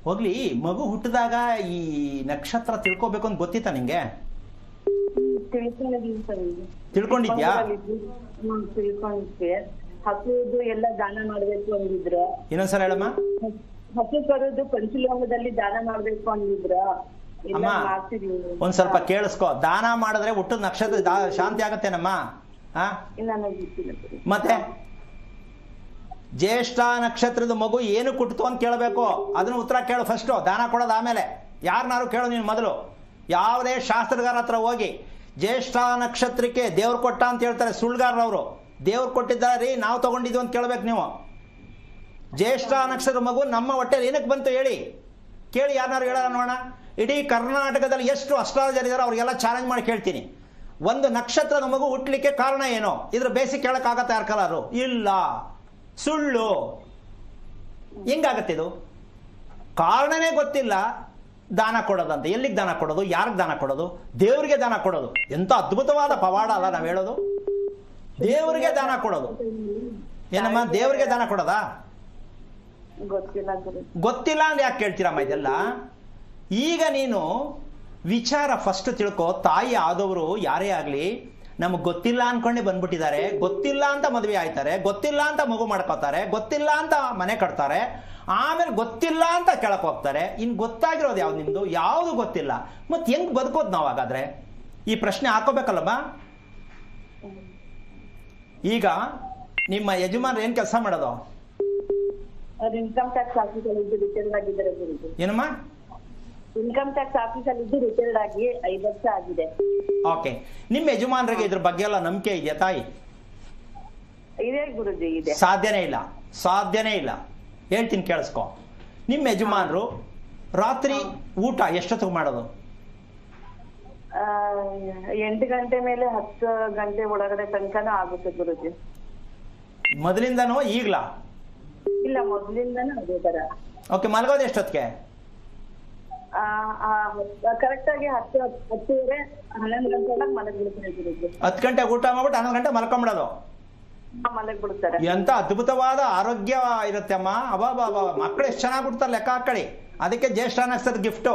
ಹೋಗ್ಲಿ, ಮಗು ಹುಟ್ಟಿದಾಗ ಈ ನಕ್ಷತ್ರ ತಿಳ್ಕೊಬೇಕು ಅಂತ ಗೊತ್ತಿತ್ತಾ ನಿಂಗೆ? ತಿಳ್ಕೊಂಡಿದ್ಯಾ? ತಿಳ್ಕೊಂಡಿದ್ವಿ. ಹಸುದು ಎಲ್ಲ ದಾನ ಮಾಡ್ಬೇಕು ಅಂದಿದ್ರು. ಇನ್ನೊಂದ್ಸಲ ಹೇಳಮ್ಮ. ಹಸು ಕರುದು ಪಂಚಲೋಹದಲ್ಲಿ ದಾನ ಮಾಡ್ಬೇಕು ಅಂದಿದ್ರು. ಅಮ್ಮ ಒಂದ್ ಸ್ವಲ್ಪ ಕೇಳಿಸ್ಕೊ. ದಾನ ಮಾಡಿದ್ರೆ ಹುಟ್ಟದ ನಕ್ಷತ್ರ ಶಾಂತಿ ಆಗತ್ತೇನಮ್ಮ? ಮತ್ತೆ ಜ್ಯೇಷ್ಠ ನಕ್ಷತ್ರದ ಮಗು ಏನು ಕುಟ್ಟಿತು ಅಂತ ಕೇಳಬೇಕು. ಅದನ್ನ ಉತ್ತರ ಕೇಳು ಫಸ್ಟು, ದಾನ ಕೊಡೋದು ಆಮೇಲೆ. ಯಾರನ್ನಾರು ಕೇಳು ನೀನು ಮೊದಲು. ಯಾವುದೇ ಶಾಸ್ತ್ರಗಾರ ಹತ್ರ ಹೋಗಿ ಜ್ಯೇಷ್ಠ ನಕ್ಷತ್ರಕ್ಕೆ ದೇವ್ರು ಕೊಟ್ಟ ಅಂತ ಹೇಳ್ತಾರೆ ಸುಳ್ಳುಗಾರರವರು. ದೇವ್ರು ಕೊಟ್ಟಿದ್ದಾರೆ ನಾವು ತಗೊಂಡಿದ್ವಿ ಅಂತ ಕೇಳ್ಬೇಕು ನೀವು. ಜ್ಯೇಷ್ಠ ನಕ್ಷತ್ರ ಮಗು ನಮ್ಮ ಹೊಟ್ಟೆಲಿ ಏನಕ್ಕೆ ಬಂತು ಹೇಳಿ, ಕೇಳಿ. ಯಾರನ್ನಾರು ಹೇಳೋಣ ನೋಡೋಣ. ಇಡೀ ಕರ್ನಾಟಕದಲ್ಲಿ ಎಷ್ಟು ಅಸ್ಟ್ರಾಲಜರ್ ಇದ್ದಾರೆ ಅವ್ರಿಗೆಲ್ಲ ಚಾಲೆಂಜ್ ಮಾಡಿ ಕೇಳ್ತೀನಿ. ಒಂದು ನಕ್ಷತ್ರದ ಮಗು ಹುಟ್ಟಲಿಕ್ಕೆ ಕಾರಣ ಏನು? ಇದ್ರ ಬೇಸಿಕ್ ಕೇಳಕ್ಕಾಗತ್ತೆ ಯಾರ್ಕಲಾರು? ಇಲ್ಲ, ಸುಳ್ಳು. ಹೆಂಗಾಗತ್ತೆ ಇದು? ಕಾರಣನೇ ಗೊತ್ತಿಲ್ಲ, ದಾನ ಕೊಡೋದಂತೆ. ಎಲ್ಲಿಗೆ ದಾನ ಕೊಡೋದು? ಯಾರಿಗೆ ದಾನ ಕೊಡೋದು? ದೇವರಿಗೆ ದಾನ ಕೊಡೋದು. ಎಂತ ಅದ್ಭುತವಾದ ಪವಾಡ ಅಲ್ಲ ನಾವು ಹೇಳೋದು. ದೇವರಿಗೆ ದಾನ ಕೊಡೋದು. ಏನಮ್ಮ ದೇವರಿಗೆ ದಾನ ಕೊಡೋದಾ? ಗೊತ್ತಿಲ್ಲ ಅಂದ್ರೆ ಯಾಕೆ ಕೇಳ್ತೀರಮ್ಮ ಇದೆಲ್ಲ? ಈಗ ನೀನು ವಿಚಾರ ಫಸ್ಟ್ ತಿಳ್ಕೊ. ತಾಯಿ ಆದವರು ಯಾರೇ ಆಗ್ಲಿ ನಮಗ್ ಗೊತ್ತಿಲ್ಲ ಅನ್ಕೊಂಡೆ ಬಂದ್ಬಿಟ್ಟಿದ್ದಾರೆ. ಗೊತ್ತಿಲ್ಲ ಅಂತ ಮದುವೆ ಆಯ್ತಾರೆ, ಗೊತ್ತಿಲ್ಲ ಅಂತ ಮಗು ಮಾಡ್ಕೋತಾರೆ, ಗೊತ್ತಿಲ್ಲ ಅಂತ ಮನೆ ಕಟ್ತಾರೆ, ಆಮೇಲೆ ಗೊತ್ತಿಲ್ಲ ಅಂತ ಕೆಳಕ್ ಹೋಗ್ತಾರೆ. ಇನ್ ಗೊತ್ತಾಗಿರೋದು ಯಾವ್ದು ನಿಮ್ದು? ಯಾವುದು ಗೊತ್ತಿಲ್ಲ. ಮತ್ ಹೆಂಗ್ ಬದುಕೋದು ನಾವು ಹಾಗಾದ್ರೆ? ಈ ಪ್ರಶ್ನೆ ಹಾಕೋಬೇಕಲ್ಲಮ್ಮ. ಈಗ ನಿಮ್ಮ ಯಜಮಾನ್ರು ಏನ್ ಕೆಲಸ ಮಾಡೋದು? ಇನ್ಕಮ್ ಟ್ಯಾಕ್ಸ್ ಆಫೀಸಲ್ಲಿ ರಿಟೈರ್ಡ್ ಆಗಿದ್ದಾರೆ ಗುರುಜಿ. ಏನಮ್ಮ? ಇನ್ಕಮ್ ಟ್ಯಾಕ್ಸ್ ಆಫೀಸಲ್ಲಿ ರಿಟೈರ್ಡ್ ಆಗಿ 5 ವರ್ಷ ಆಗಿದೆ. ಓಕೆ. ನಿಮ್ಮ ಯಜಮಾನ್ರಿಗೆ ಇದ್ರ ಬಗ್ಗೆ ಎಲ್ಲ ನಂಬಿಕೆ ಇದೆಯಾ ತಾಯಿ? ಇದೆ ಗುರುಜಿ, ಇದೆ. ಸಾಧ್ಯನೇ ಇಲ್ಲ, ಸಾಧ್ಯನೇ ಇಲ್ಲ. ಹೇಳ್ತೀನಿ ಕೇಳಿಸ್ಕೊ. ನಿಮ್ಮ ಯಜಮಾನ್ರು ರಾತ್ರಿ ಊಟ ಎಷ್ಟೊತ್ತಿಗೆ ಮಾಡೋದು? 8 ಗಂಟೆ ಮೇಲೆ 10 ಗಂಟೆ ಒಳಗಡೆ ತನಕನೂ ಆಗುತ್ತೆ ಗುರುಜಿ. ಮೊದಲಿಂದನೂ ಈಗ್ಲಾ? ಇಲ್ಲ, ಮೊದಲಿಂದನೂ ಅದೇ ತರ. ಓಕೆ. ಮಲಗೋದು ಎಷ್ಟೊತ್ತಿಗೆ? ಕರೆಕ್ಟ್ ಆಗಿ 10:30 11 ಗಂಟೆ ಒಳಗೆ ಮಲಗ್ಬಿಡ್ತಾರೆ ಗುರುಜಿ. 10 ಗಂಟೆ ಊಟ ಮಾಡ್ಬಿಟ್ಟು 11 ಗಂಟೆ ಮಲ್ಕೊಂಡ್ಬಿಡೋದು. ಮಲಗ್ಬಿಡ್ತಾರೆ. ಎಂತ ಅದ್ಭುತವಾದ ಆರೋಗ್ಯ ಇರುತ್ತೆ ಅಮ್ಮ. ಅಬಾ ಮಕ್ಕಳು ಎಷ್ಟು ಚೆನ್ನಾಗಿ ಬಿಡ್ತಾರೆ ಲೆಕ್ಕ ಹಾಕಳಿ. ಅದಕ್ಕೆ ಜ್ಯೇಷ್ಠ ನಕ್ಷತ್ರದ ಗಿಫ್ಟು.